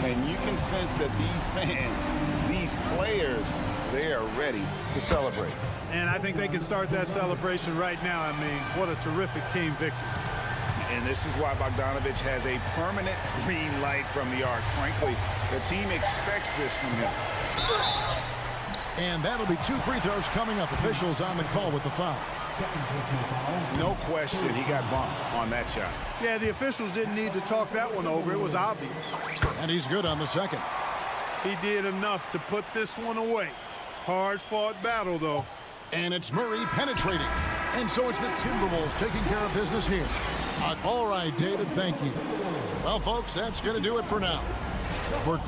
And you can sense that these fans, these players, they are ready to celebrate. And I think they can start that celebration right now. I mean, what a terrific team victory. And this is why Bogdanovich has a permanent green light from the arc. Frankly, the team expects this from him. And that'll be 2 free throws coming up. Officials on the call with the foul. No question he got bumped on that shot. Yeah, the officials didn't need to talk that one over. It was obvious. And he's good on the second. He did enough to put this one away. Hard-fought battle, though. And it's Murray penetrating. And so it's the Timberwolves taking care of business here. All right, David, thank you. Well, folks, that's going to do it for now. For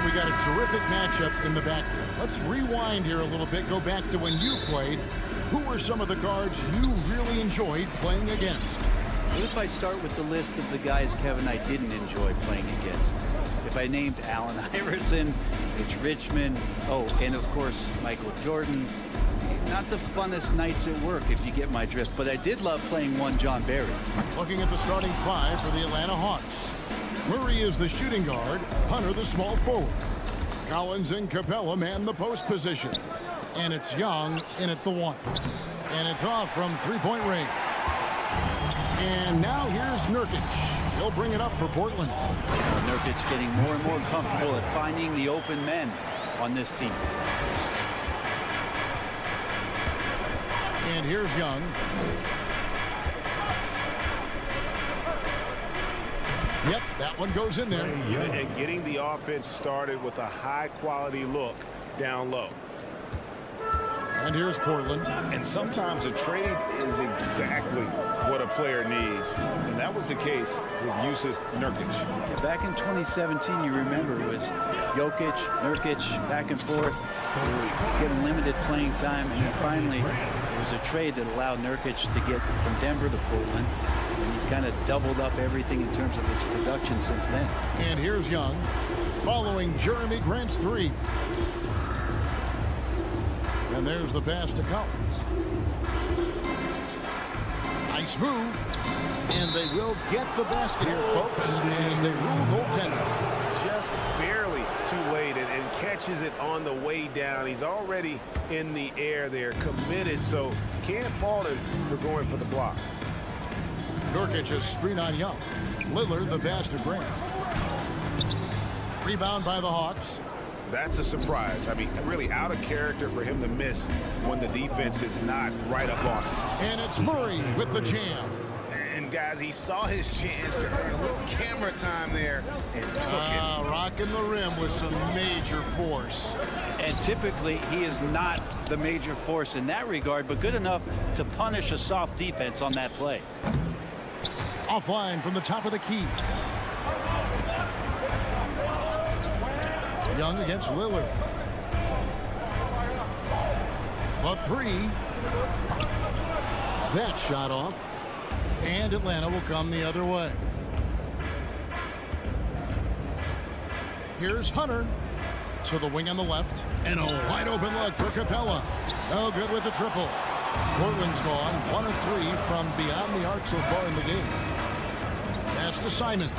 We got a terrific matchup in the backcourt. Let's rewind here a little bit, go back to when you played. Who were some of the guards you really enjoyed playing against? What if I start with the list of the guys, Kevin, I didn't enjoy playing against? If I named Allen Iverson, Mitch Richmond, and of course, Michael Jordan. Not the funnest nights at work, if you get my drift, but I did love playing one John Barry. Looking at the starting five for the Atlanta Hawks. Murray is the shooting guard, Hunter the small forward. Collins and Capella man the post positions. And it's Young in at the one. And it's off from three-point range. And now here's Nurkic. He'll bring it up for Portland. Nurkic getting more and more comfortable at finding the open men on this team. And here's Young. Yep, that one goes in there. And getting the offense started with a high-quality look down low. And here's Portland. And sometimes a trade is exactly what a player needs. And that was the case with Yusuf Nurkic. Back in 2017, you remember, it was Jokic, Nurkic, back and forth. They were getting limited playing time. And then finally, there was a trade that allowed Nurkic to get from Denver to Portland. And he's kind of doubled up everything in terms of his production since then. And here's Young, following Jeremy Grant's three. And there's the pass to Collins. Nice move. And they will get the basket here, folks, as they rule goaltender. Just barely too late and catches it on the way down. He's already in the air there, committed, so can't fault him for going for the block. Nurkic is screen on Young. Lillard the pass to Grant. Rebound by the Hawks. That's a surprise. I mean, really out of character for him to miss when the defense is not right up on him. And it's Murray with the jam. And guys, he saw his chance to earn a little camera time there and took it. Rocking the rim with some major force. And typically, he is not the major force in that regard, but good enough to punish a soft defense on that play. Offline from the top of the key. Young against Lillard. A three. That shot off. And Atlanta will come the other way. Here's Hunter to the wing on the left. And a wide open look for Capella. No good with the triple. Portland's gone 1 of 3 from beyond the arc so far in the game. Pass to Simons.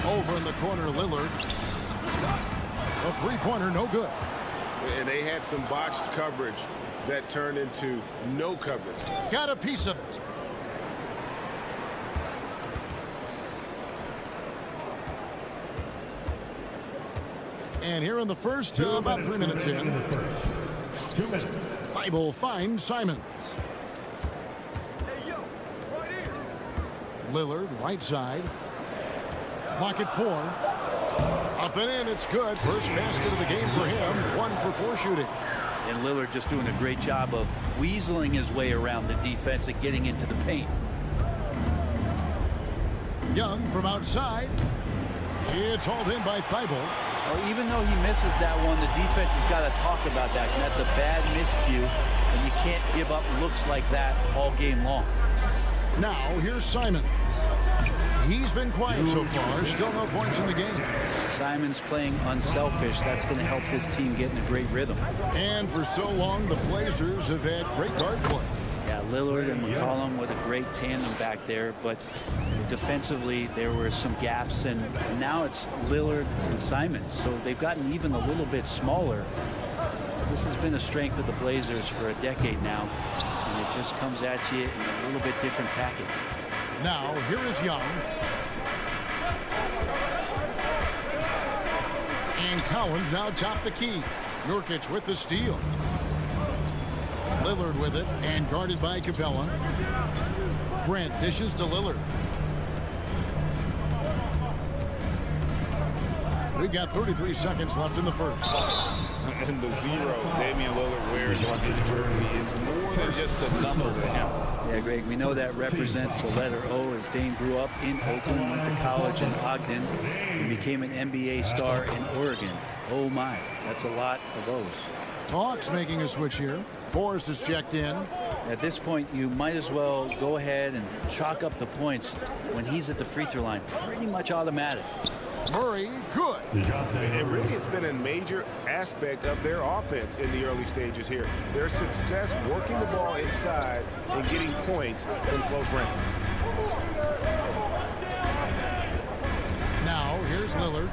Over in the corner, Lillard. A three-pointer, no good. And they had some botched coverage that turned into no coverage. Got a piece of it. And here in the first, about 3 minutes in. 2 minutes. Thibault finds Simons. Lillard, right side. Clock at 4. Up and in, it's good. First basket of the game for him. 1 for 4 shooting. And Lillard just doing a great job of weaseling his way around the defense and getting into the paint. Young from outside. It's hauled in by Thibault. Well, even though he misses that one, the defense has got to talk about that. And that's a bad miscue, and you can't give up looks like that all game long. Now, here's Simons. He's been quiet so far. Still no points in the game. Simons playing unselfish. That's going to help this team get in a great rhythm. And for so long, the Blazers have had great guard play. Yeah, Lillard and McCollum with a great tandem back there, but defensively there were some gaps, and now it's Lillard and Simons, so they've gotten even a little bit smaller. This has been a strength of the Blazers for a decade now, and it just comes at you in a little bit different package. Now, here is Young. And Collins now top the key. Nurkic with the steal. Lillard with it, and guarded by Capella. Grant dishes to Lillard. We've got 33 seconds left in the first. And the 0 Damian Lillard wears on his jersey is more than just a number to him. Yeah, Greg, we know that represents the letter O, as Dame grew up in Oakland, went to college in Ogden, and became an NBA star in Oregon. Oh my, that's a lot of O's. Hawks making a switch here. Forrest is checked in. At this point, you might as well go ahead and chalk up the points when he's at the free throw line. Pretty much automatic. Murray, good. And really, it's been a major aspect of their offense in the early stages here. Their success working the ball inside and getting points from close range. Now, here's Lillard.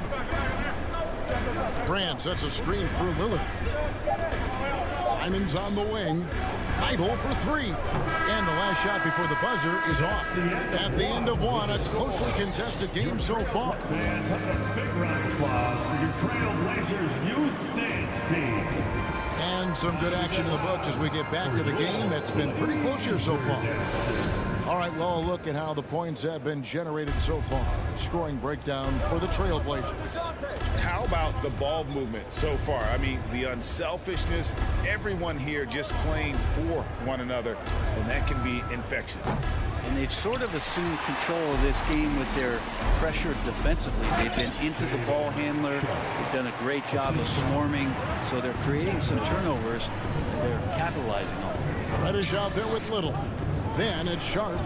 Grant sets a screen through Lillard. Simons on the wing. Thibault for 3. And the last shot before the buzzer is off. At the end of one, a closely contested game so far. Fans, a big round of applause for your Trailblazers youth dance team. And some good action in the books as we get back to the game. It's been pretty close here so far. All right, well, a look at how the points have been generated so far. Scoring breakdown for the Trailblazers. How about the ball movement so far? I mean, the unselfishness, everyone here just playing for one another, and that can be infectious. And they've sort of assumed control of this game with their pressure defensively. They've been into the ball handler. They've done a great job of swarming, so they're creating some turnovers, and they're capitalizing on it. Reddish out there with Little. Then it's Sharp.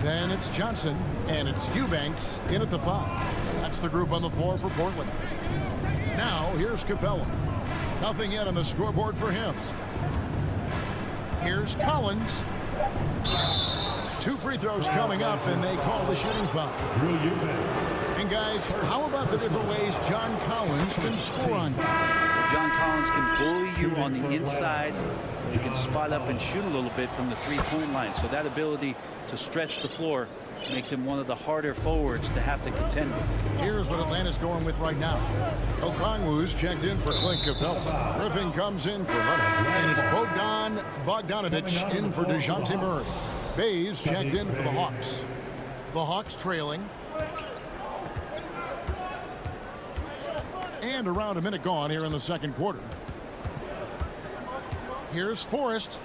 Then it's Johnson. And it's Eubanks in at the 5. That's the group on the floor for Portland. Now, here's Capella. Nothing yet on the scoreboard for him. Here's Collins. 2 free throws coming up, and they call the shooting foul. And guys, how about the different ways John Collins can score on you? John Collins can bully you on the inside. He can spot up and shoot a little bit from the three-point line. So that ability to stretch the floor makes him one of the harder forwards to have to contend with. Here's what Atlanta's going with right now. Okongwu's checked in for Clint Capella. Griffin comes in for Leonard. And it's Bogdanovich in for DeJounte Murray. Bays checked in for the Hawks. The Hawks trailing. And around a minute gone here in the second quarter. Here's Forrest.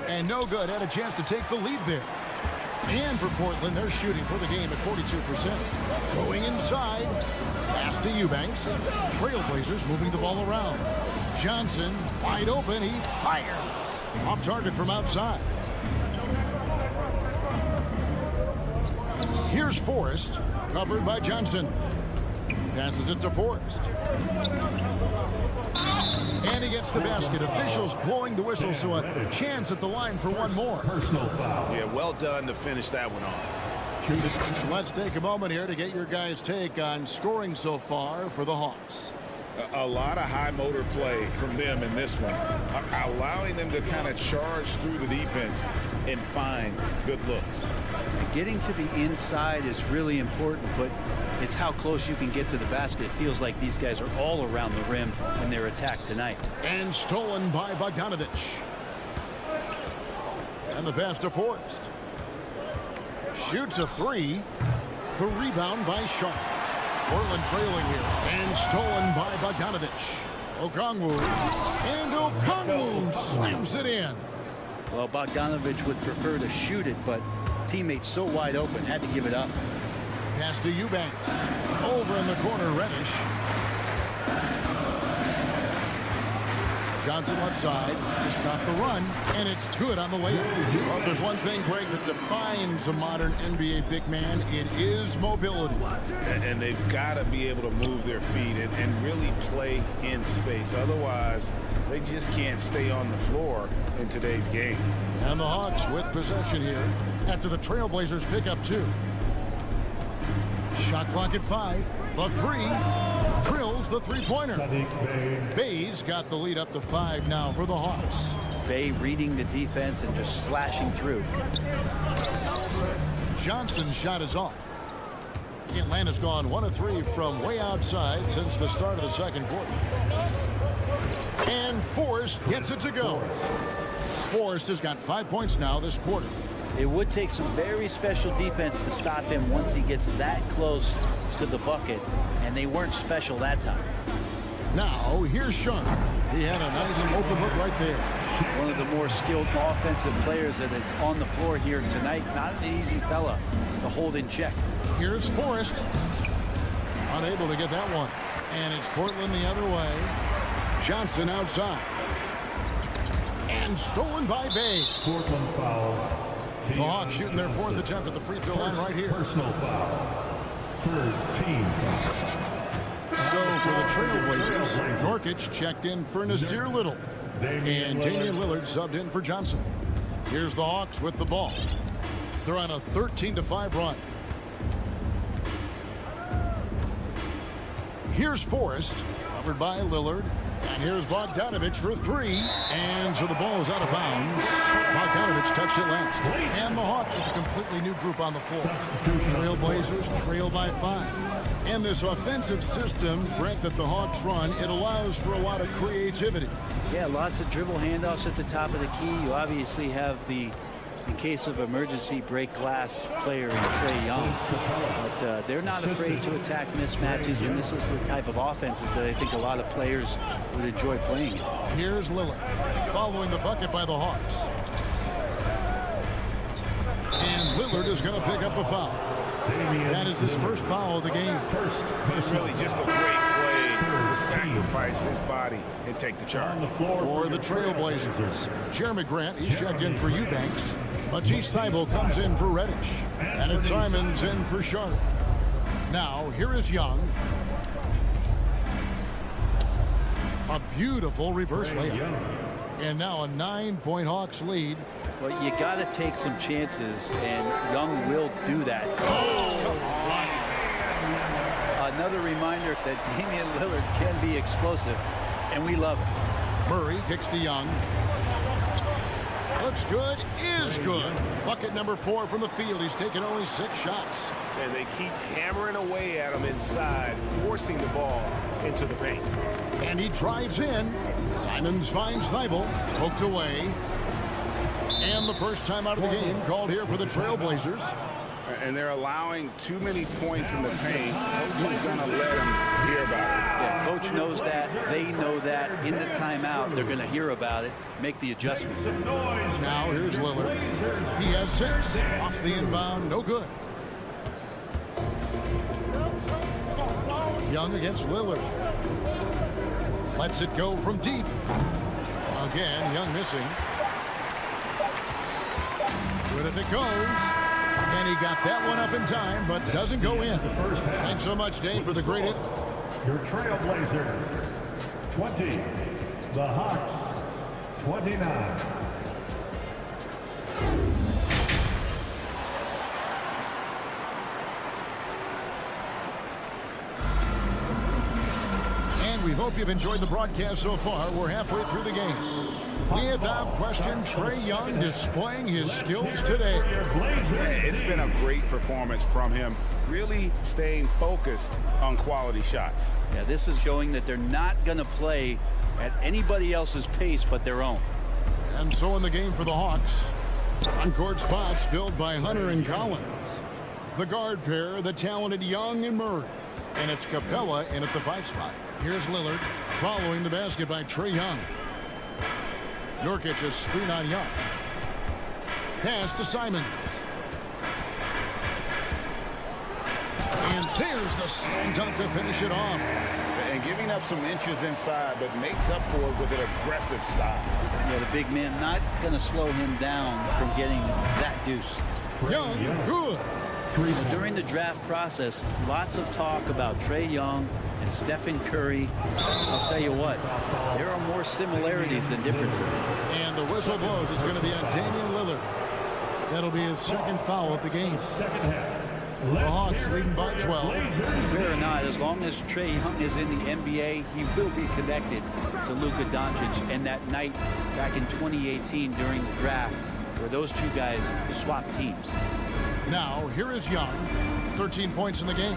And no good. Had a chance to take the lead there. And for Portland, they're shooting for the game at 42%. Going inside. Pass to Eubanks. Trailblazers moving the ball around. Johnson, wide open, he fires. Off target from outside. Here's Forrest, covered by Johnson. Passes it to Forrest. And he gets the basket. Officials blowing the whistle, so a chance at the line for one more. Personal foul. Yeah, well done to finish that one off. And let's take a moment here to get your guys' take on scoring so far for the Hawks. A lot of high motor play from them in this one, allowing them to kind of charge through the defense and find good looks. Getting to the inside is really important, but it's how close you can get to the basket. It feels like these guys are all around the rim when they're attacked tonight. And stolen by Bogdanovich. And the pass to Forrest. Shoots a three. The rebound by Sharp. Portland trailing here. And stolen by Bogdanovich. Okongwu. And Okongwu slams it in. Well, Bogdanovich would prefer to shoot it, but teammates so wide open, had to give it up. Pass to Eubanks. Over in the corner, Reddish. Johnson left side. Just got the run, and it's good on the layup. Well, there's one thing, Greg, that defines a modern NBA big man. It is mobility. And they've got to be able to move their feet and really play in space. Otherwise, they just can't stay on the floor in today's game. And the Hawks with possession here after the Trailblazers pick up 2. Shot clock at 5. The 3. Drills the three-pointer. Bay's got the lead up to 5 now for the Hawks. Bay reading the defense and just slashing through. Johnson's shot is off. Atlanta's gone 1 of 3 from way outside since the start of the second quarter. And Forrest gets it to go. Forrest has got 5 points now this quarter. It would take some very special defense to stop him once he gets that close to the bucket, and they weren't special that time. Now, here's Sharp. He had a nice open look right there. One of the more skilled offensive players that is on the floor here tonight. Not an easy fella to hold in check. Here's Forrest. Unable to get that one. And it's Portland the other way. Johnson outside. And stolen by Bay. Portland foul. The Hawks shooting their 4th attempt at the free throw line right here. Personal foul. 3rd team foul. So for the Trailblazers, Nurkic checked in for Nasir Little. And Damian Lillard subbed in for Johnson. Here's the Hawks with the ball. They're on a 13-5 run. Here's Forrest, covered by Lillard. And here's Bogdanovich for 3. And so the ball is out of bounds. Bogdanovich touched it last. And the Hawks with a completely new group on the floor. Trailblazers trail by 5. And this offensive system, Brent, that the Hawks run, it allows for a lot of creativity. Yeah, lots of dribble handoffs at the top of the key. You obviously have the, in case of emergency, break glass player in Trae Young. But they're not afraid to attack mismatches, and this is the type of offenses that I think a lot of players would enjoy playing. Here's Lillard, following the bucket by the Hawks. And Lillard is going to pick up a foul. That is his first foul of the game. It's really just a great play to sacrifice his body and take the charge. For the Trailblazers, Jeremy Grant, he's checked in for Eubanks. Matisse Thybulle comes in for Reddish. And it's Simons in for Sharp. Now, here is Young. A beautiful reverse layup. And now a 9-point Hawks lead. Well, you got to take some chances, and Young will do that. Another reminder that Damian Lillard can be explosive, and we love it. Murray kicks to Young. Looks good, is good. Bucket number 4 from the field. He's taken only 6 shots. And they keep hammering away at him inside, forcing the ball into the paint. And he drives in. Simons finds Thybulle, poked away. And the first time out of the game called here for the Trailblazers. And they're allowing too many points in the paint. Coach is going to let them hear about it. Yeah, coach knows that. They know that. In the timeout, they're going to hear about it, make the adjustment. Now here's Lillard. He has 6. Off the inbound, no good. Young against Lillard. Lets it go from deep. Again, Young missing. Good if it goes. And he got that one up in time, but doesn't go in. Thanks so much, Dave, for the great hit. Your Trailblazers, 20. The Hawks, 29. We hope you've enjoyed the broadcast so far. We're halfway through the game. Without question, Trae Young displaying his skills today. Yeah, it's been a great performance from him, really staying focused on quality shots. Yeah, this is showing that they're not going to play at anybody else's pace but their own. And so in the game for the Hawks, on-court spots filled by Hunter and Collins. The guard pair, the talented Young and Murray. And it's Capella in at the 5 spot. Here's Lillard following the basket by Trae Young. Nurkic a screen on Young. Pass to Simons. And there's the slam dunk to finish it off. And giving up some inches inside, but makes up for it with an aggressive style. Yeah, the big man not going to slow him down from getting that deuce. Young, good. During the draft process, lots of talk about Trae Young and Stephen Curry. I'll tell you what, there are more similarities than differences. And the whistle blows. It's going to be on Damian Lillard. That'll be his second foul of the game. The Hawks leading by 12. Fair or not, as long as Trae Young is in the NBA, he will be connected to Luka Doncic. And that night back in 2018 during the draft, where those two guys swapped teams. Now, here is Young. 13 points in the game.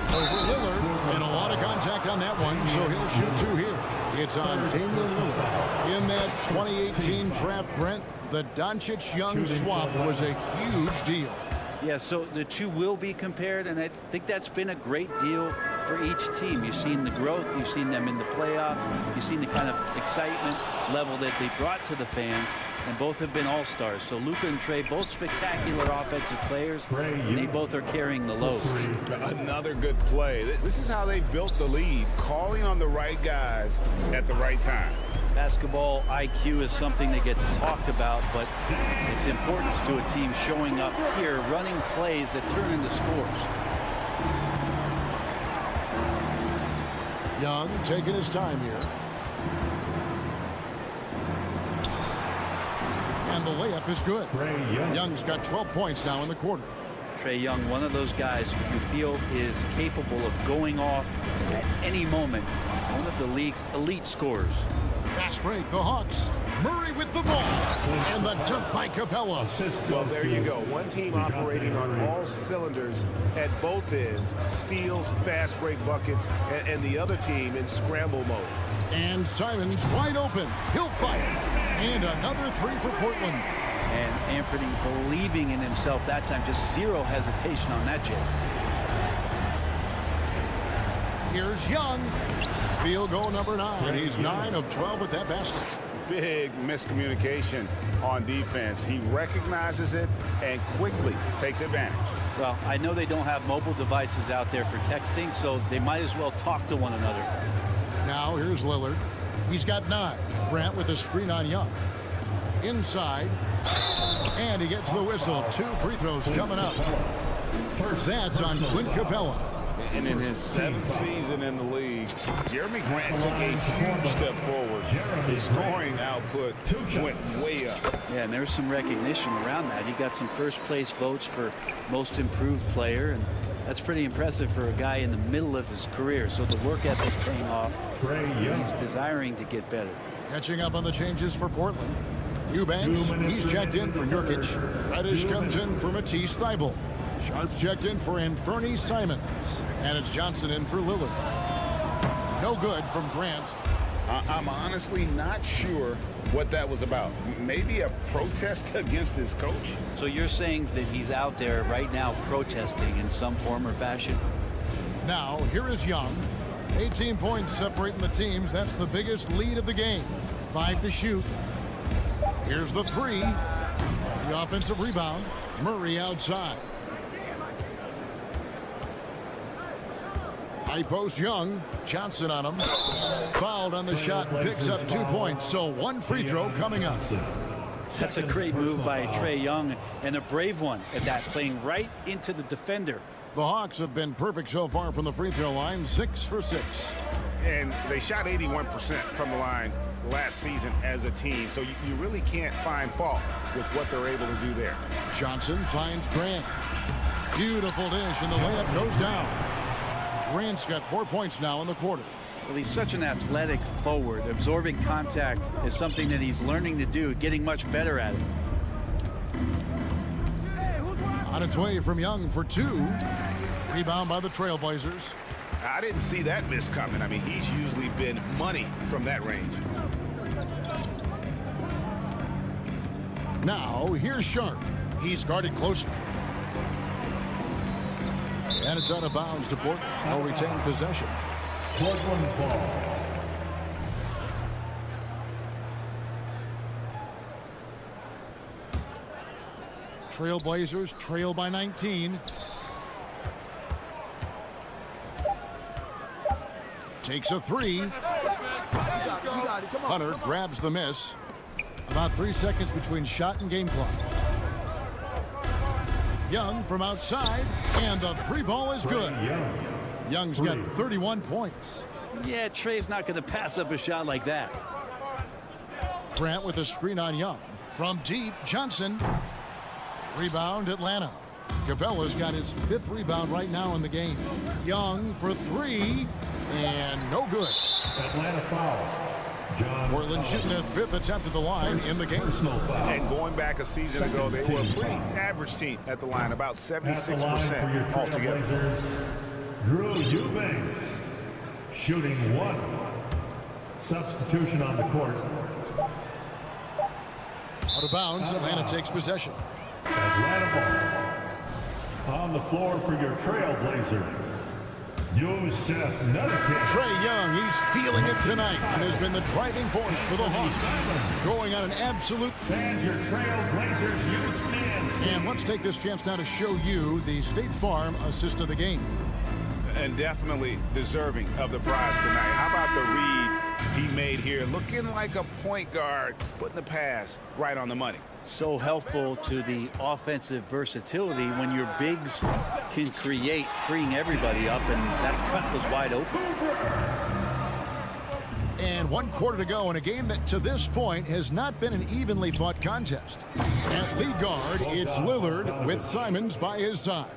Over Lillard, and a lot of contact on that one, so he'll shoot 2 here. It's on Damian Lillard. In that 2018 draft, Brent, the Doncic-Young swap was a huge deal. Yeah, so the two will be compared, and I think that's been a great deal for each team. You've seen the growth, you've seen them in the playoff, you've seen the kind of excitement level that they brought to the fans, and both have been all-stars. So Luka and Trae, both spectacular offensive players, and they both are carrying the load. Another good play. This is how they built the lead, calling on the right guys at the right time. Basketball IQ is something that gets talked about, but its importance to a team showing up here, running plays that turn into scores. Young taking his time here. And the layup is good. Young's got 12 points now in the quarter. Trae Young, one of those guys you feel is capable of going off at any moment. One of the league's elite scorers. Fast break, the Hawks. Murray with the ball. And the dunk by Capella. Well, there you go. One team operating on all cylinders at both ends. Steals, fast break buckets, and the other team in scramble mode. And Simons wide open. He'll fire. And another 3 for Portland. And Anthony believing in himself that time. Just zero hesitation on that jet. Here's Young. Field goal number 9. He's 9 of 12 with that basket. Big miscommunication on defense. He recognizes it and quickly takes advantage. Well, I know they don't have mobile devices out there for texting, so they might as well talk to one another. Now here's Lillard. He's got 9. Grant with a screen on Young. Inside. And he gets the whistle. 2 free throws coming up. That's on Clint Capella. And in his 7th season in the league, Jeremy Grant took a huge step forward. His scoring output went way up. Yeah, and there's some recognition around that. He got some first-place votes for most improved player, and that's pretty impressive for a guy in the middle of his career. So the work ethic paying off. He's desiring to get better. Catching up on the changes for Portland. Eubanks, he's checked in for Nurkic. Reddish comes in for Matisse Thybulle. Sharp's checked in for Anthony Simons. And it's Johnson in for Lillard. No good from Grant. I'm honestly not sure what that was about. Maybe a protest against his coach? So you're saying that he's out there right now protesting in some form or fashion? Now, here is Young. 18 points separating the teams. That's the biggest lead of the game. 5 to shoot. Here's the 3. The offensive rebound. Murray outside. High post Young. Johnson on him. Fouled on the shot. Picks up 2 points. So one free throw coming up. That's a great move by Trae Young, and a brave one at that, playing right into the defender. The Hawks have been perfect so far from the free throw line, 6 for 6. And they shot 81% from the line last season as a team, so you really can't find fault with what they're able to do there. Johnson finds Grant. Beautiful dish, and the layup goes down. Grant's got 4 points now in the quarter. Well, he's such an athletic forward. Absorbing contact is something that he's learning to do, getting much better at it. On its way from Young for 2. Rebound by the Trailblazers. I didn't see that miss coming. I mean, he's usually been money from that range. Now, here's Sharp. He's guarded closely. And it's out of bounds to Portland. They'll retain possession. Portland ball. Trailblazers trail by 19. Takes a 3. Hunter grabs the miss. About 3 seconds between shot and game clock. Young from outside, and the 3 ball is good. Young's got 31 points. Yeah, Trey's not going to pass up a shot like that. Grant with a screen on Young. From deep, Johnson. Rebound, Atlanta. Capella's got his 5th rebound right now in the game. Young for 3, and no good. Atlanta foul. Portland shooting their 5th attempt at the line in the game. And going back a season ago, they were a pretty average team at the line, about 76% altogether. Drew Eubanks, shooting 1. Substitution on the court. Out of bounds, Atlanta takes possession. Atlanta ball. On the floor for your Trailblazers, Yusef Nurkic. Trae Young, he's feeling it tonight and has been the driving force for the Hawks. Going on an absolute. And your Trailblazers youth man. And let's take this chance now to show you the State Farm assist of the game. And definitely deserving of the prize tonight. How about the read he made here? Looking like a point guard, putting the pass right on the money. So helpful to the offensive versatility when your bigs can create, freeing everybody up, and that cut was wide open. And 1 quarter to go in a game that to this point has not been an evenly fought contest. At lead guard, it's Lillard with Simons by his side.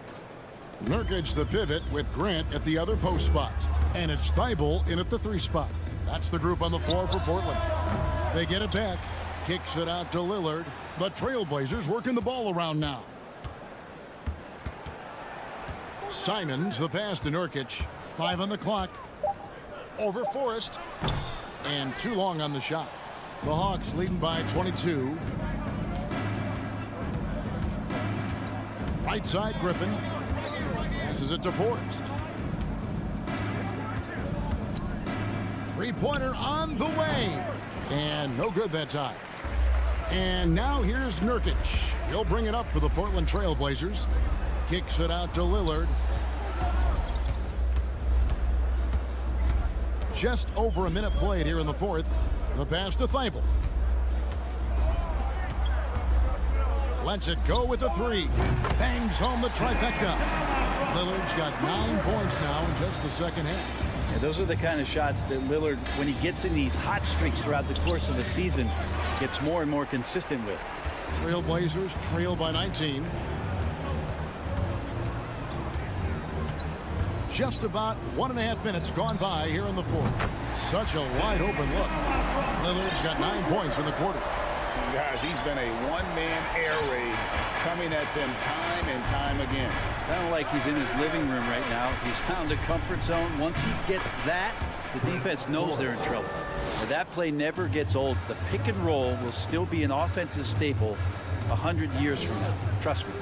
Nurkic the pivot with Grant at the other post spot. And it's Thibault in at the 3 spot. That's the group on the floor for Portland. They get it back. Kicks it out to Lillard. The Trailblazers working the ball around now. Simons, the pass to Nurkic. 5 on the clock. Over Forrest. And too long on the shot. The Hawks leading by 22. Right side, Griffin. Passes it to Forrest. 3-pointer on the way. And no good that time. And now here's Nurkic. He'll bring it up for the Portland Trailblazers. Kicks it out to Lillard. Just over a minute played here in the 4th. The pass to Thibault. Lets it go with the 3. Bangs home the trifecta. Lillard's got 9 points now in just the second half. Yeah, those are the kind of shots that Lillard, when he gets in these hot streaks throughout the course of the season, gets more and more consistent with. Trailblazers trail by 19. Just about 1.5 minutes gone by here in the 4th. Such a wide open look. Lillard's got 9 points in the quarter. Guys, he's been a one-man air raid coming at them time and time again. Kind of like he's in his living room right now. He's found a comfort zone. Once he gets that, the defense knows they're in trouble. But that play never gets old. The pick and roll will still be an offensive staple 100 years from now. Trust me.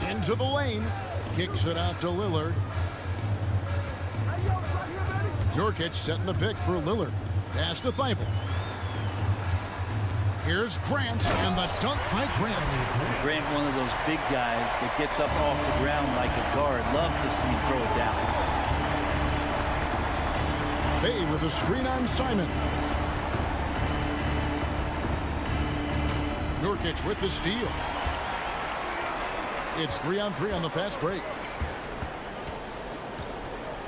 Into the lane. Kicks it out to Lillard. Nurkic setting the pick for Lillard. Pass to Thibault. Here's Grant, and the dunk by Grant. Grant, one of those big guys that gets up off the ground like a guard. Love to see him throw it down. Bay with a screen on Simon. Nurkic with the steal. It's 3-on-3 on the fast break.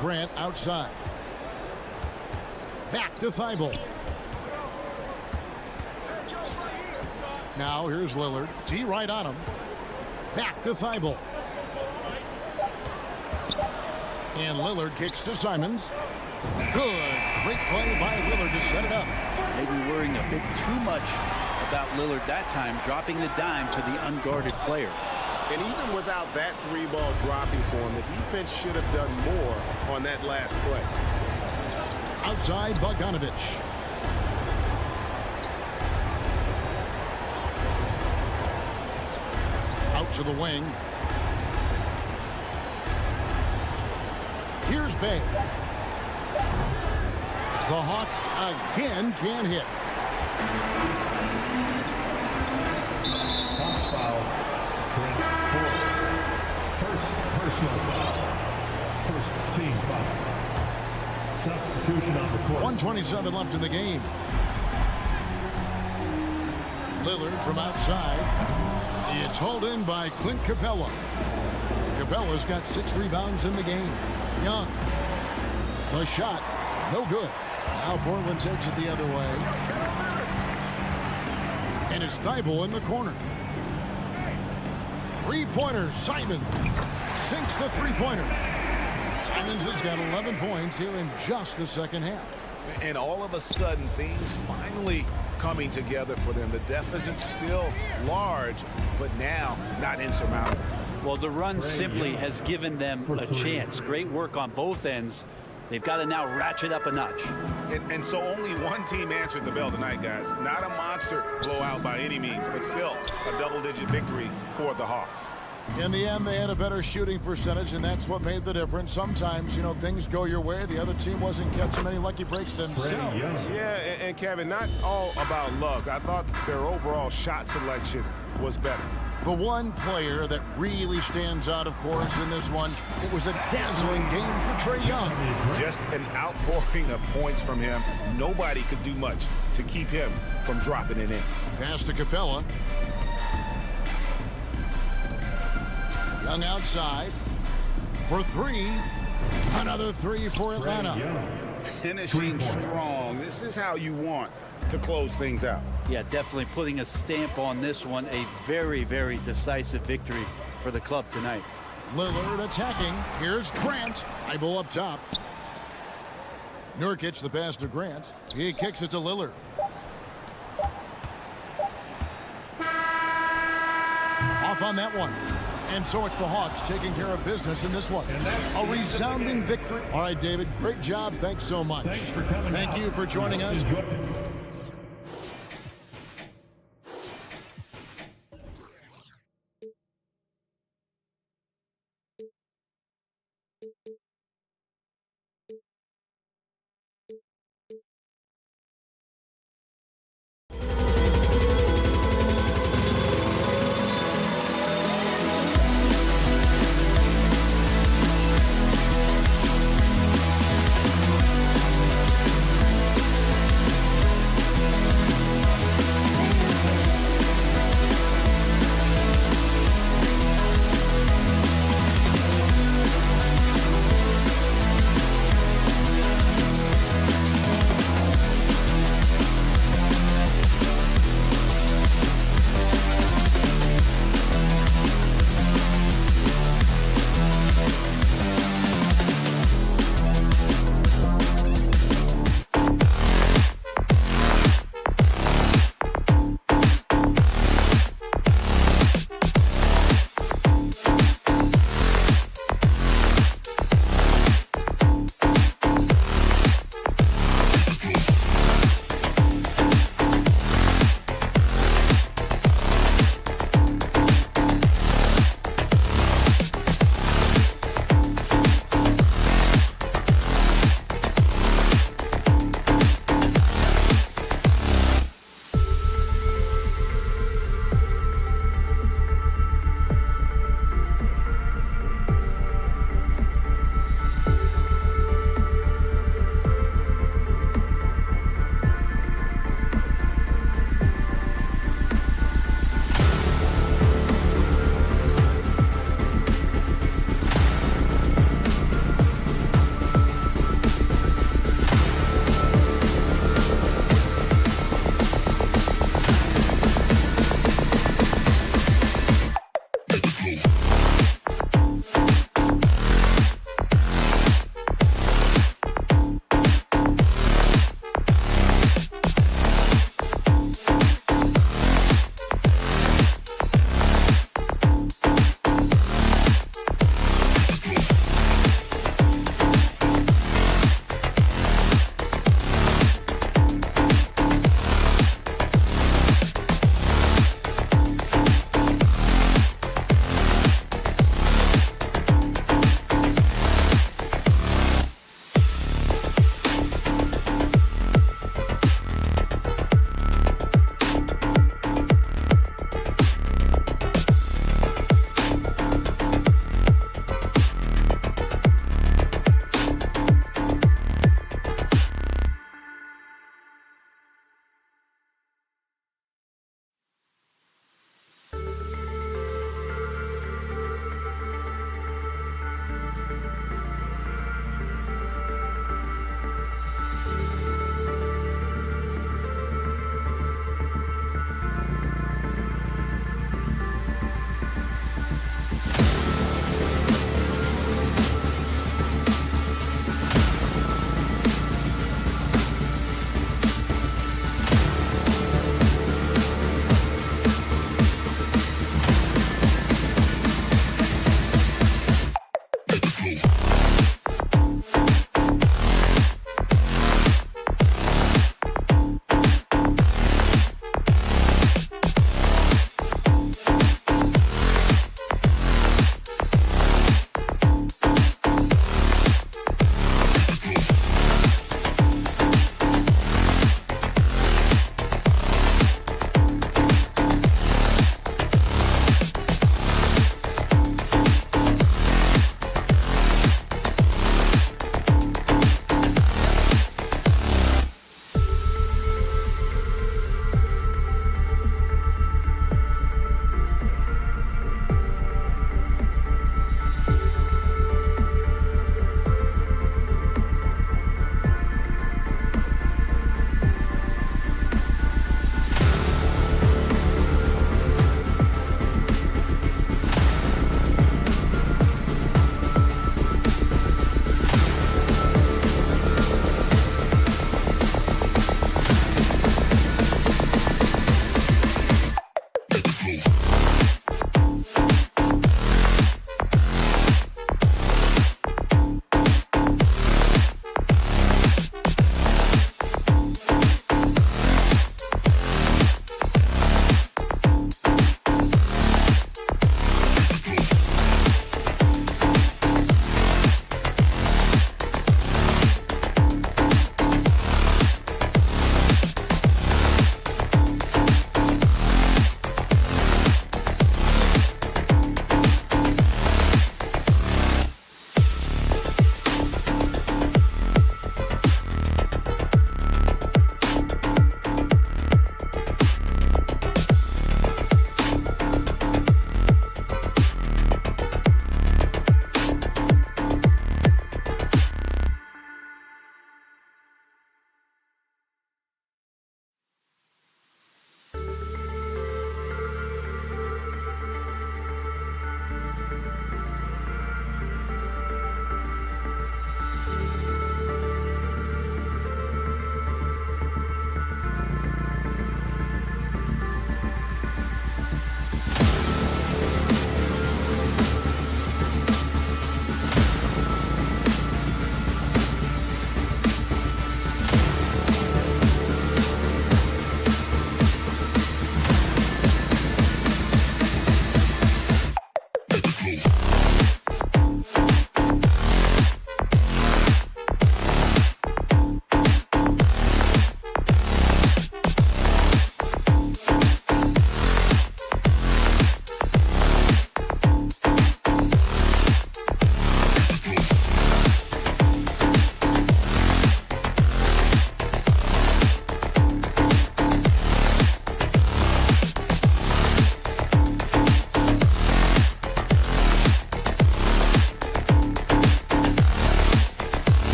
Grant outside. Back to Thibault. Now here's Lillard. T right on him. Back to Thibault. And Lillard kicks to Simons. Good. Great play by Lillard to set it up. Maybe worrying a bit too much about Lillard that time, dropping the dime to the unguarded player. And even without that three-ball dropping for him, the defense should have done more on that last play. Outside Bogdanovich. Out to the wing. Here's Bay. The Hawks again can't hit. Hawks foul. First personal foul. First team foul. Substitution on the court. 1:27 left in the game. Lillard from outside. It's hauled in by Clint Capella. Capella's got 6 rebounds in the game. Young. The shot. No good. Now Portland takes it the other way. And it's Thibault in the corner. Three-pointer. Simon sinks the three-pointer. Simons has got 11 points here in just the second half. And all of a sudden, things finally coming together for them. The deficit's still large, but now not insurmountable. Well, the run simply has given them a chance. Great work on both ends. They've got to now ratchet up a notch. And so only one team answered the bell tonight, guys. Not a monster blowout by any means, but still a double-digit victory for the Hawks. In the end, they had a better shooting percentage, and that's what made the difference. Sometimes, you know, things go your way. The other team wasn't catching many lucky breaks themselves. Yeah, and Kevin, not all about luck. I thought their overall shot selection was better. The one player that really stands out, of course, in this one, it was a dazzling game for Trae Young. Just an outpouring of points from him. Nobody could do much to keep him from dropping it in. Pass to Capella. Young outside for 3. Another 3 for Atlanta. Finishing strong. This is how you want to close things out. Yeah, definitely putting a stamp on this one. A very, very decisive victory for the club tonight. Lillard attacking. Here's Grant. Thibault up top. Nurkic, the pass to Grant. He kicks it to Lillard. Off on that one. And so it's the Hawks taking care of business in this one. A resounding victory. All right, David, great job. Thanks so much. Thanks for coming. Thank you for joining us.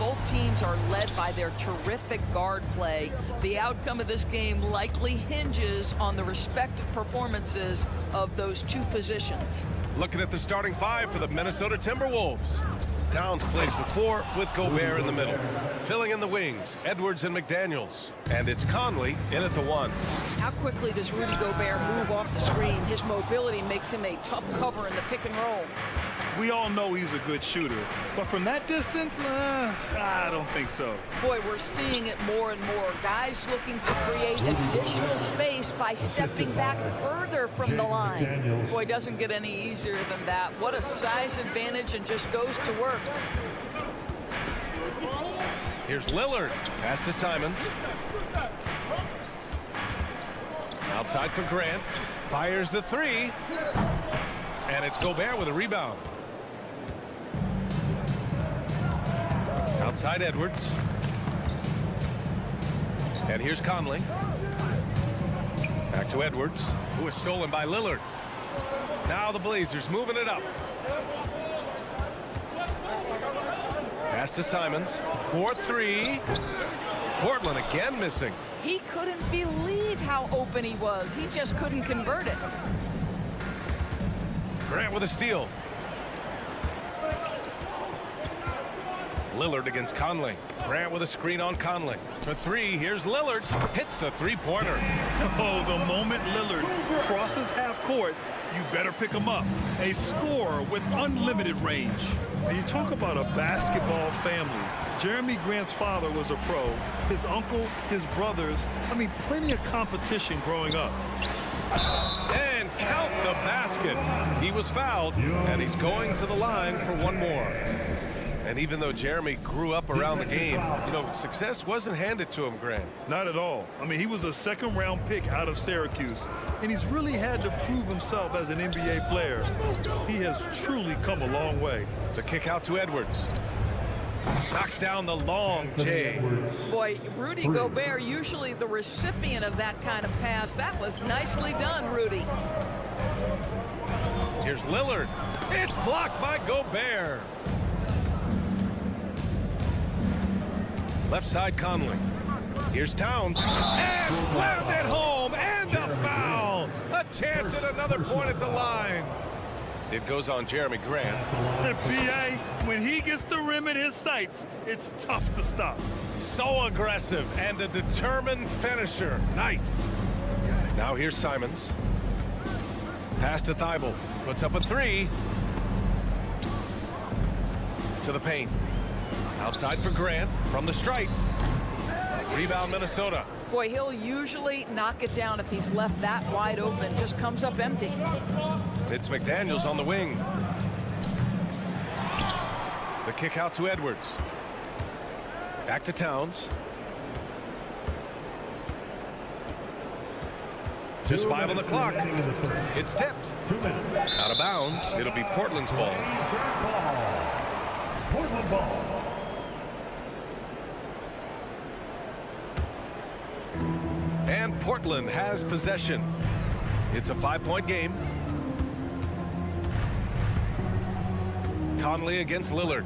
Both teams are led by their terrific guard play. The outcome of this game likely hinges on the respective performances of those two positions. Looking at the starting five for the Minnesota Timberwolves. Towns plays the 4 with Gobert in the middle. Filling in the wings, Edwards and McDaniels. And it's Conley in at the 1. How quickly does Rudy Gobert move off the screen? His mobility makes him a tough cover in the pick and roll. We all know he's a good shooter, but from that distance, I don't think so. Boy, we're seeing it more and more. Guys looking to create additional space by stepping back further from the line. Boy, doesn't get any easier than that. What a size advantage, and just goes to work. Here's Lillard. Pass to Simons. Outside for Grant. Fires the 3. And it's Gobert with a rebound. Outside Edwards. And here's Conley. Back to Edwards, who is stolen by Lillard. Now the Blazers moving it up. Pass to Simons. 4-3. Portland again missing. He couldn't believe how open he was. He just couldn't convert it. Grant with a steal. Lillard against Conley. Grant with a screen on Conley. For 3, here's Lillard. Hits the 3-pointer. Oh, the moment Lillard crosses half court, you better pick him up. A scorer with unlimited range. And you talk about a basketball family. Jeremy Grant's father was a pro. His uncle, his brothers. I mean, plenty of competition growing up. And count the basket. He was fouled, and he's going to the line for one more. And even though Jeremy grew up around the game, you know, success wasn't handed to him, Grant. Not at all. I mean, he was a second-round pick out of Syracuse, and he's really had to prove himself as an NBA player. He has truly come a long way. The kick out to Edwards. Knocks down the long J. Boy, Rudy Gobert, usually the recipient of that kind of pass. That was nicely done, Rudy. Here's Lillard. It's blocked by Gobert. Left side Conley. Here's Towns. And slammed it home. And a foul. A chance at another point at the line. It goes on Jeremy Grant. And PA, when he gets the rim in his sights, it's tough to stop. So aggressive and a determined finisher. Nice. Now here's Simons. Pass to Thibault. Puts up a 3. To the paint. Outside for Grant from the stripe. Rebound Minnesota. Boy, he'll usually knock it down if he's left that wide open. Just comes up empty. It's McDaniels on the wing. The kick out to Edwards. Back to Towns. Just 5 on the clock. It's tipped. Out of bounds. It'll be Portland's ball. Portland ball. And Portland has possession. It's a 5-point game. Conley against Lillard.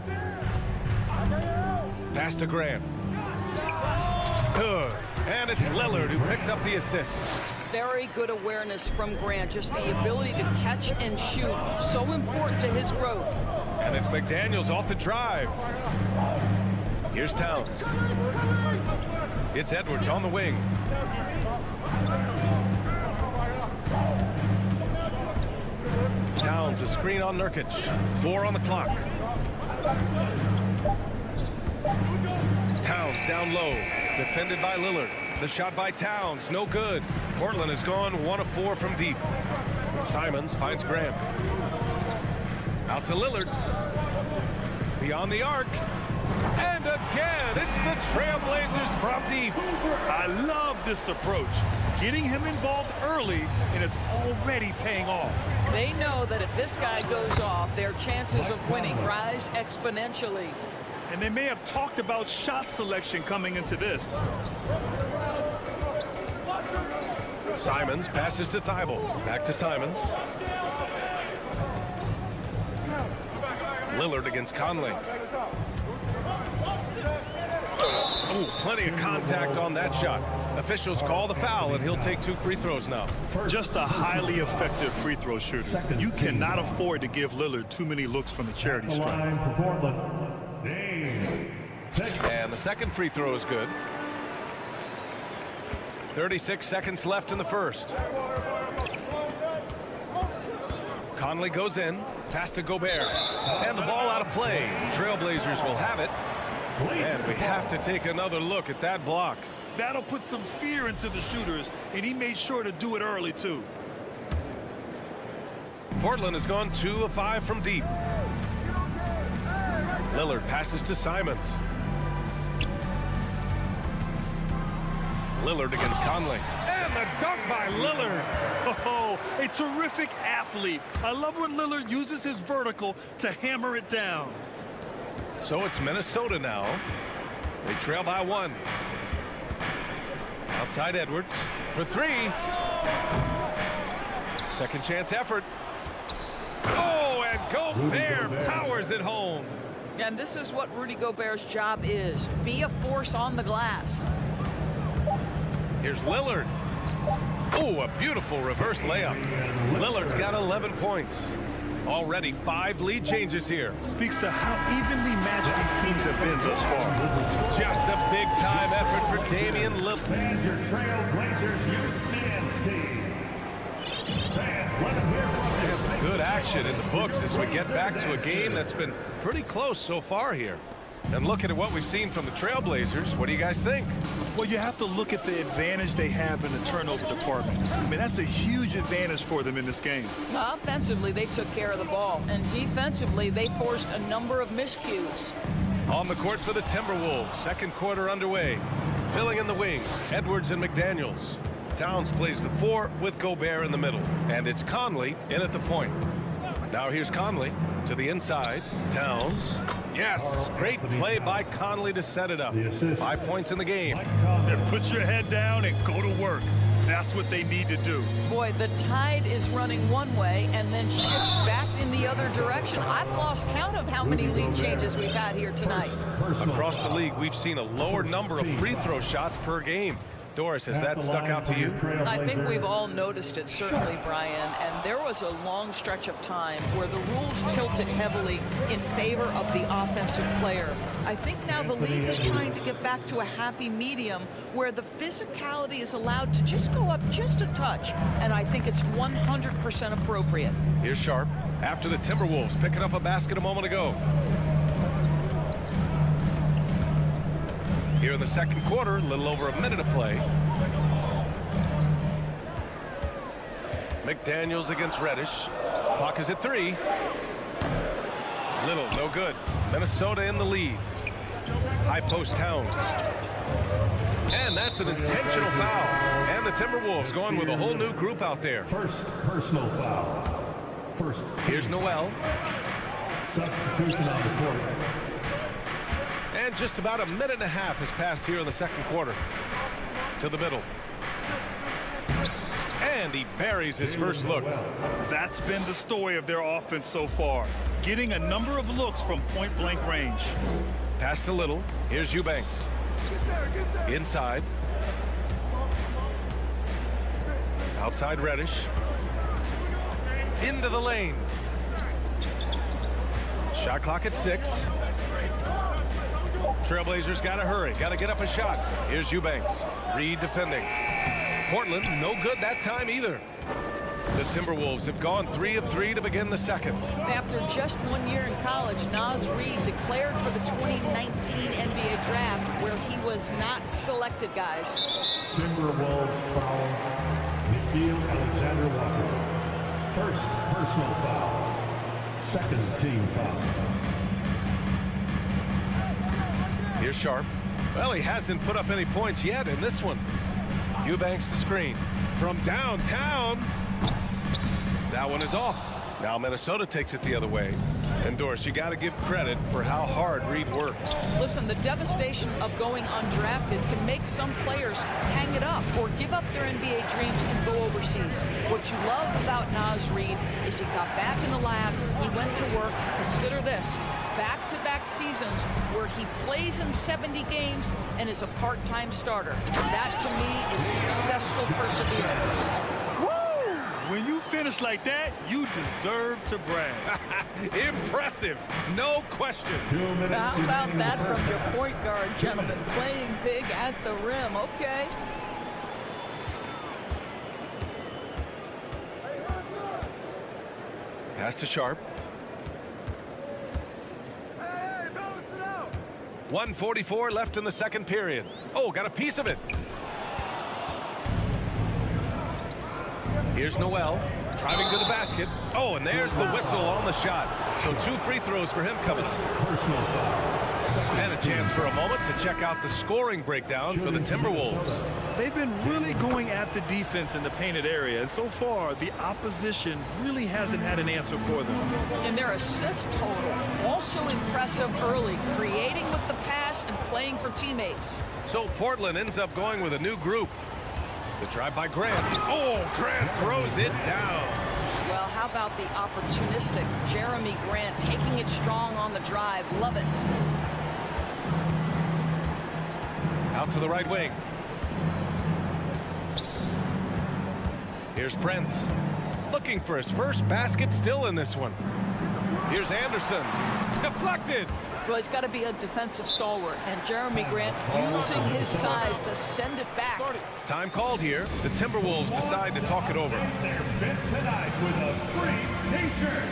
Pass to Grant. Good. And it's Lillard who picks up the assist. Very good awareness from Grant. Just the ability to catch and shoot. So important to his growth. And it's McDaniels off the drive. Here's Towns. It's Edwards on the wing. Towns, a screen on Nurkic. 4 on the clock. Towns down low. Defended by Lillard. The shot by Towns, no good. Portland has gone 1 of 4 from deep. Simons finds Grant. Out to Lillard. Beyond the arc. And again, it's the Trailblazers from deep. I love this approach. Getting him involved early, and it's already paying off. They know that if this guy goes off, their chances of winning rise exponentially. And they may have talked about shot selection coming into this. Simons passes to Thibault. Back to Simons. Lillard against Conley. plenty of contact on that shot. Officials call the foul, and he'll take 2 free throws now. Just a highly effective free throw shooter. You cannot afford to give Lillard too many looks from the charity stripe. And the second free throw is good. 36 seconds left in the first. Conley goes in, pass to Gobert, and the ball out of play. Trailblazers will have it, and we have to take another look at that block. That'll put some fear into the shooters, and he made sure to do it early, too. Portland has gone 2 of 5 from deep. Lillard passes to Simons. Lillard against Conley. And the dunk by Lillard. Oh, a terrific athlete. I love when Lillard uses his vertical to hammer it down. So it's Minnesota now. They trail by 1. Outside Edwards for 3. Second chance effort. Oh, and Gobert powers it home. And this is what Rudy Gobert's job is. Be a force on the glass. Here's Lillard. Oh, a beautiful reverse layup. Lillard's got 11 points. Already 5 lead changes here. Speaks to how evenly matched these teams have been thus far. Just a big-time effort for Damian Lillard. Your Trailblazers youth men's team. Fans, let them hear from you. Some good action in the books as we get back to a game that's been pretty close so far here. And looking at what we've seen from the Trailblazers, what do you guys think? Well, you have to look at the advantage they have in the turnover department. I mean, that's a huge advantage for them in this game. Offensively, they took care of the ball. And defensively, they forced a number of miscues. On the court for the Timberwolves, second quarter underway. Filling in the wings, Edwards and McDaniels. Towns plays the 4 with Gobert in the middle. And it's Conley in at the point. Now here's Conley to the inside. Towns. Yes, great play by Conley to set it up. 5 points in the game. And put your head down and go to work. That's what they need to do. Boy, the tide is running one way and then shifts back in the other direction. I've lost count of how many lead changes we've had here tonight. Across the league, we've seen a lower number of free throw shots per game. Doris, has that stuck out to you? I think we've all noticed it, certainly, Brian. And there was a long stretch of time where the rules tilted heavily in favor of the offensive player. I think now the league is trying to get back to a happy medium where the physicality is allowed to just go up just a touch. And I think it's 100% appropriate. Here's Sharp after the Timberwolves picking up a basket a moment ago. Here in the second quarter, a little over a minute of play. McDaniels against Reddish. Clock is at 3. Little, no good. Minnesota in the lead. High post Towns. And that's an intentional foul. And the Timberwolves going with a whole new group out there. First personal foul. First. Here's Noel. Substitution on the court. And just about a minute and a half has passed here in the second quarter. To the middle. And he buries his first look. That's been the story of their offense so far. Getting a number of looks from point-blank range. Pass to Little. Here's Eubanks. Inside. Outside Reddish. Into the lane. Shot clock at 6. Trailblazers got to hurry. Got to get up a shot. Here's Eubanks. Reed defending. Portland, no good that time either. The Timberwolves have gone 3 of 3 to begin the second. After just 1 year in college, Naz Reid declared for the 2019 NBA draft where he was not selected, guys. Timberwolves foul. Nickeil Alexander-Walker. First personal foul. Second team foul. Here's Sharp. Well, he hasn't put up any points yet in this one. Eubanks the screen. From downtown. That one is off. Now Minnesota takes it the other way. And Doris, you got to give credit for how hard Reed worked. Listen, the devastation of going undrafted can make some players hang it up or give up their NBA dreams and go overseas. What you love about Naz Reid is he got back in the lab, he went to work. Consider this. back-to-back seasons where he plays in 70 games and is a part-time starter. That, to me, is successful perseverance. When you finish like that, you deserve to brag. Impressive, no question. How about that from your point guard, gentlemen? Playing big at the rim, okay. Pass to Sharp. 1:44 left in the second period. Oh, got a piece of it. Here's Noel, driving to the basket. Oh, and there's the whistle on the shot. So 2 free throws for him coming up. And a chance for a moment to check out the scoring breakdown for the Timberwolves. They've been really going at the defense in the painted area, and so far, the opposition really hasn't had an answer for them. And their assist total, also impressive early, creating with the pass and playing for teammates. So Portland ends up going with a new group. The drive by Grant. Oh, Grant throws it down. Well, how about the opportunistic Jeremy Grant taking it strong on the drive? Love it. Out to the right wing. Here's Prince. Looking for his first basket still in this one. Here's Anderson. Deflected. Well, he's got to be a defensive stalwart, and Jeremy Grant using his size to send it back. Time called here. The Timberwolves decide to talk it over. They're fit tonight with a free t-shirt.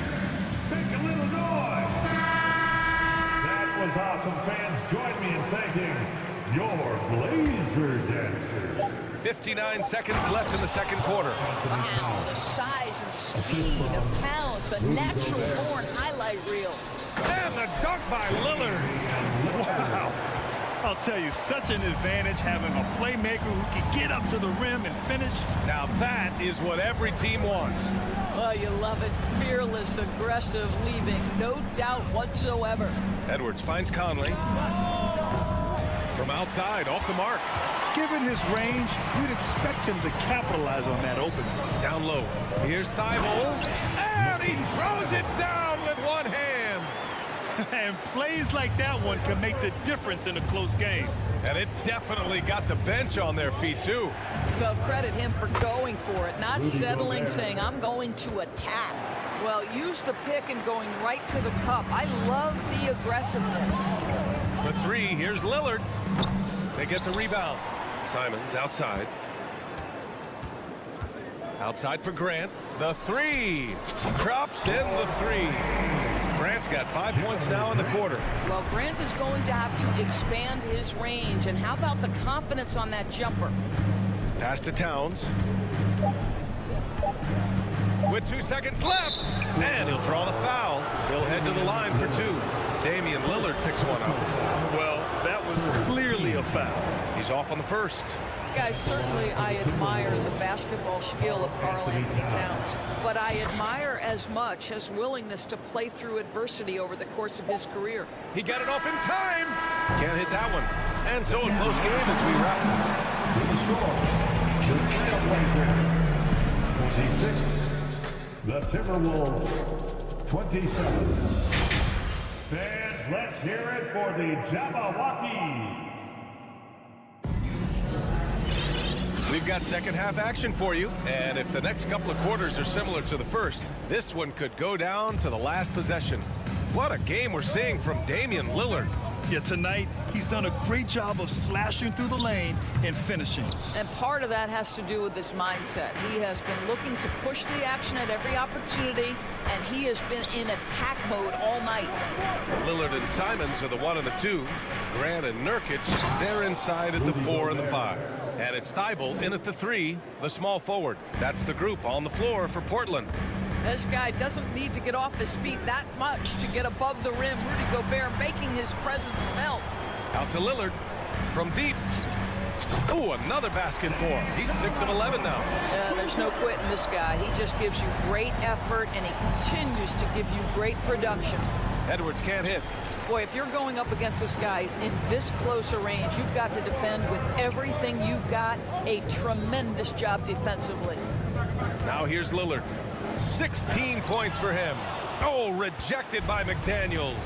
Make a little noise. That was awesome, fans. Join me in thanking your Blazer dancers. 59 seconds left in the second quarter. Wow, the size and speed of talent's a natural-born highlight reel. And the dunk by Lillard. Wow. I'll tell you, such an advantage having a playmaker who can get up to the rim and finish. Now that is what every team wants. Well, you love it. Fearless, aggressive, leaving. No doubt whatsoever. Edwards finds Conley. From outside, off the mark. Given his range, you'd expect him to capitalize on that opening. Down low. Here's Thibault. And he throws it down with one hand. And plays like that one can make the difference in a close game. And it definitely got the bench on their feet, too. Well, credit him for going for it, not settling, saying, I'm going to attack. Well, use the pick and going right to the cup. I love the aggressiveness. For 3, here's Lillard. They get the rebound. Simons outside. Outside for Grant. The 3. Drops in the 3. Grant's got 5 points now in the quarter. Well, Grant is going to have to expand his range. And how about the confidence on that jumper? Pass to Towns. With 2 seconds left. And he'll draw the foul. He'll head to the line for 2. Damian Lillard picks one up. Well, that was clearly a foul. He's off on the first. Guys, certainly I admire the basketball skill of Karl-Anthony Towns, but I admire as much his willingness to play through adversity over the course of his career. He got it off in time. Can't hit that one. And so a close game as we wrap. With the score, the CLA-PL 26, the Timberwolves 27. Fans, let's hear it for the Jabbawockeez. We've got second half action for you, and if the next couple of quarters are similar to the first, this one could go down to the last possession. What a game we're seeing from Damian Lillard. Yeah, tonight, he's done a great job of slashing through the lane and finishing. And part of that has to do with his mindset. He has been looking to push the action at every opportunity, and he has been in attack mode all night. Lillard and Simons are the 1 and the 2. Grant and Nurkic, they're inside at the 4 and the 5. And it's Thibault in at the 3, the small forward. That's the group on the floor for Portland. This guy doesn't need to get off his feet that much to get above the rim. Rudy Gobert making his presence felt. Out to Lillard from deep. Oh, another basket for him. He's 6 of 11 now. There's no quitting this guy. He just gives you great effort, and he continues to give you great production. Edwards can't hit. Boy, if you're going up against this guy in this close a range, you've got to defend with everything you've got. A tremendous job defensively. Now here's Lillard. 16 points for him. Oh, rejected by McDaniels.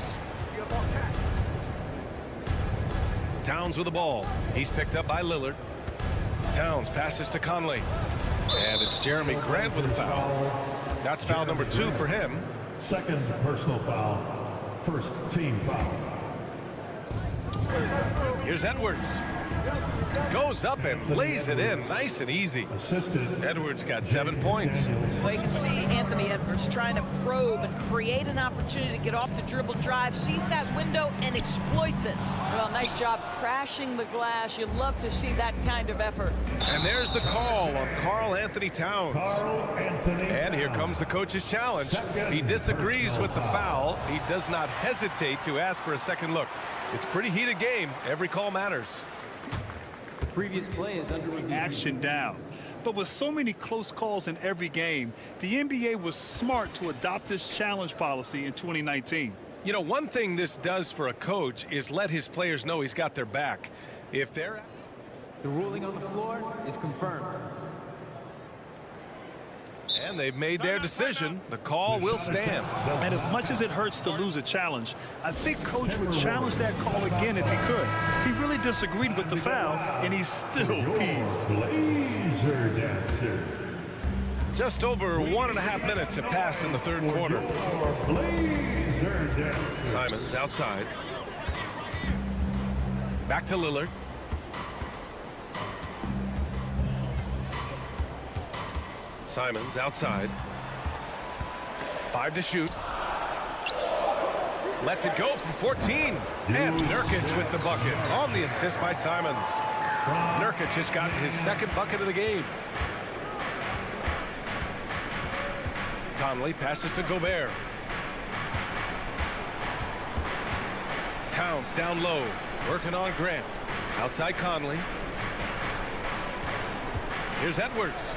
Towns with the ball. He's picked up by Lillard. Towns passes to Conley. And it's Jeremy Grant with a foul. That's foul number 2 for him. Second personal foul. First team foul. Here's Edwards. Goes up and lays it in nice and easy. Edwards got 7 points. Well, you can see Anthony Edwards trying to probe and create an opportunity to get off the dribble drive, sees that window and exploits it. Well, nice job crashing the glass. You'd love to see that kind of effort. And there's the call on Karl Anthony Towns. And here comes the coach's challenge. He disagrees with the foul. He does not hesitate to ask for a second look. It's a pretty heated game. Every call matters. Previous play is under review. Action down. But with so many close calls in every game, the NBA was smart to adopt this challenge policy in 2019. You know, one thing this does for a coach is let his players know he's got their back. If they're... The ruling on the floor is confirmed. And they've made their decision. The call will stand. And as much as it hurts to lose a challenge, I think Coach would challenge that call again if he could. He really disagreed with the foul, and he's still peeved. Blazer dancer. Just over 1.5 minutes have passed in the third quarter. Blazer dancer. Simons outside. Back to Lillard. Simons outside. 5 to shoot. Lets it go from 14. And Nurkic with the bucket on the assist by Simons. Nurkic has gotten his second bucket of the game. Conley passes to Gobert. Towns down low, working on Grant. Outside Conley. Here's Edwards.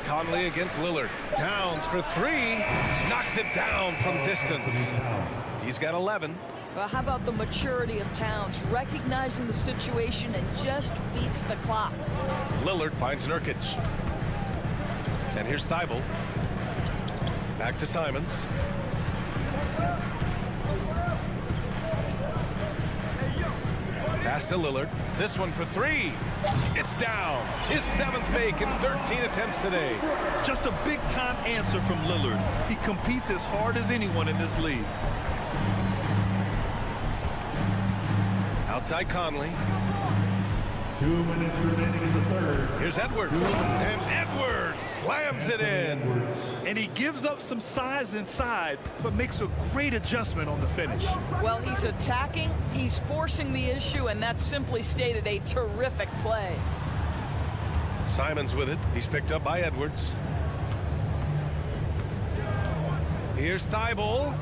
Conley against Lillard. Towns for 3. Knocks it down from distance. He's got 11. Well, how about the maturity of Towns, recognizing the situation and just beats the clock. Lillard finds Nurkic. And here's Thibault. Back to Simons. Pass to Lillard. This one for 3. It's down. His 7th make in 13 attempts today. Just a big-time answer from Lillard. He competes as hard as anyone in this league. Outside Conley. 2 minutes remaining in the third. Here's Edwards. And Edwards slams it in. And he gives up some size inside, but makes a great adjustment on the finish. Well, he's attacking, he's forcing the issue, and that's simply stated a terrific play. Simons with it. He's picked up by Edwards. Here's Thibault.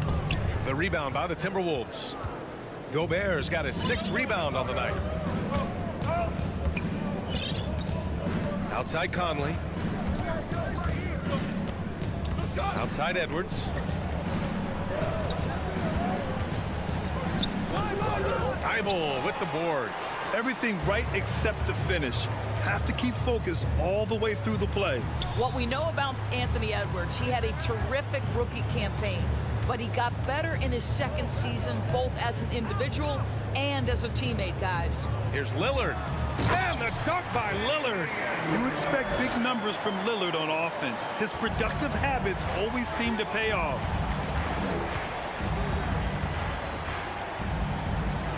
The rebound by the Timberwolves. Gobert's got his 6th rebound on the night. Outside Conley. Outside Edwards. Thibault with the board. Everything right except the finish. Have to keep focused all the way through the play. What we know about Anthony Edwards, he had a terrific rookie campaign, but he got better in his 2nd season, both as an individual and as a teammate, guys. Here's Lillard. And the dunk by Lillard. You expect big numbers from Lillard on offense. His productive habits always seem to pay off.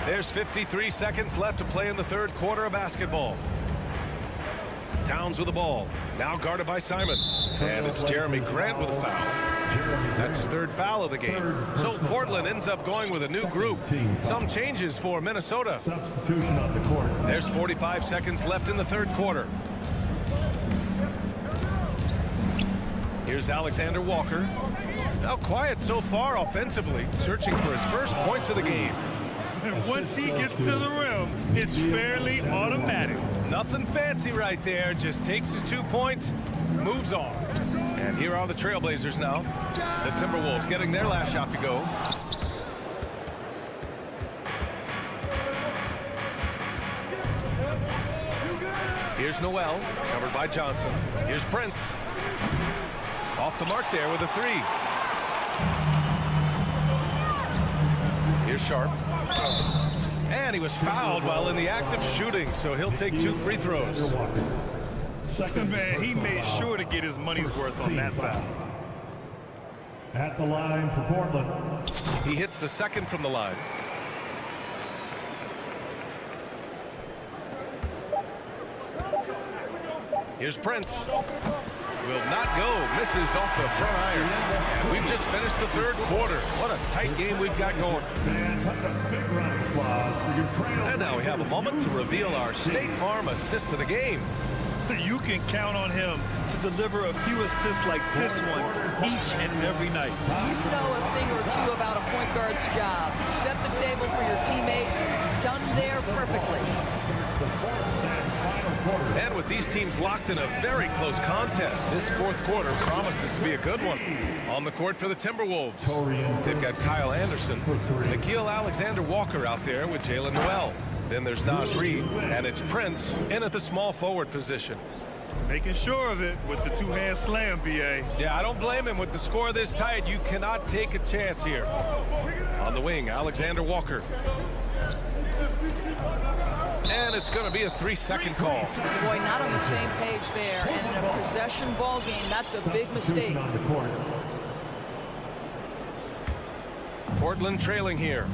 There's 53 seconds left to play in the third quarter of basketball. Towns with the ball. Now guarded by Simons. And it's Jeremy Grant with a foul. That's his 3rd foul of the game. So Portland ends up going with a new group. Some changes for Minnesota. Substitution on the court. There's 45 seconds left in the third quarter. Here's Alexander Walker. Now quiet so far offensively, searching for his first points of the game. And once he gets to the rim, it's fairly automatic. Nothing fancy right there, just takes his 2 points, moves on. And here are the Trailblazers now. The Timberwolves getting their last shot to go. Here's Noel, covered by Johnson. Here's Prince. Off the mark there with a 3. Here's Sharp. And he was fouled while in the act of shooting, so he'll take 2 free throws. Second man, he made sure to get his money's worth on that foul. At the line for Portland. He hits the second from the line. Here's Prince. Will not go. Misses off the front iron. And we've just finished the third quarter. What a tight game we've got going. And now we have a moment to reveal our State Farm assist of the game. You can count on him to deliver a few assists like this one each and every night. You know a thing or two about a point guard's job. Set the table for your teammates. Done there perfectly. And with these teams locked in a very close contest, this fourth quarter promises to be a good one. On the court for the Timberwolves, they've got Kyle Anderson, Nickeil Alexander-Walker out there with Jalen Noel. Then there's Naz Reid, and it's Prince in at the small forward position. Making sure of it with the two-hand slam, B.A. Yeah, I don't blame him. With the score this tight, you cannot take a chance here. On the wing, Alexander-Walker. And it's going to be a 3-second call. Boy, not on the same page there. And in a possession ball game, that's a big mistake. Portland trailing here.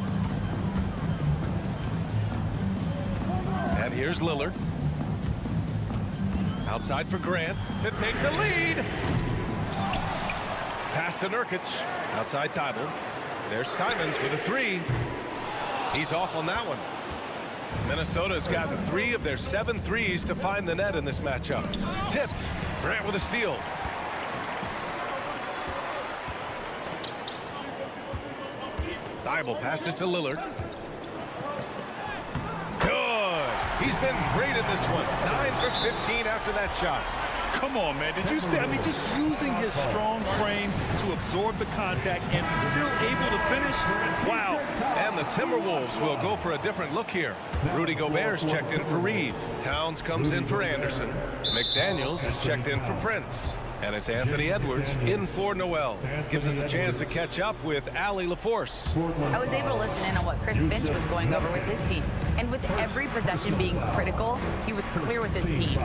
And here's Lillard. Outside for Grant to take the lead. Pass to Nurkic. Outside Thibault. There's Simons with a 3. He's off on that one. Minnesota's gotten 3 of their 7 threes to find the net in this matchup. Tipped. Grant with a steal. Thibault passes to Lillard. He's been great in this one. 9 for 15 after that shot. Come on, man. Did you see? I mean, just using his strong frame to absorb the contact and still able to finish. Wow. And the Timberwolves will go for a different look here. Rudy Gobert's checked in for Reed. Towns comes in for Anderson. McDaniels is checked in for Prince. And it's Anthony Edwards in for Noel. Gives us a chance to catch up with Allie LaForce. I was able to listen in on what Chris Finch was going over with his team. And with every possession being critical, he was clear with his team.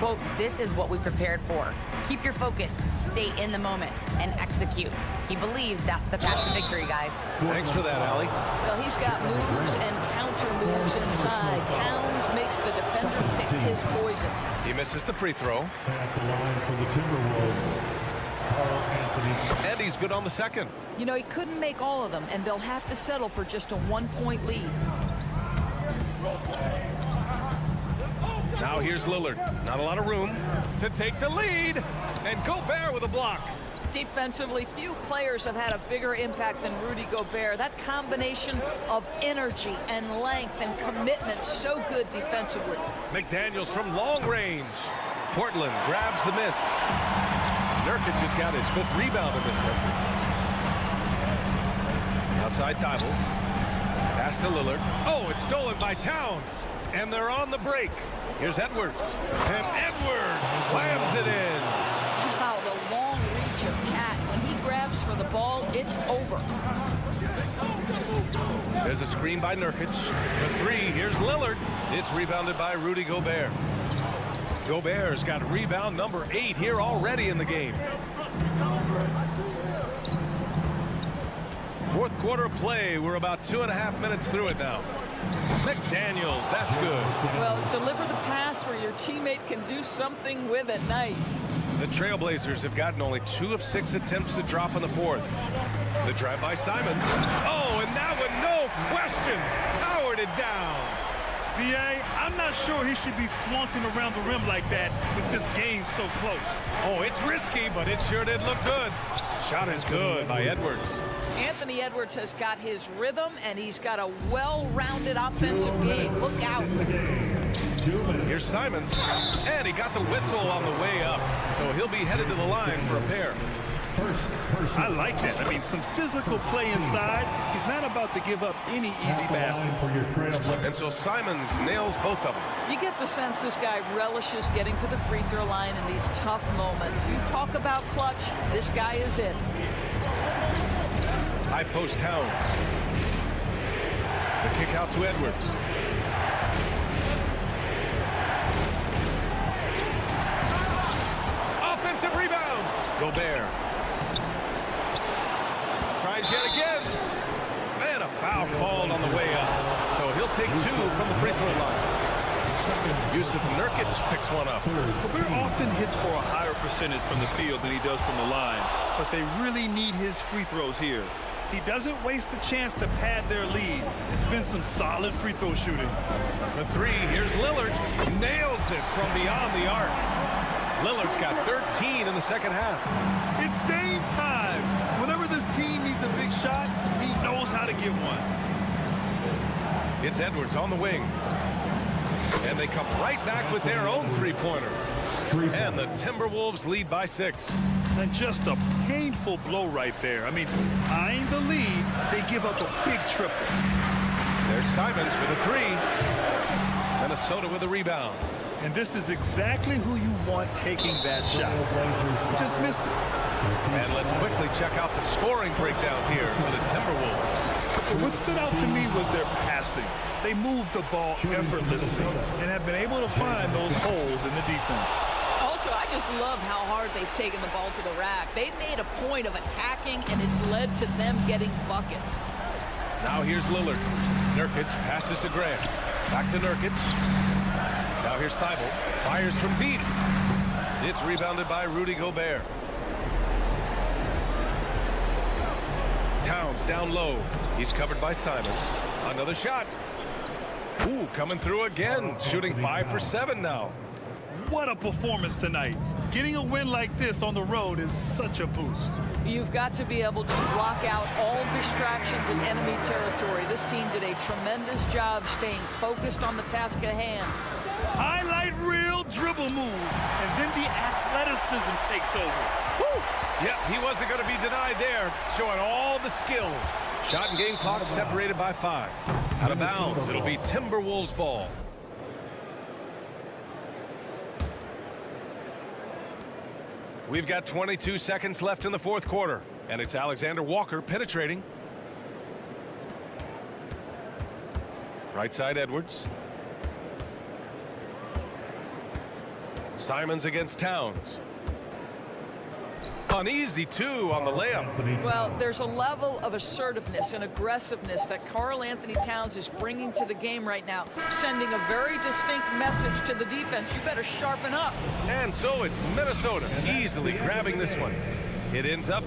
Quote, this is what we prepared for. Keep your focus, stay in the moment, and execute. He believes that's the path to victory, guys. Thanks for that, Allie. Well, he's got moves and counter moves inside. Towns makes the defender pick his poison. He misses the free throw. At the line for the Timberwolves, Carl Anthony. And he's good on the second. You know, he couldn't make all of them, and they'll have to settle for just a 1-point lead. Now here's Lillard. Not a lot of room to take the lead. And Gobert with a block. Defensively, few players have had a bigger impact than Rudy Gobert. That combination of energy and length and commitment, so good defensively. McDaniels from long range. Portland grabs the miss. Nurkic has got his 5th rebound in this one. Outside Thibault. Pass to Lillard. Oh, it's stolen by Towns. And they're on the break. Here's Edwards. And Edwards slams it in. Wow, the long reach of Cat. When he grabs for the ball, it's over. There's a screen by Nurkic. The 3, here's Lillard. It's rebounded by Rudy Gobert. Gobert's got rebound number 8 here already in the game. Fourth quarter play. We're about 2.5 minutes through it now. McDaniels, that's good. Well, deliver the pass where your teammate can do something with it. Nice. The Trailblazers have gotten only 2 of 6 attempts to drop in the fourth. The drive by Simons. Oh, and that one, no question, powered it down. B.A., I'm not sure he should be flaunting around the rim like that with this game so close. Oh, it's risky, but it sure did look good. Shot is good by Edwards. Anthony Edwards has got his rhythm, and he's got a well-rounded offensive game. Look out. Here's Simons, and he got the whistle on the way up, so he'll be headed to the line for a pair. I like that. I mean, some physical play inside. He's not about to give up any easy baskets. And so Simons nails both of them. You get the sense this guy relishes getting to the free throw line in these tough moments. You talk about clutch, this guy is it. High post Towns. The kick out to Edwards. Offensive rebound. Gobert. Tries yet again. And a foul called on the way up. So he'll take 2 from the free throw line. Yusuf Nurkic picks one up. Gobert often hits for a higher percentage from the field than he does from the line, but they really need his free throws here. He doesn't waste a chance to pad their lead. It's been some solid free throw shooting. For 3, here's Lillard. Nails it from beyond the arc. Lillard's got 13 in the second half. It's Dame time. Whenever this team needs a big shot, he knows how to get one. It's Edwards on the wing. And they come right back with their own three-pointer. And the Timberwolves lead by 6. And just a painful blow right there. I mean, eyeing the lead, they give up a big triple. There's Simons with a 3. Minnesota with a rebound. And this is exactly who you want taking that shot. Just missed it. And let's quickly check out the scoring breakdown here for the Timberwolves. What stood out to me was their passing. They moved the ball effortlessly and have been able to find those holes in the defense. Also, I just love how hard they've taken the ball to the rack. They've made a point of attacking, and it's led to them getting buckets. Now here's Lillard. Nurkic passes to Grant. Back to Nurkic. Now here's Thibault. Fires from deep. It's rebounded by Rudy Gobert. Towns down low. He's covered by Simons. Another shot. Ooh, coming through again. Shooting 5 for 7 now. What a performance tonight. Getting a win like this on the road is such a boost. You've got to be able to block out all distractions in enemy territory. This team did a tremendous job staying focused on the task at hand. Highlight reel dribble move, and then the athleticism takes over. Woo! Yep, he wasn't going to be denied there, showing all the skill. Shot and game clock separated by 5. Out of bounds, it'll be Timberwolves ball. We've got 22 seconds left in the fourth quarter, and it's Alexander Walker penetrating. Right side Edwards. Simons against Towns. Uneasy, too, on the layup. Well, there's a level of assertiveness and aggressiveness that Karl Anthony Towns is bringing to the game right now, sending a very distinct message to the defense. You better sharpen up. And so it's Minnesota easily grabbing this one. It ends up